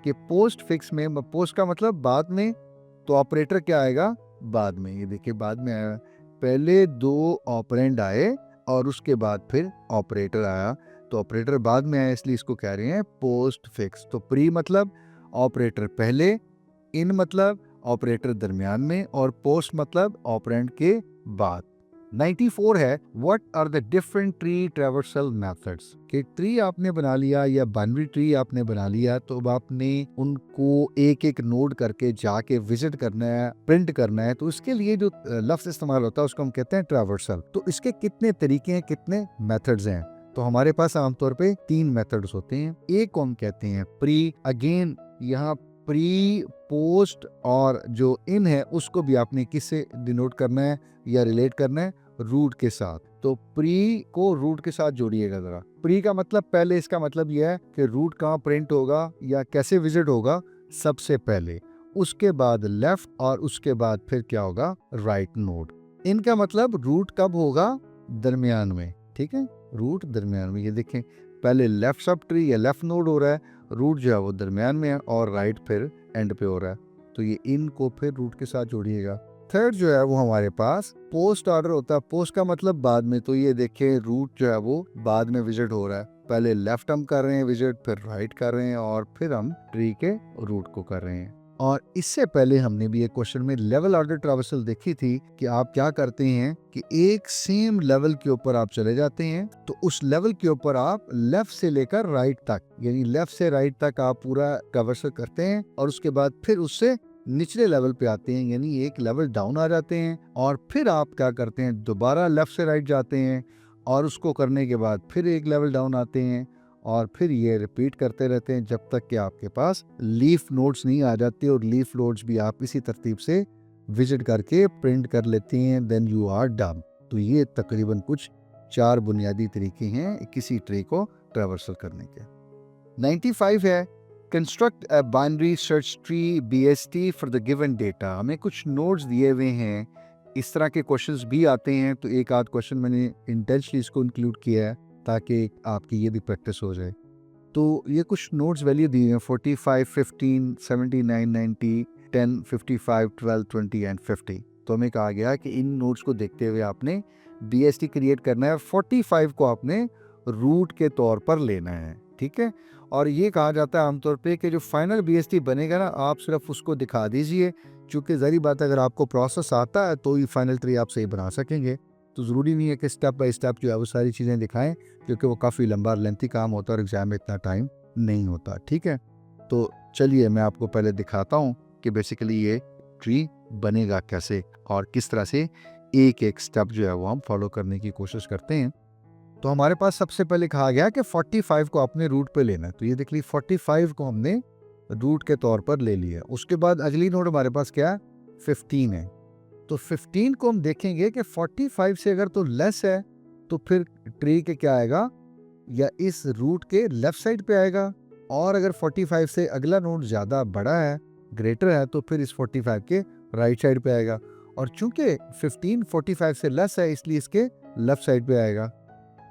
कि पोस्ट फिक्स में, पोस्ट का मतलब बाद में, तो ऑपरेटर क्या आएगा? बाद में। ये देखिए बाद में आया, पहले दो ऑपरेंड आए और उसके बाद फिर ऑपरेटर आया, तो ऑपरेटर बाद में आया, इसलिए इसको कह रहे हैं पोस्ट फिक्स। तो प्री मतलब ऑपरेटर पहले, इन मतलब ऑपरेटर दरमियान में, और पोस्ट मतलब ऑपरेंड के बाद। 94 है, what are the different tree traversal methods. कि ट्री आपने बना लिया या बाइनरी ट्री आपने बना लिया, तो अब आपने उनको एक एक नोड करके जाके विजिट करना है, प्रिंट करना है, तो इसके लिए जो लफ्ज इस्तेमाल होता है उसको हम कहते हैं ट्रैवर्सल। तो इसके कितने तरीके हैं, कितने मेथड्स हैं? तो हमारे पास आमतौर पे 3 मेथड्स होते हैं। एक को हम कहते हैं प्री। अगेन यहाँ प्री, पोस्ट और जो इन है उसको भी आपने किससे डिनोट करना है या रिलेट करना है? रूट के साथ। तो प्री को रूट के साथ जोड़िएगा जरा। प्री का मतलब पहले, इसका मतलब यह है कि रूट कहाँ प्रिंट होगा या कैसे विजिट होगा? सबसे पहले, उसके बाद लेफ्ट, और उसके बाद फिर क्या होगा? Right node. इनका मतलब रूट कब होगा? दरमियान में। ठीक है, रूट दरमियान में। ये देखें, पहले लेफ्ट सब ट्री या लेफ्ट नोड हो रहा है, रूट जो है वो दरमियान में है, और राइट फिर एंड पे हो रहा है, तो ये इन को फिर रूट के साथ जोड़िएगा। थर्ड जो है वो हमारे पास पोस्ट ऑर्डर होता है। पोस्ट का मतलब बाद में, तो ये देखें रूट जो है वो बाद में विजिट हो रहा है, पहले लेफ्ट हम कर रहे हैं विजिट, फिर राइट कर रहे हैं, और फिर हम ट्री के रूट को कर रहे हैं। और इससे पहले हमने भी एक क्वेश्चन में लेवल ऑर्डर ट्रैवर्सल देखी थी कि आप क्या करते हैं कि एक सेम लेवल के ऊपर आप चले जाते हैं, तो उस लेवल के ऊपर आप लेफ्ट से लेकर राइट तक, यानी लेफ्ट से राइट तक आप पूरा ट्रैवर्सल करते हैं, और उसके बाद फिर उससे निचले लेवल पे आते हैं, यानी एक लेवल डाउन आ जाते हैं, और फिर आप क्या करते हैं? दोबारा लेफ्ट से राइट जाते हैं, और उसको करने के बाद फिर एक लेवल डाउन आते हैं, और फिर ये रिपीट करते रहते हैं जब तक कि आपके पास लीफ नोड्स नहीं आ जाते, और लीफ नोड्स भी आप इसी तरतीब से विजिट करके प्रिंट कर लेते हैं, देन यू आर डन। तो ये तकरीबन कुछ 4 बुनियादी तरीके हैं किसी ट्री को ट्रैवर्सल करने के। 95 है, construct a binary search tree BST for the given data. हमें कुछ नोड्स दिए हुए हैं, इस तरह के क्वेश्चंस भी आते हैं, तो एक आध क्वेश्चन मैंने इंटेंशनली इसको इंक्लूड किया है ताकि आपकी ये भी प्रैक्टिस हो जाए। तो ये कुछ नोट्स वैल्यू दी हैं 45, 15, 79, 90, 10, 55, 12, 20 एंड 50। तो हमें कहा गया कि इन नोट्स को देखते हुए आपने BST क्रिएट करना है। 45 को आपने रूट के तौर पर लेना है, ठीक है। और ये कहा जाता है आमतौर पे कि जो फाइनल BST बनेगा ना, आप सिर्फ उसको दिखा दीजिए, चूँकि ज़ाहिर बात है अगर आपको प्रोसेस आता है तो ही फाइनल ट्री आप सही बना सकेंगे। तो ज़रूरी नहीं है कि स्टेप बाय स्टेप जो है वो सारी चीज़ें दिखाएं, क्योंकि वो काफ़ी लंबा लेंथी काम होता है और एग्ज़ाम में इतना टाइम नहीं होता, ठीक है। तो चलिए मैं आपको पहले दिखाता हूँ कि बेसिकली ये ट्री बनेगा कैसे और किस तरह से एक एक स्टेप जो है वो हम फॉलो करने की कोशिश करते हैं। तो हमारे पास सबसे पहले कहा गया कि 45 को आपने रूट पे लेना है, तो ये देख ली 45 को हमने रूट के तौर पर ले लिया। उसके बाद अगली नोड हमारे पास क्या है? 15 है। तो 15 को हम देखेंगे कि 45 से अगर तो लेस है तो फिर ट्री के क्या आएगा? या इस रूट के लेफ्ट साइड पे आएगा, और अगर 45 से अगला नोड ज़्यादा बड़ा है, ग्रेटर है, तो फिर इस 45 के राइट साइड पे आएगा। और चूंकि 15 45 से लेस है इसलिए इसके लेफ्ट साइड पे आएगा,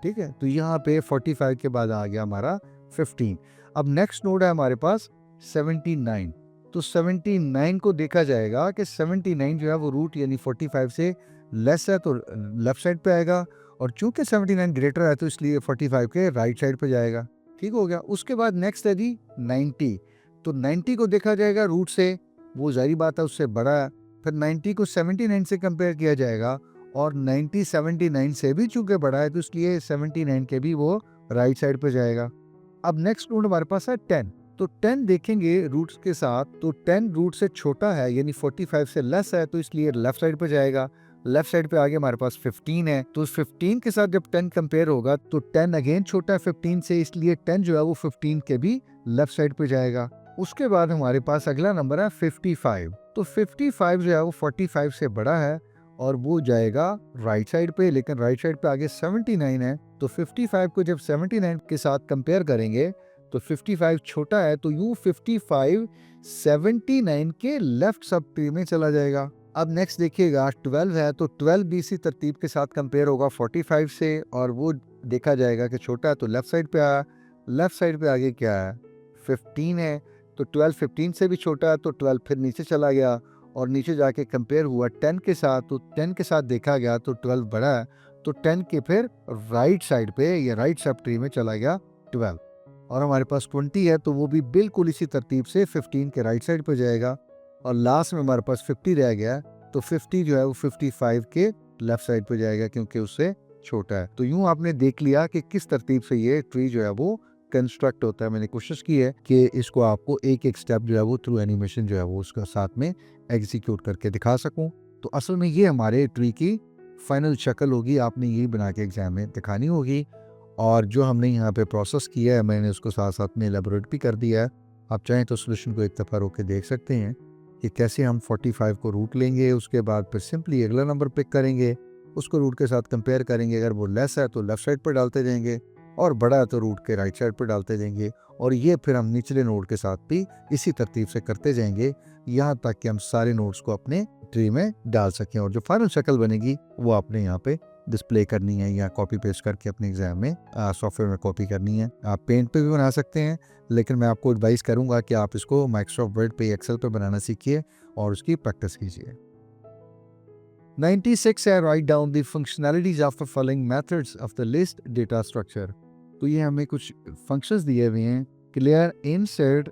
ठीक है। तो यहाँ पे 45 के बाद आ गया हमारा 15। अब नेक्स्ट नोड है हमारे पास 79। तो 79 को देखा जाएगा कि 79 जो है वो रूट यानी 45 से लेस है तो लेफ्ट साइड पे आएगा, और चूंकि 79 ग्रेटर है तो इसलिए 45 के राइट साइड पे जाएगा। ठीक हो गया। उसके बाद नेक्स्ट है जी 90। तो 90 को देखा जाएगा रूट से, वो जाहिर बात है उससे बड़ा है। फिर 90 को 79 से कंपेयर किया जाएगा और 90 79 से भी चूंकि बड़ा है तो इसलिए 79 के भी वो राइट साइड पे जाएगा। अब नेक्स्ट रूट हमारे पास है 10। तो 10 देखेंगे रूट्स के साथ, तो 10 रूट से छोटा है यानी 45 से लेस है तो इसलिए लेफ्ट साइड पे जाएगा। लेफ्ट साइड पे आगे हमारे पास 15 है, तो 15 के साथ जब 10 कंपेयर होगा तो 10 अगेन छोटा है 15 से, इसलिए 10 जो है वो 15 के भी लेफ्ट साइड पे जाएगा। उसके बाद हमारे पास अगला नंबर है 55। तो 55 जो है वो 45 से बड़ा है और वो जाएगा राइट साइड पे, लेकिन राइट साइड पे आगे 79 है, तो 55 को जब 79 के साथ कंपेयर करेंगे तो 55 छोटा है, तो यूं 55 79 के लेफ्ट सब ट्री में चला जाएगा। अब नेक्स्ट देखिएगा 12 है, तो 12 भी इसी तरतीब के साथ कंपेयर होगा 45 से और वो देखा जाएगा कि छोटा है तो लेफ्ट साइड पे आया। लेफ्ट साइड पे आगे क्या है 15 है, तो 12 15 से भी छोटा है तो 12 फिर नीचे चला गया और नीचे जाके कंपेयर हुआ 10 के साथ, तो 10 के साथ देखा गया तो 12 बड़ा है, तो 10 के फिर राइट साइड पे या राइट सब ट्री में चला गया 12। और हमारे पास 20 है, तो वो भी बिल्कुल इसी तरतीब से 15 के राइट साइड पे जाएगा और लास्ट में हमारे पास 50 रह गया, तो 50 जो है वो 55 के लेफ्ट साइड पे जाएगा क्योंकि उससे छोटा है। तो यूं आपने देख लिया कि किस तरतीब से ये ट्री जो है वो कंस्ट्रक्ट होता है। मैंने कोशिश की है कि इसको आपको एक एक स्टेप जो है वो थ्रू एनिमेशन जो है वो उसका साथ में एग्जीक्यूट करके दिखा सकूं। तो असल में ये हमारे ट्री की फाइनल शक्ल होगी, आपने यही बना के एग्जाम में दिखानी होगी। और जो हमने यहाँ पे प्रोसेस किया है मैंने उसको साथ साथ में एलेबोरेट भी कर दिया है। आप चाहें तो सोल्यूशन को एक दफ़ा रोक के देख सकते हैं कि कैसे हम 45 को रूट लेंगे, उसके बाद फिर सिंपली अगला नंबर पिक करेंगे, उसको रूट के साथ कंपेयर करेंगे, अगर वो लेस है तो लेफ्ट साइड पर डालते जाएंगे और बड़ा है तो रूट के राइट साइड पर डालते जाएंगे। और ये फिर हम निचले नोड के साथ भी इसी तरतीब से करते जाएंगे यहाँ तक कि हम सारे नोड्स को अपने ट्री में डाल सकें और जो फाइनल शक्ल बनेगी वो आपने यहाँ पे डिस्प्ले करनी है या कॉपी पेस्ट करके अपने एग्जाम में सॉफ्टवेयर में कॉपी करनी है। आप पेंट पे भी बना सकते हैं, लेकिन मैं आपको एडवाइस करूंगा कि आप इसको माइक्रोसॉफ्ट वर्ड पे, एक्सेल पे बनाना सीखिए और उसकी प्रैक्टिस कीजिए। 96 है, write down the functionalities of the following methods of the list data structure. तो ये हमें कुछ फंक्शंस दिए हुए हैं, clear, insert,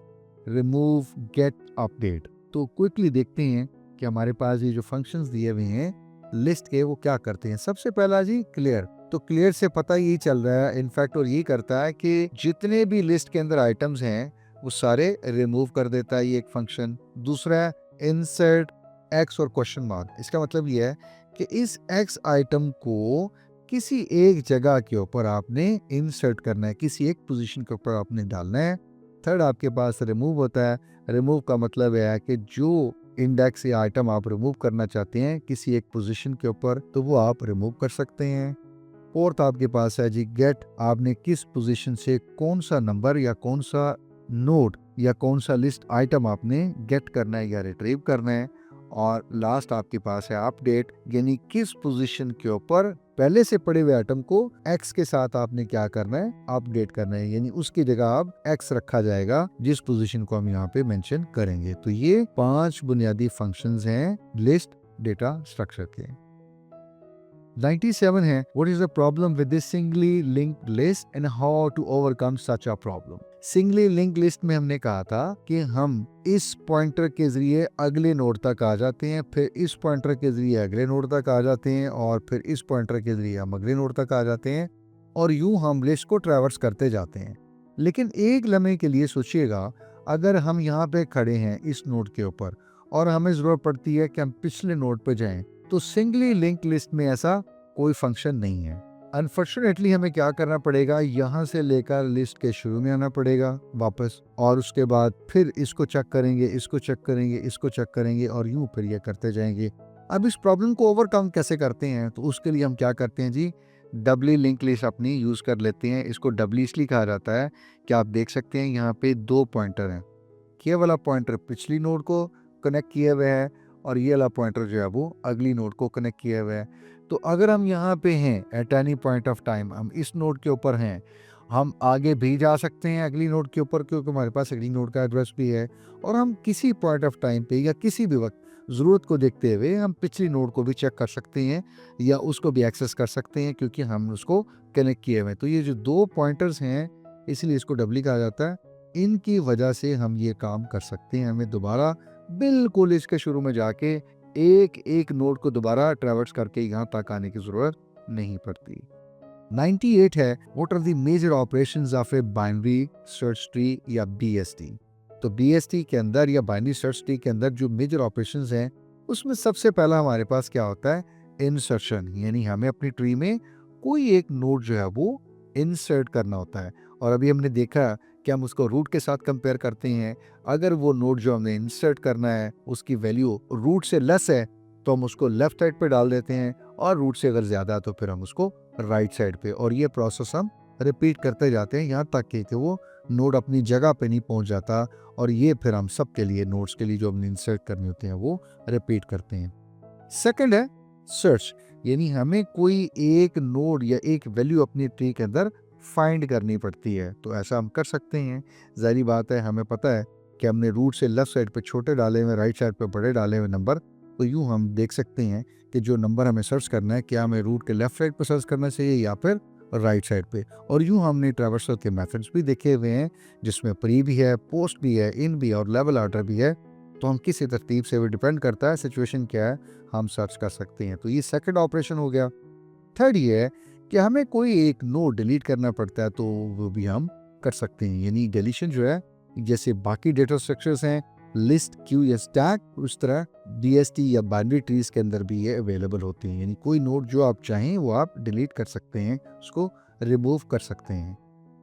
remove, get, update. तो क्विकली देखते हैं कि हमारे पास ये जो फंक्शंस दिए हुए हैं लिस्ट के वो क्या करते हैं। सबसे पहला जी क्लियर। तो क्लियर से पता यही चल रहा है इनफैक्ट, और ये करता है कि जितने भी लिस्ट के अंदर आइटम्स हैं वो सारे रिमूव कर देता है ये एक फंक्शन। दूसरा है इंसर्ट एक्स और क्वेश्चन मार्क। इसका मतलब ये है कि इस एक्स आइटम को किसी एक जगह के ऊपर आपने इंसर्ट करना है, किसी एक पोजीशन के ऊपर आपने डालना है। थर्ड आपके पास रिमूव होता है। रिमूव का मतलब है कि जो इंडेक्स या आइटम आप रिमूव करना चाहते हैं किसी एक पोजीशन के ऊपर तो वो आप रिमूव कर सकते हैं। फोर्थ आपके पास है जी गेट। आपने किस पोजीशन से कौन सा नंबर या कौन सा नोड या कौन सा लिस्ट आइटम आपने गेट करना है या रिट्रीव करना है। और लास्ट आपके पास है अपडेट, यानी किस पोजीशन के ऊपर पहले से पड़े हुए आइटम को एक्स के साथ आपने क्या करना है, अपडेट करना है, यानी उसकी जगह अब एक्स रखा जाएगा जिस पोजीशन को हम यहाँ पे मेंशन करेंगे। तो ये 5 बुनियादी फंक्शंस हैं लिस्ट डेटा स्ट्रक्चर के। 97 है, what is the problem with this singly linked list and how to overcome such a problem. Singly link list में हमने कहा था कि हम इस पॉइंटर के जरिए अगले नोड तक आ जाते हैं, फिर इस पॉइंटर के जरिए अगले नोड तक आ जाते हैं और फिर इस पॉइंटर के जरिए हम अगले नोड तक आ जाते हैं और यूं हम लिस्ट को ट्रैवर्स करते जाते हैं। लेकिन एक लम्हे के लिए सोचिएगा, अगर हम यहाँ पे खड़े हैं इस नोड के ऊपर और हमें जरूरत पड़ती है कि हम पिछले नोड पे जाएं, तो सिंगली लिंक लिस्ट में ऐसा कोई फंक्शन नहीं है। अनफॉर्चुनेटली हमें क्या करना पड़ेगा, यहाँ से लेकर लिस्ट के शुरू में आना पड़ेगा वापस, और उसके बाद फिर इसको चेक करेंगे, इसको चेक करेंगे, इसको चेक करेंगे और यूं फिर ये करते जाएंगे। अब इस प्रॉब्लम को ओवरकम कैसे करते हैं, तो उसके लिए हम क्या करते हैं जी, डबली लिंक लिस्ट अपनी यूज कर लेते हैं। इसको डबली इसलिए कहा जाता है कि आप देख सकते हैं यहाँ पे 2 पॉइंटर हैं। ये वाला पॉइंटर पिछली नोड को कनेक्ट किए हुए है और ये वाला पॉइंटर जो है वो अगली नोड को कनेक्ट किए हुए है। तो अगर हम यहाँ पे हैं at any point of time, हम इस नोड के ऊपर हैं, हम आगे भी जा सकते हैं अगली नोड के ऊपर क्योंकि हमारे पास अगली नोड का एड्रेस भी है, और हम किसी पॉइंट ऑफ टाइम पे या किसी भी वक्त ज़रूरत को देखते हुए हम पिछली नोड को भी चेक कर सकते हैं या उसको भी एक्सेस कर सकते हैं क्योंकि हम उसको कनेक्ट किए हुए हैं। तो ये जो 2 पॉइंटर्स हैं, इसलिए इसको डबली कहा जाता है। इनकी वजह से हम ये काम कर सकते हैं। हमें दोबारा बिल्कुल इसके शुरू में जाके एक नोड को दोबारा ट्रैवर्स करके यहाँ तक आने की ज़रूरत नहीं पड़ती। 98 है, what are the major operations of a binary search tree या बीएसटी। तो बीएसटी के अंदर या बाइनरी सर्च ट्री के अंदर जो मेजर ऑपरेशंस हैं, उसमें सबसे पहला हमारे पास क्या होता है, इंसर्शन, यानी हमें अपनी ट्री में कोई एक नोड जो है वो इंसर्ट करना होता है। और अभी हमने देखा कि हम उसको रूट के साथ कंपेयर करते हैं। अगर वो नोड जो हमने इंसर्ट करना है उसकी वैल्यू रूट से लेस है तो हम उसको लेफ्ट साइड पे डाल देते हैं, और रूट से अगर ज़्यादा है तो फिर हम उसको राइट साइड पे, और ये प्रोसेस हम रिपीट करते जाते हैं यहाँ तक कि वो नोड अपनी जगह पे नहीं पहुँच जाता। और ये फिर हम सब के लिए नोड्स के लिए जो हमने इंसर्ट करने होते हैं वो रिपीट करते हैं। सेकंड है सर्च, यानी हमें कोई एक नोड या एक वैल्यू अपनी ट्री के अंदर फाइंड करनी पड़ती है। तो ऐसा हम कर सकते हैं। जाहिर बात है, हमें पता है कि हमने रूट से लेफ्ट साइड पे छोटे डाले हुए, राइट साइड पे बड़े डाले हुए नंबर। तो यूँ हम देख सकते हैं कि जो नंबर हमें सर्च करना है, क्या हमें रूट के लेफ्ट साइड पे सर्च करना चाहिए या फिर राइट साइड पे। और यूँ हमने ट्रैवर्सल के मेथड्स भी देखे हुए हैं, जिसमें प्री भी है, पोस्ट भी है, इन भी है और लेवल ऑर्डर भी है। तो हम किसी तरतीब से भी डिपेंड करता है सिचुएशन क्या है, हम सर्च कर सकते हैं। तो ये सेकंड ऑपरेशन हो गया। थर्ड ये है कि हमें कोई एक नोड डिलीट करना पड़ता है, तो वो भी हम कर सकते हैं। यानी डिलीशन जो है, जैसे बाकी डेटा स्ट्रक्चर्स हैं, लिस्ट, क्यू या स्टैक, उस तरह बीएसटी या बाइनरी ट्रीज के अंदर भी ये अवेलेबल होती हैं। यानी कोई नोड जो आप चाहें वो आप डिलीट कर सकते हैं, उसको रिमूव कर सकते हैं।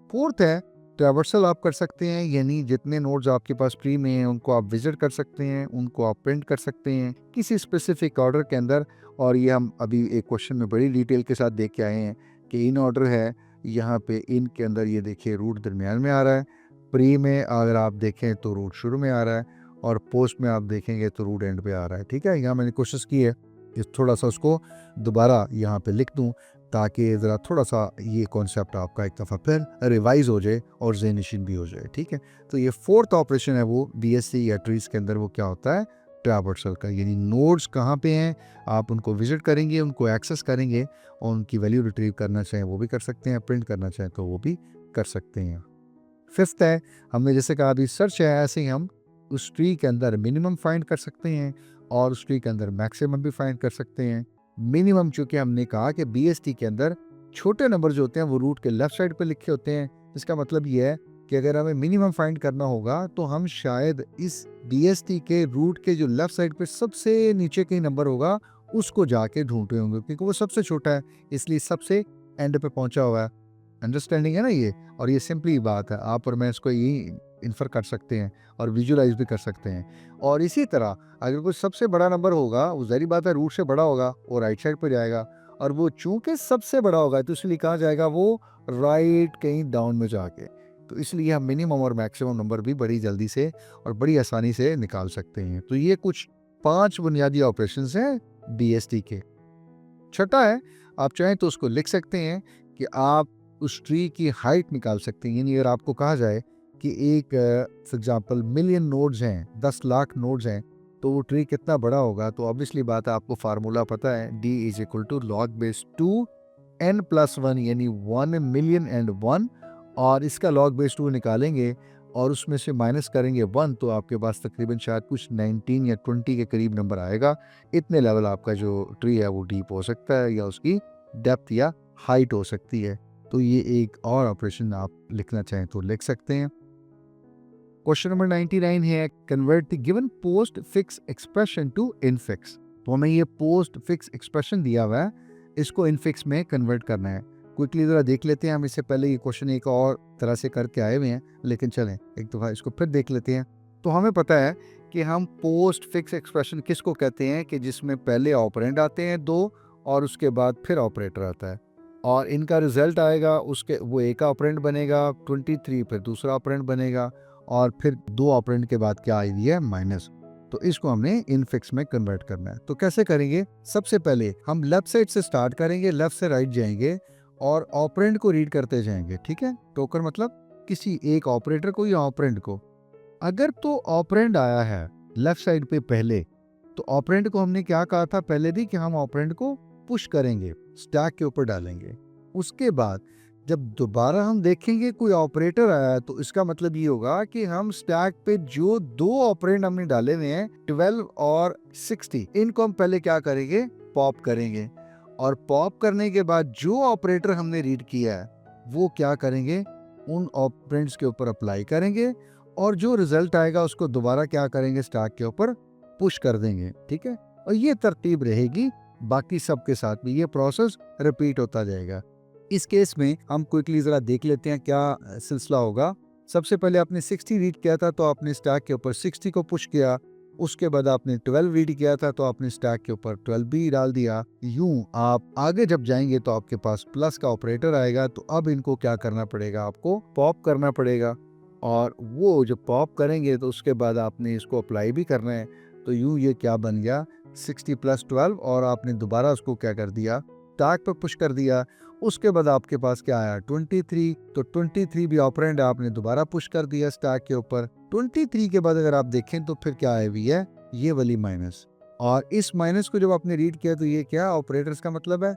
फोर्थ है ट्रैवर्सल आप कर सकते हैं, यानी जितने नोड्स आपके पास ट्री में हैं उनको आप विजिट कर सकते हैं, उनको आप प्रिंट कर सकते हैं किसी स्पेसिफिक ऑर्डर के अंदर। और ये हम अभी एक क्वेश्चन में बड़ी डिटेल के साथ देख के आए हैं कि इन ऑर्डर है, यहाँ पे इन के अंदर ये देखिए रूट दरमियान में आ रहा है, प्री में अगर आप देखें तो रूट शुरू में आ रहा है, और पोस्ट में आप देखेंगे तो रूट एंड पे आ रहा है। ठीक है, यहाँ मैंने कोशिश की है कि थोड़ा सा उसको दोबारा यहाँ पे लिख दूँ ताकि ज़रा थोड़ा सा ये कॉन्सेप्ट आपका एक दफ़ा फिर रिवाइज हो जाए और ज़हन-नशीन भी हो जाए। ठीक है, तो ये फोर्थ ऑपरेशन है वो बीएससी या ट्रीज के अंदर, वो क्या होता है, ट्रैवर्सल का। यानी नोड्स कहाँ पे हैं, आप उनको विजिट करेंगे, उनको एक्सेस करेंगे और उनकी वैल्यू रिट्रीव करना चाहें वो भी कर सकते हैं, प्रिंट करना चाहें तो वो भी कर सकते हैं। फिफ्थ है, हमने जैसे कहा अभी सर्च है, ऐसे ही हम उस ट्री के अंदर मिनिमम फाइंड कर सकते हैं और उस ट्री के अंदर मैक्सिमम भी फाइंड कर सकते हैं। मिनिमम चूंकि हमने कहा कि बीएसटी के अंदर छोटे नंबर जो होते हैं वो रूट के लेफ्ट साइड पे लिखे होते हैं। इसका मतलब ये है कि अगर हमें मिनिमम फाइंड करना होगा तो हम शायद इस बीएसटी के रूट के जो लेफ्ट साइड पे सबसे नीचे कहीं नंबर होगा उसको जाके ढूंढते होंगे, क्योंकि वो सबसे छोटा है, इसलिए सबसे एंड पे पहुंचा हुआ है। अंडरस्टैंडिंग है ना ये, और ये सिंपली बात है, आप और मैं इसको यही इन्फर कर सकते हैं और विजुलाइज भी कर सकते हैं। और इसी तरह अगर कोई सबसे बड़ा नंबर होगा, वो ज़ाहिर बात है रूट से बड़ा होगा, वो राइट साइड पर जाएगा, और वो चूंकि सबसे बड़ा होगा तो इसलिए कहा जाएगा वो राइट कहीं डाउन में जाके। तो इसलिए हम मिनिमम और मैक्सिमम नंबर भी बड़ी जल्दी से और बड़ी आसानी से निकाल सकते हैं। तो ये कुछ 5 बुनियादी ऑपरेशंस हैं बीएसटी के। छठा है, आप चाहें तो उसको लिख सकते हैं कि आप उस ट्री की हाइट निकाल सकते हैं। यानी अगर आपको कहा जाए कि एक फॉर एग्जांपल मिलियन नोड्स हैं, 10 लाख नोड्स हैं, तो वो ट्री कितना बड़ा होगा, तो ऑब्वियसली बात है, आपको फार्मूला पता है, d = log2 n+1, यानी 1 मिलियन एंड 1, और इसका log2 निकालेंगे और उसमें से माइनस करेंगे 1, तो आपके पास तकरीबन शायद कुछ 19 या 20 के करीब नंबर आएगा। इतने लेवल आपका जो ट्री है वो डीप हो सकता है या उसकी डेप्थ या हाइट हो सकती है। तो ये एक और ऑपरेशन आप लिखना चाहें तो लिख सकते हैं। क्वेश्चन नंबर 99 है, convert the given postfix expression to infix. तो हमें ये पोस्ट फिक्स एक्सप्रेशन दिया हुआ है, इसको इनफिक्स में कन्वर्ट करना है। क्विकली ज़रा देख लेते हैं, हम इससे पहले ये क्वेश्चन एक और तरह से करके आए हुए हैं, लेकिन चलें एक दफ़ा इसको फिर देख लेते हैं। तो हमें पता है कि हम पोस्ट फिक्स एक्सप्रेशन किसको कहते हैं, कि जिसमें पहले ऑपरेंड आते हैं 2 और उसके बाद फिर ऑपरेटर आता है, और इनका रिजल्ट आएगा, उसके वो एक ऑपरेंड बनेगा 23, फिर दूसरा ऑपरेंड बनेगा, और फिर 2 ऑपरेंड के बाद क्या आई है, माइनस। तो इसको हमने इनफिक्स में कन्वर्ट करना है। तो कैसे करेंगे, सबसे पहले हम लेफ्ट साइड से स्टार्ट करेंगे, लेफ्ट से राइट जाएंगे और ऑपरेंड को रीड करते जाएंगे। ठीक है, टोकर मतलब किसी एक ऑपरेटर को या ऑपरेंड को। अगर तो ऑपरेंड आया है लेफ्ट साइड पे पहले, तो ऑपरेंड को हमने क्या कहा था पहले भी कि हम ऑपरेंड को पुश करेंगे, स्टैक के ऊपर डालेंगे। उसके बाद जब दोबारा हम देखेंगे कोई ऑपरेटर आया तो इसका मतलब ये होगा कि हम स्टैक पे जो दो ऑपरेंड हमने डाले हुए हैं 12 और 60, इनको हम पहले क्या करेंगे, पॉप करेंगे। और पॉप करने के बाद जो ऑपरेटर हमने रीड किया है वो क्या करेंगे, उन ऑपरेंड्स के ऊपर अप्लाई करेंगे और जो रिजल्ट आएगा उसको दोबारा क्या करेंगे, स्टैक के ऊपर पुश कर देंगे। ठीक है, और ये तरतीब रहेगी बाकी सब के साथ भी, ये प्रोसेस रिपीट होता जाएगा। इस केस में हम क्विकली जरा देख लेते हैं क्या सिलसिला होगा। सबसे पहले आपने 60 रीड किया था तो आपने स्टैक के ऊपर 60 को पुश किया। उसके बाद आपने 12 रीड किया था तो आपने स्टैक के ऊपर 12 भी डाल दिया। यूं आप आगे जब जाएंगे तो आपके पास प्लस का ऑपरेटर आएगा, तो अब इनको क्या करना पड़ेगा, आपको पॉप करना पड़ेगा। और वो जब पॉप करेंगे तो उसके बाद आपने इसको अप्लाई भी करना है। तो यूं ये क्या बन गया, 60 + 12, और आपने दोबारा उसको क्या कर दिया, स्टैक पर पुश कर दिया। उसके बाद आपके पास क्या आया, 23। तो 23 भी ऑपरेंड आपने दोबारा पुश कर दिया स्टैक के ऊपर। 23 के बाद अगर आप देखें तो फिर क्या आई हुई है, ये वाली माइनस। और इस माइनस को जब आपने रीड किया तो ये क्या ऑपरेटर्स का मतलब है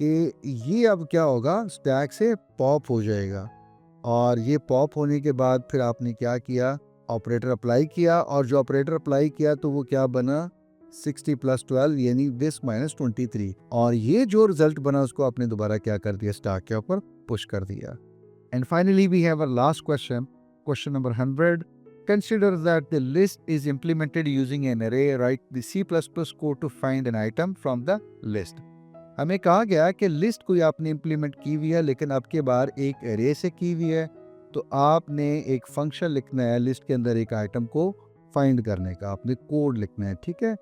कि ये अब क्या होगा, स्टैक से पॉप हो जाएगा। और ये पॉप होने के बाद फिर आपने क्या किया, ऑपरेटर अप्लाई किया। और जो ऑपरेटर अप्लाई किया तो वो क्या बना, 60 + 12 यानी दिस -23। और ये जो रिजल्ट बना उसको आपने दोबारा क्या कर दिया, स्टैक के ऊपर पुश कर दिया। And finally we have a last question, question number 100। Consider that the list is implemented using an array. Write the C++ code to find an item from the list. हमें कहा गया कि list कोई आपने implement की हुई है, लेकिन अब के बार एक एरे से की हुई है। तो आपने एक फंक्शन लिखना है लिस्ट के अंदर एक आइटम को फाइंड करने का, आपने कोड लिखना है। ठीक है,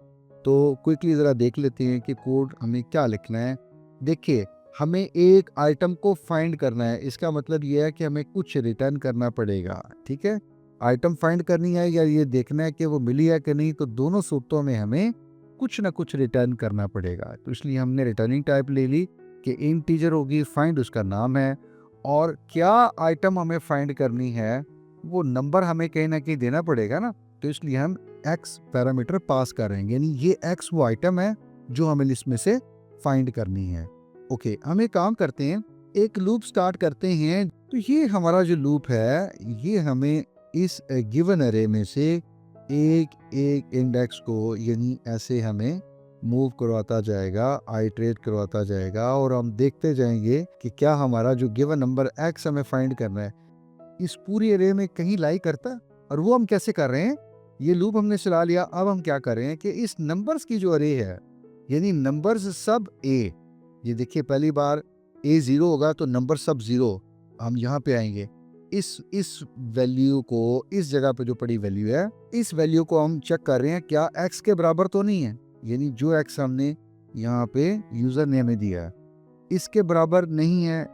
तो क्विकली ज़रा देख लेते हैं कि कोड हमें क्या लिखना है। देखिए, हमें एक आइटम को फाइंड करना है, इसका मतलब ये है कि हमें कुछ रिटर्न करना पड़ेगा। ठीक है, आइटम फाइंड करनी है या ये देखना है कि वो मिली है कि नहीं, तो दोनों सूरतों में हमें कुछ ना कुछ रिटर्न करना पड़ेगा। तो इसलिए हमने रिटर्निंग टाइप ले ली कि इंटीजर होगी, फाइंड उसका नाम है, और क्या आइटम हमें फाइंड करनी है वो नंबर हमें कहीं ना कहीं देना पड़ेगा ना। तो इसलिए हम x पैरामीटर पास करेंगे, यानी ये x वो आइटम है जो हमें लिस्ट में से फाइंड करनी है। ओके, हम एक काम करते हैं, एक लूप स्टार्ट करते हैं। तो ये हमारा जो लूप है ये हमें इस गिवन अरे में से एक एक इंडेक्स को यानी ऐसे हमें मूव करवाता जाएगा, आइटरेट करवाता जाएगा, और हम देखते जाएंगे कि क्या हमारा जो गिवन नंबर x हमें फाइंड करना है इस पूरी अरे में कहीं लाई करता है। और वो हम कैसे कर रहे हैं, ये लूप हमने चला लिया। अब हम क्या कर रहे हैं कि इस नंबर्स की जो अरे है यानी नंबर्स सब a, ये देखिए पहली बार a 0 होगा तो नंबर सब 0, हम यहाँ पे आएंगे। इस वैल्यू को, इस जगह पे जो पड़ी वैल्यू है, इस वैल्यू को हम चेक कर रहे हैं क्या x के बराबर तो नहीं है, यानी जो x हमने यहाँ पे यूजर ने हमें दिया है इसके बराबर नहीं है।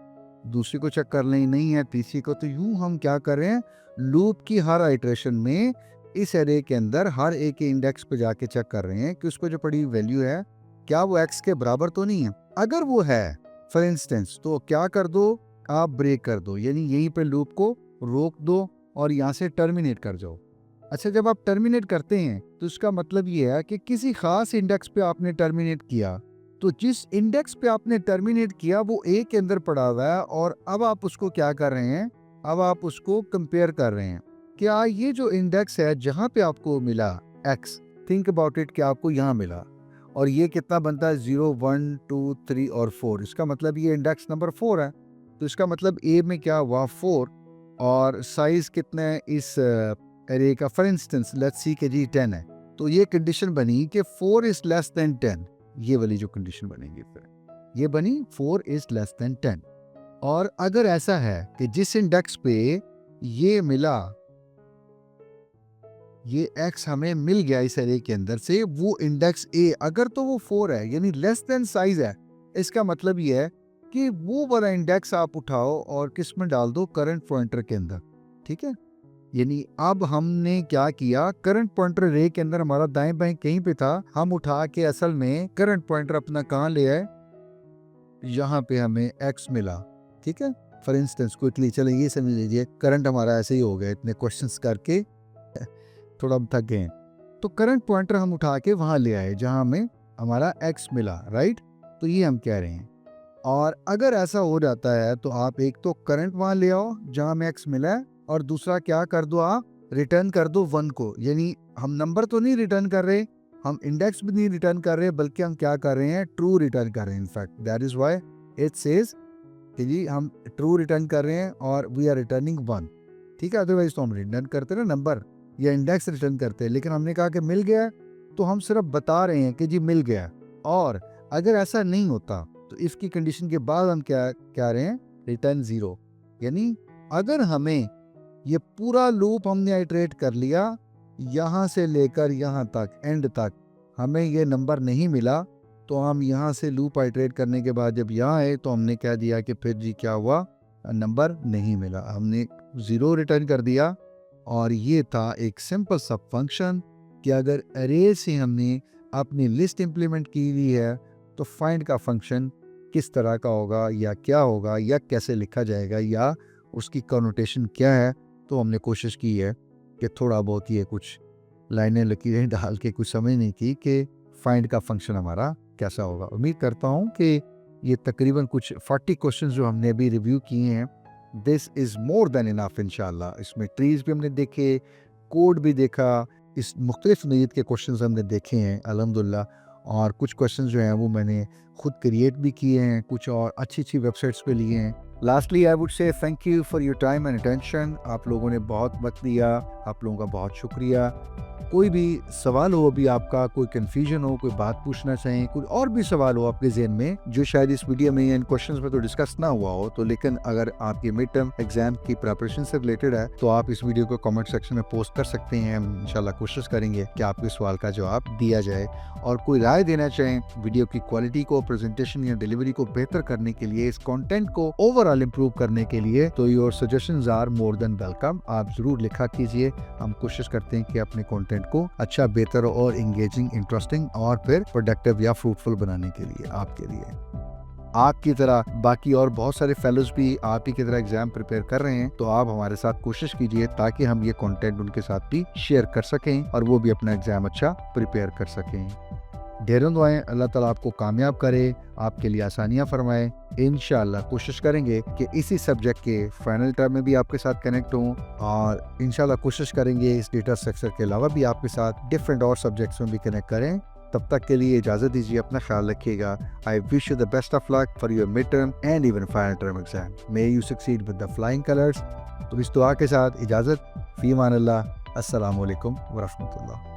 दूसरी को चेक कर लें, नहीं है तीसरी को। तो यूं हम क्या कर रहे हैं, लूप की हर आइटरेशन में इस एरे के अंदर हर एक के इंडेक्स पे जाके चेक कर रहे हैं कि उसको जो पड़ी वैल्यू है क्या वो x के बराबर तो नहीं है। अगर वो है फॉर इंस्टेंस तो क्या कर दो, आप ब्रेक कर दो, यानी यहीं पे लूप को रोक दो और यहाँ से टर्मिनेट कर जाओ। अच्छा, जब आप टर्मिनेट करते हैं तो इसका मतलब ये है कि किसी खास इंडेक्स पे आपने टर्मिनेट किया, तो जिस इंडेक्स पे आपने टर्मिनेट किया वो ए के अंदर पड़ा हुआ है, और अब आप उसको क्या कर रहे हैं, अब आप उसको कंपेयर कर रहे हैं। क्या ये जो इंडेक्स है जहाँ पे आपको मिला x, थिंक अबाउट इट कि आपको यहाँ मिला, और ये कितना बनता है 0 1 2 3 और 4, इसका मतलब ये इंडेक्स नंबर 4 है। तो इसका मतलब ए में क्या हुआ 4, और साइज कितना है इस एरे का, फॉर इंस्टेंस लेट्स सी के जी 10 है। तो ये कंडीशन बनी कि 4 इज लेस देन 10, ये वाली जो कंडीशन बनेगी फिर ये बनी 4 इज लेस देन 10। और अगर ऐसा है कि जिस इंडेक्स पे ये मिला, ये x हमें मिल गया इस एरे के अंदर से, वो इंडेक्स a अगर तो वो 4 है यानी लेस देन साइज है, इसका मतलब ये है कि वो वाला इंडेक्स आप उठाओ और किस में डाल दो, करंट पॉइंटर के अंदर। ठीक है, यानी अब हमने क्या किया, करंट पॉइंटर रे के अंदर हमारा दाएं बाएं कहीं पे था, हम उठा के असल में करंट पॉइंटर अपना कहाँ ले आए, यहाँ पे हमें x मिला। ठीक है, फॉर इंस्टेंस क्विकली चले ये समझ लीजिए, करंट हमारा ऐसे ही हो गया, इतने क्वेश्चंस करके थोड़ा हम थक गए। तो करंट पॉइंटर हम उठा के वहाँ ले आए जहाँ हमें हमारा x मिला, राइट। तो ये हम कह रहे हैं। और अगर ऐसा हो जाता है तो आप एक तो करंट वहाँ ले आओ जहाँ हमें x मिला है, और दूसरा क्या कर दो, आप रिटर्न कर दो 1 को। यानी हम नंबर तो नहीं रिटर्न कर रहे, हम इंडेक्स भी नहीं रिटर्न कर रहे, बल्कि हम क्या कर रहे हैं, ट्रू रिटर्न कर रहे हैं। In fact that is why it says कि जी हम ट्रू रिटर्न कर रहे हैं और वी आर रिटर्निंग 1। ठीक है, अदरवाइज तो हम रिटर्न करते ना नंबर या इंडेक्स रिटर्न करते हैं, लेकिन हमने कहा कि मिल गया, तो हम सिर्फ बता रहे हैं कि जी मिल गया। और अगर ऐसा नहीं होता तो इफ की कंडीशन के बाद हम क्या कह रहे हैं, रिटर्न 0। यानी अगर हमें ये पूरा लूप हमने आइटरेट कर लिया, यहाँ से लेकर यहाँ तक एंड तक हमें ये नंबर नहीं मिला, तो हम यहाँ से लूप आइटरेट करने के बाद जब यहाँ आए तो हमने कह दिया कि फिर जी क्या हुआ, नंबर नहीं मिला, हमने 0 रिटर्न कर दिया। और ये था एक सिंपल सा फंक्शन कि अगर अरे से हमने अपनी लिस्ट इंप्लीमेंट की हुई है तो फाइंड का फंक्शन किस तरह का होगा, या क्या होगा, या कैसे लिखा जाएगा, या उसकी कॉनोटेशन क्या है। तो हमने कोशिश की है कि थोड़ा बहुत ये कुछ लाइनें लकीरें डाल के कुछ समझने की कि फाइंड का फंक्शन हमारा कैसा होगा। उम्मीद करता हूँ कि ये तकरीबन कुछ 40 क्वेश्चन जो हमने अभी रिव्यू किए हैं, this is more than enough इंशाल्लाह। इसमें ट्रीज भी हमने देखे, कोड भी देखा, इस मुख्तलिफ नोयत के क्वेश्चन हमने देखे हैं अल्हम्दुलिल्लाह। और कुछ क्वेश्चन जो हैं वो मैंने खुद क्रिएट भी किए हैं, कुछ और अच्छी अच्छी वेबसाइट्स पे लिए हैं। Lastly I would say thank you for your time and attention. आप लोगों ने बहुत वक्त दिया, आप लोगों का बहुत शुक्रिया। कोई भी सवाल हो अभी आपका, कोई कन्फ्यूजन हो, कोई बात पूछना चाहें, कोई और भी सवाल हो आपके ज़हन में जो शायद इस वीडियो में या इन क्वेश्चंस में तो डिस्कस ना हुआ हो, तो लेकिन अगर आपके मिड टर्म एग्जाम की प्रिपरेशन से रिलेटेड है तो आप इस वीडियो को कमेंट सेक्शन में पोस्ट कर सकते हैं। हम इंशाल्लाह कोशिश करेंगे कि आपके सवाल का जवाब दिया जाए। और कोई राय देना चाहें वीडियो की क्वालिटी को, प्रेजेंटेशन या डिलीवरी को बेहतर करने के लिए, इस कंटेंट को ओवरऑल इम्प्रूव करने के लिए, तो your suggestions are more than welcome. आप जरूर लिखा कीजिए। हम कोशिश करते हैं कि अपने कंटेंट को अच्छा, बेहतर और इंगेजिंग, इंटरेस्टिंग और फिर प्रोडक्टिव या फ्रूटफुल बनाने के लिए आपके लिए। आपकी तरह बाकी और बहुत सारे फेलोज भी आप ही की तरह एग्जाम प्रिपेयर कर रहे हैं, तो आप हमारे साथ कोशिश कीजिए ताकि हम ये कंटेंट उनके साथ भी शेयर कर सकें और वो भी अपना एग्जाम अच्छा प्रिपेयर कर सकें। ढेरों दुआएं, अल्लाह ताला आपको कामयाब करे, आपके लिए आसानियां फरमाए। इंशाल्लाह कोशिश करेंगे कि इसी सब्जेक्ट के फाइनल टर्म में भी आपके साथ कनेक्ट हों, और इंशाल्लाह कोशिश करेंगे इस डेटा स्ट्रक्चर के अलावा भी आपके साथ डिफरेंट और सब्जेक्ट्स में भी कनेक्ट करें। तब तक के लिए इजाज़त दीजिए, अपना ख्याल रखिएगा। I wish you the best of luck for your mid term and even final term exam. May you succeed with the flying colours. तो इस दुआ के साथ इजाज़त, फी अमान अल्लाह। अस्सलामु अलैकुम व रहमतुल्लाह।